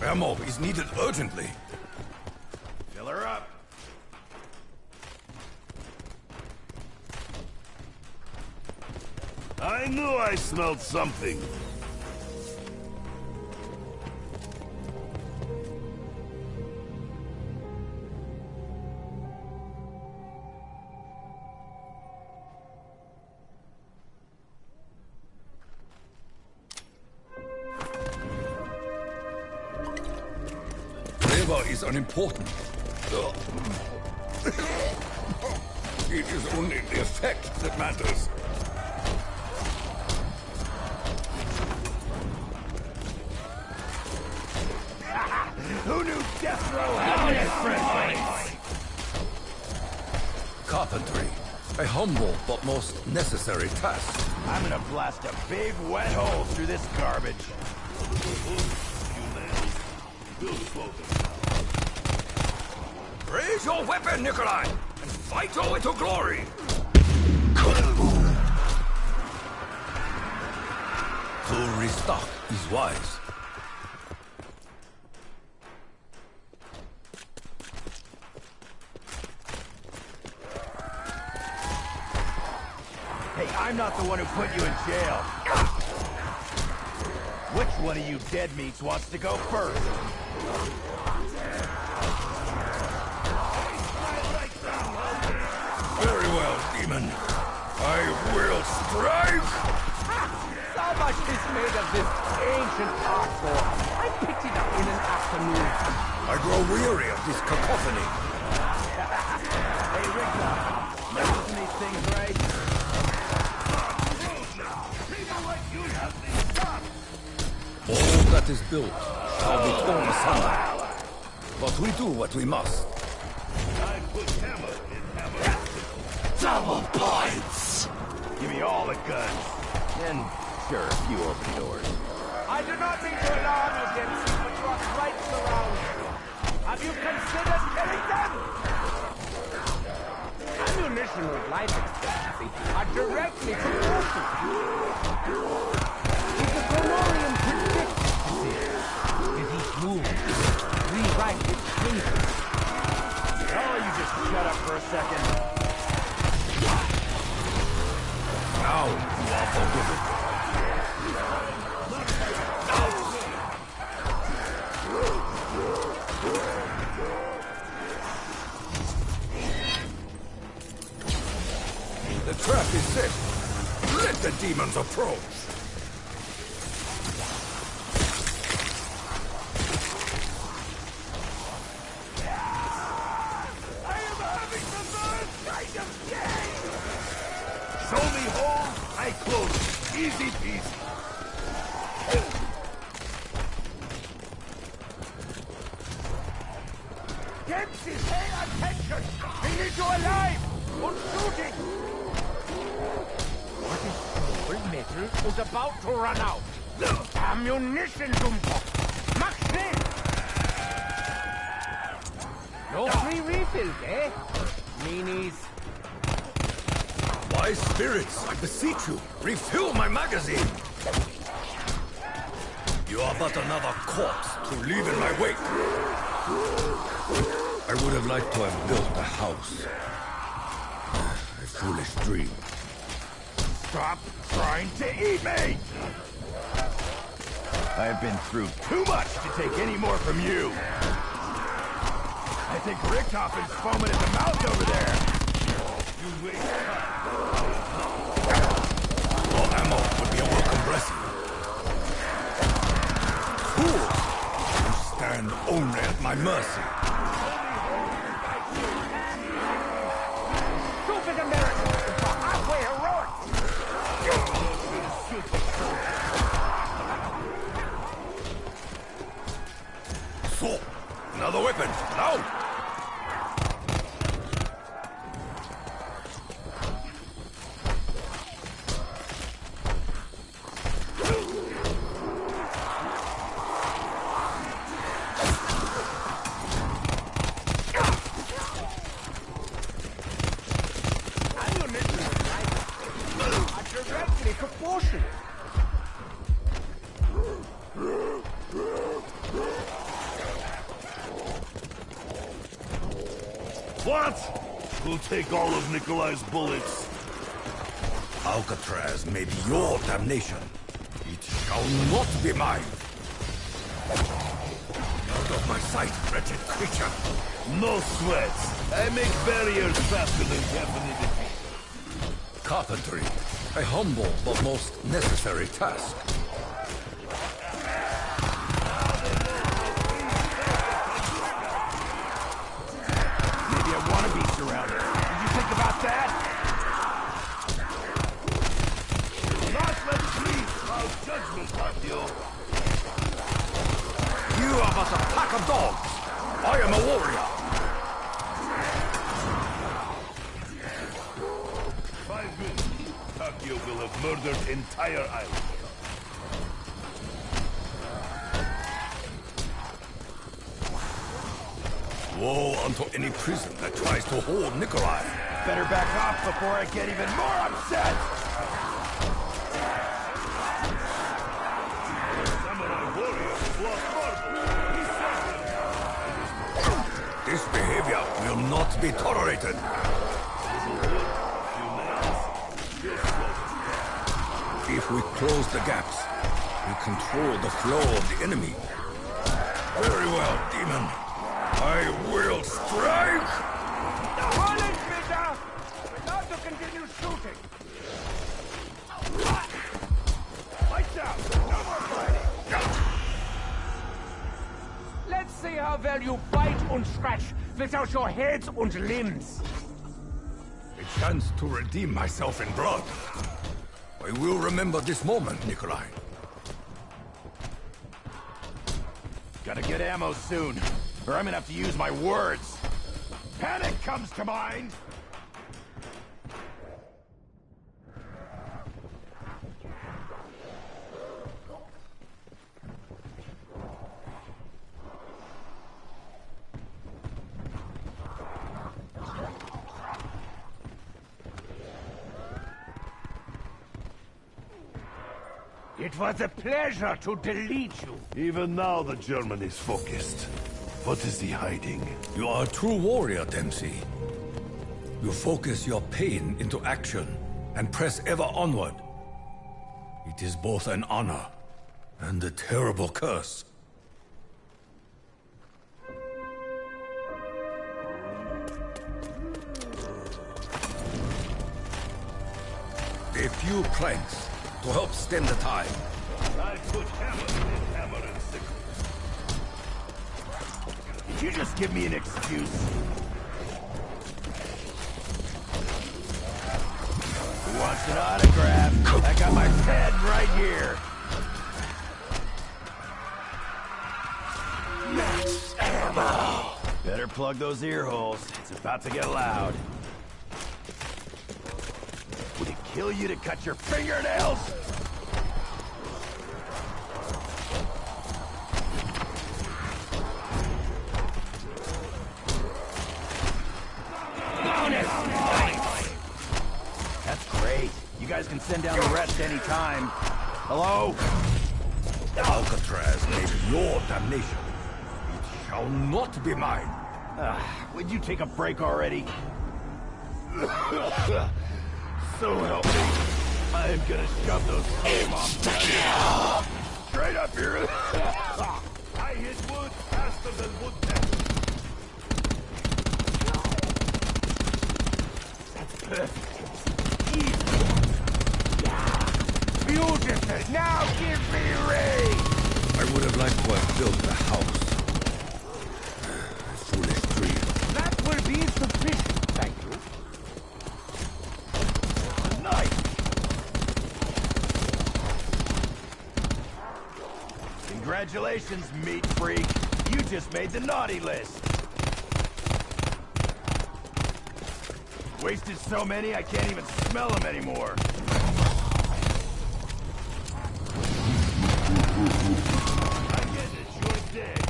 Ammo is needed urgently. Fill her up. I knew I smelled something. Flavor is unimportant. It is only the effect that matters. Who knew death row had his friends? Carpentry. A humble but most necessary task. I'm gonna blast a big wet hole through this garbage. Raise your weapon, Nikolai, and fight your way to glory! To restock is wise. Hey, I'm not the one who put you in jail. Which one of you dead meats wants to go first? Very well, demon. I will strike! So much is made of this ancient art form. I picked it up in an afternoon. I grow weary of this cacophony. Hey, Richter, am I using these things right? All that is built shall be torn asunder. But we do what we must. I put hammer in hammer. Double points! Give me all the guns. And, sure, a few open doors. I do not mean to alarm you, Dempsey, but you are quite surrounded. Have you considered killing them? Ammunition with life expectancy are directly proportional. If the Gronorian predicts this, did he move? Rewrite its fate. Oh, you just shut up for a second. Now you are forgiven. The trap is set. Let the demons approach. Show me hole, I close it. Easy peasy. Dempsey, pay attention! We need you alive! Und shooting! What is full metal was about to run out. Ammunition, Dummkopf! Mach schnell! No free refills, eh? Meanies. My spirits, I beseech you, refill my magazine! You are but another corpse to leave in my wake. I would have liked to have built a house. A foolish dream. Stop trying to eat me! I have been through too much to take any more from you. I think Richthofen's foaming at the mouth over there. You waste time. More ammo would be a welcome blessing. Fools! You stand only at my mercy. Stupid Americans for halfway heroic! So, another weapon, now! Directly proportionate. What? Who'll take all of Nikolai's bullets? Alcatraz may be your damnation. It shall not be mine. Out of my sight, wretched creature. No sweats. I make barriers faster than Japanese defeat. Carpentry. A humble but most necessary task. Maybe I want to be surrounded. Did you think about that? Not let please our judgment on you. You are but a pack of dogs. I am a warrior. 5 minutes. Takeo will have murdered entire island. Woe unto any prison that tries to hold Nikolai. Better back off before I get even more upset! Samurai warrior lost marble. He saved This behavior will not be tolerated. If we close the gaps, we control the flow of the enemy. Very well, demon. I will strike! Holland, bitte! We're not to continue shooting. Lights out! No more fighting! Let's see how well you bite and scratch without your heads and limbs. A chance to redeem myself in blood. I will remember this moment, Nikolai. Gotta get ammo soon, or I'm gonna have to use my words. Panic comes to mind! It was a pleasure to delete you. Even now the German is focused. What is he hiding? You are a true warrior, Dempsey. You focus your pain into action and press ever onward. It is both an honor and a terrible curse. A few planks to help stem the tide. I put hammer in hammer and sickle. Did you just give me an excuse? Who wants an autograph? I got my pen right here. Max ammo. Better plug those ear holes. It's about to get loud. Would it kill you to cut your fingernails? That's great. You guys can send down the rest anytime. Hello? Alcatraz may be your damnation. It shall not be mine. Would you take a break already? So help me. I'm gonna shove those off straight up here. I hit wood faster than wood pecker. That's perfect. Beautiful. Now give me rain. I would have liked to have built the house. Foolish dream. That will be sufficient, thank you. Nice. Congratulations, meat freak. You just made the naughty list. Wasted so many, I can't even smell them anymore. I get it, you're dead.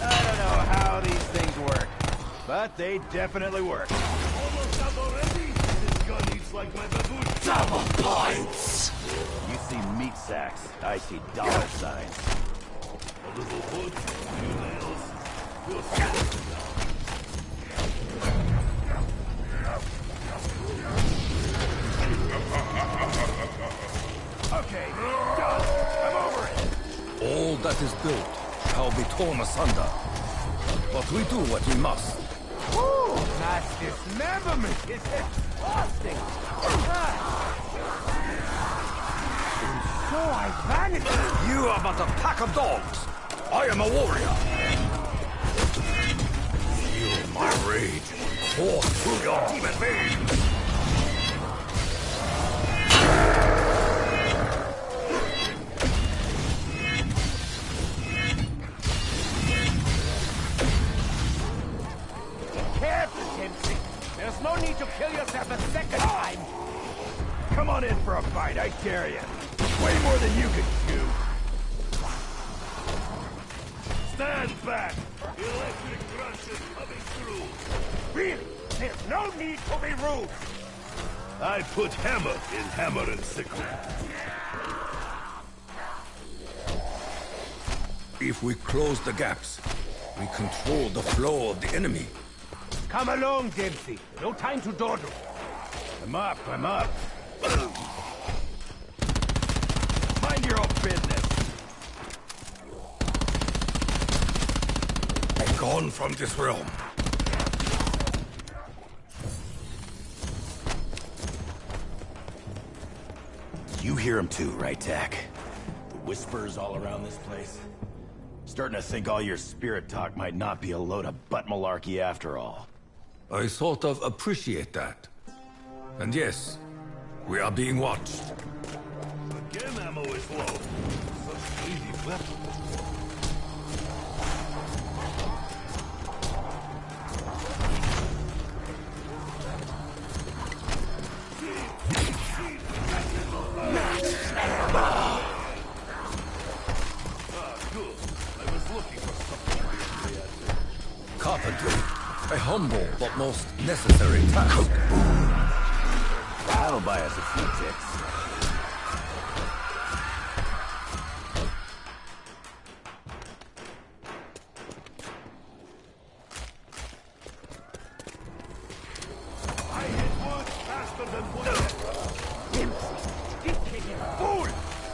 I don't know how these things work, but they definitely work. Almost up already? This gun eats like my baboon. Double points! You see meat sacks, I see dollar signs. A little wood, few nails. We'll see. Okay, done. I'm over it. All that is built shall be torn asunder. But we do what we must. Ooh, mass dismemberment is exhausting. So I vanished. You are but a pack of dogs. I am a warrior. Feel my rage pour through your demon veins. Careful, Dempsey. There's no need to kill yourself a second time. Come on in for a fight, I dare you. Way more than you could chew. Stand back! Electric rush is coming through. Really? There's no need to be rude. I put hammer in hammer and sickle. If we close the gaps, we control the flow of the enemy. Come along, Dempsey. No time to dawdle. I'm up, I'm up. Mind your own business. Gone from this realm. You hear him too, right, Tak? The whispers all around this place. Starting to think all your spirit talk might not be a load of butt malarkey after all. I sort of appreciate that. And yes, we are being watched. Again, ammo is low. Such easy weapon. Carpentry, a humble but most necessary task. That'll buy us a few ticks. I hit wood faster than wood. Dempsey, dick-kicking fool!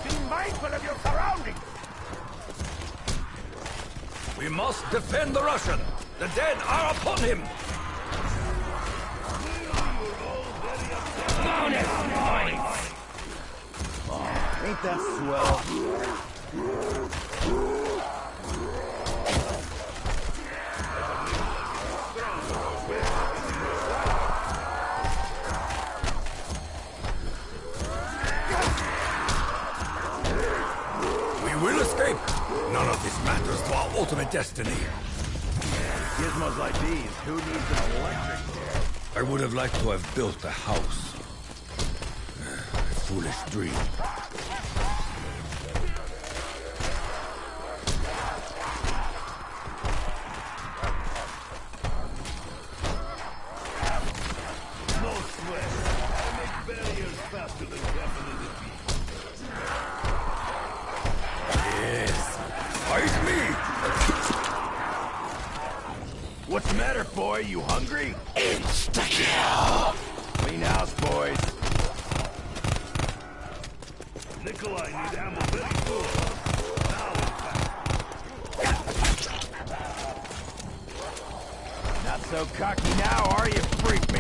Be mindful of your surroundings! We must defend the Russian. The dead are upon him. Ain't that swell? We will escape. None of this matters to our ultimate destiny. Gizmos like these, who needs an electric chair? I would have liked to have built a house. A foolish dream. No sweat. I make barriers faster than definitely beat. Yes. Fight me! What's the matter, boy? You hungry? Insta-kill! Clean house, boys. Nikolai need ammo very soon. Now Not so cocky now, are you, freak me?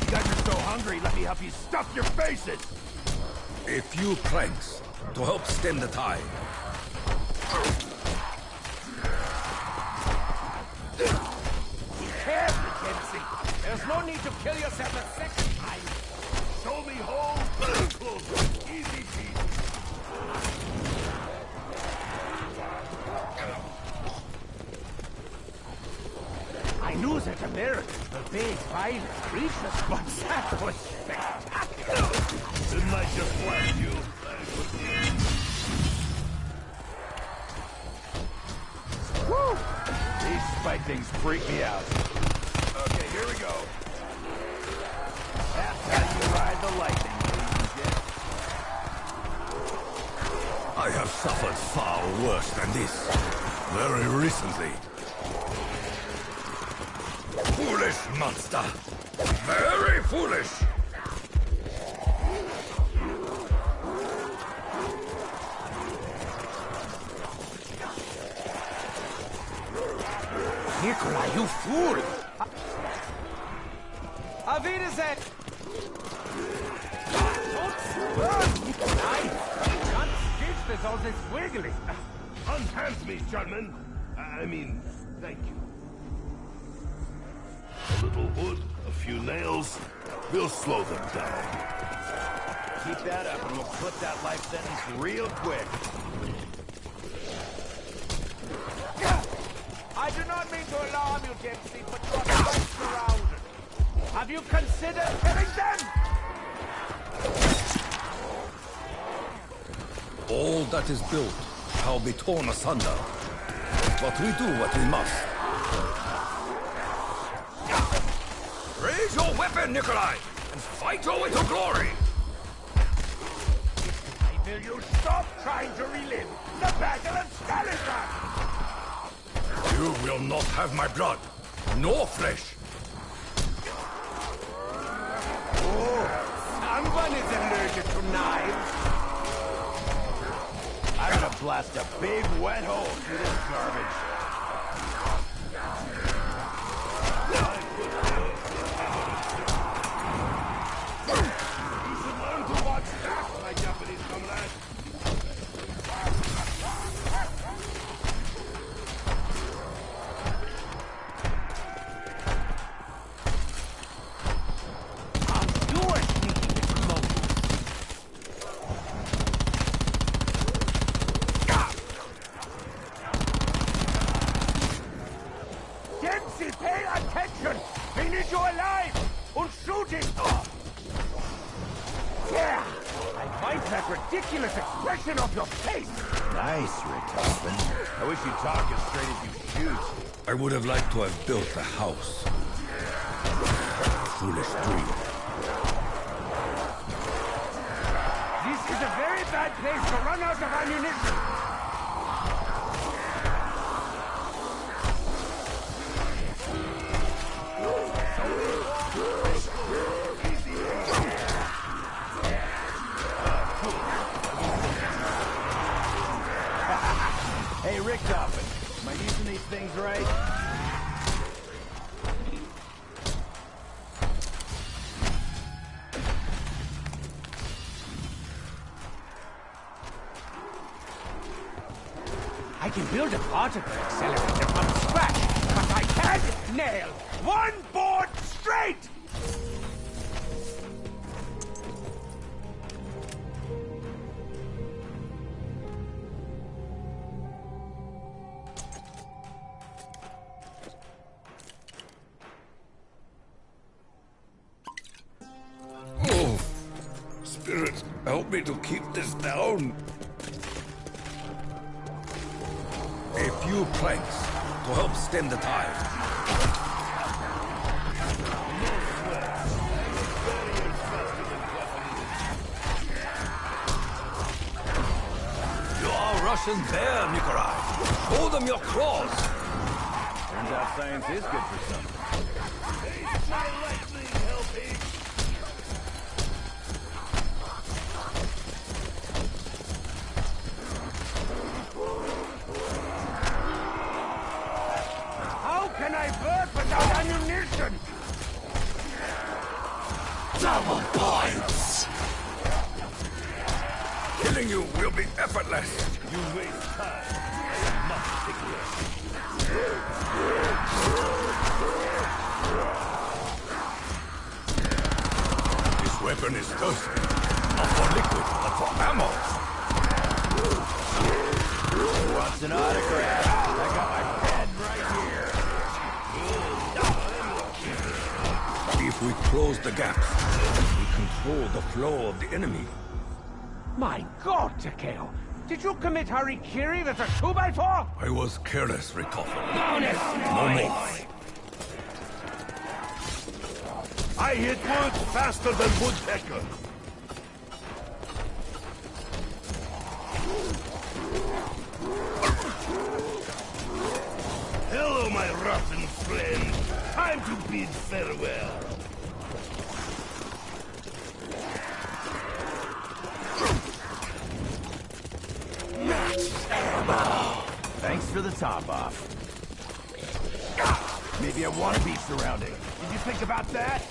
You guys are so hungry, let me help you stuff your faces! A few planks to help stem the tide. Careful, Dempsey. There's no need to kill yourself a second time. show me home. Close. Easy peasy. I knew that Americans were big, violent creatures, but that was spectacular. Didn't I just flag you? Woo! These spike things freak me out. Okay, here we go. That's how you ride the lightning, ladies and gents. I have suffered far worse than this. Very recently. Foolish monster! Very foolish! Nikolai, you fool! Auf Wiedersehen! Don't spurn, Nikolai! You can't stitch this all this wiggling. Unhand me, German. I mean, thank you. A little wood, a few nails. We'll slow them down. Keep that up and we'll clip that life sentence real quick. I do not mean to alarm you, Dempsey, but you are quite surrounded. Have you considered killing them? All that is built shall be torn asunder. But we do what we must. Raise your weapon, Nikolai, and fight your way to glory! Will you stop trying to relive the Battle of Stalingrad? You will not have my blood, nor flesh. Someone is allergic to knives. I'm gonna blast a big wet hole through this garbage. You should learn to watch back, my Japanese comrade. Dempsey, pay attention! We need you alive! And shooting! Yeah! I like that ridiculous expression of your face! Nice, Richthofen. I wish you'd talk as straight as you shoot. I would have liked to have built a house. Foolish dream. This is a very bad place to run out of ammunition! Hey, Richthofen, am I using these things right? I can build a particle accelerator from scratch, but I can't nail one board straight! help me to keep this down. A few planks to help stem the tide. You are Russian bear, Nikolai. Show them your claws. Turns out science is good for something. How can I work without ammunition? Double points! Killing you will be effortless. You waste time. I must take rest. This weapon is thirsty. Not for liquid, but for ammo. Wants an autograph? I got my pen right here. If we close the gaps, we control the flow of the enemy. My God, Takeo! Did you commit harikiri with a 2x4? I was careless, Richtofen. Bonus! No more. I hit wood faster than woodpecker. Hello, my rotten friend. Time to bid farewell. Thanks for the top off. Maybe I want to be surrounded. Did you think about that?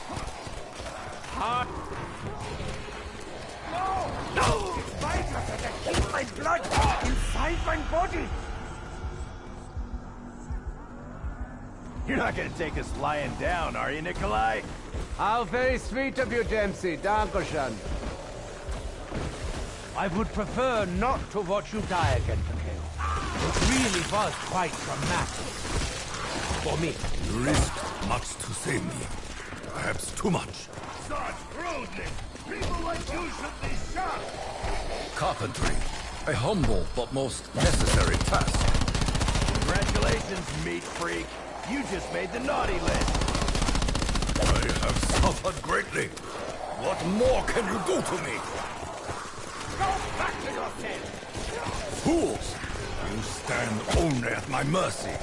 No! It's vital that I keep my blood inside my body! You're not gonna take us lying down, are you, Nikolai? How very sweet of you, Dempsey. Dankeschön. I would prefer not to watch you die again, Takeo. It really was quite dramatic. For me. You risked much to save me. Perhaps too much. Such rudeness! People like you should be shot! Carpentry. A humble but most necessary task. Congratulations, meat freak. You just made the naughty list. I have suffered greatly. What more can you do to me? Go back to your tent! Fools! You stand only at my mercy.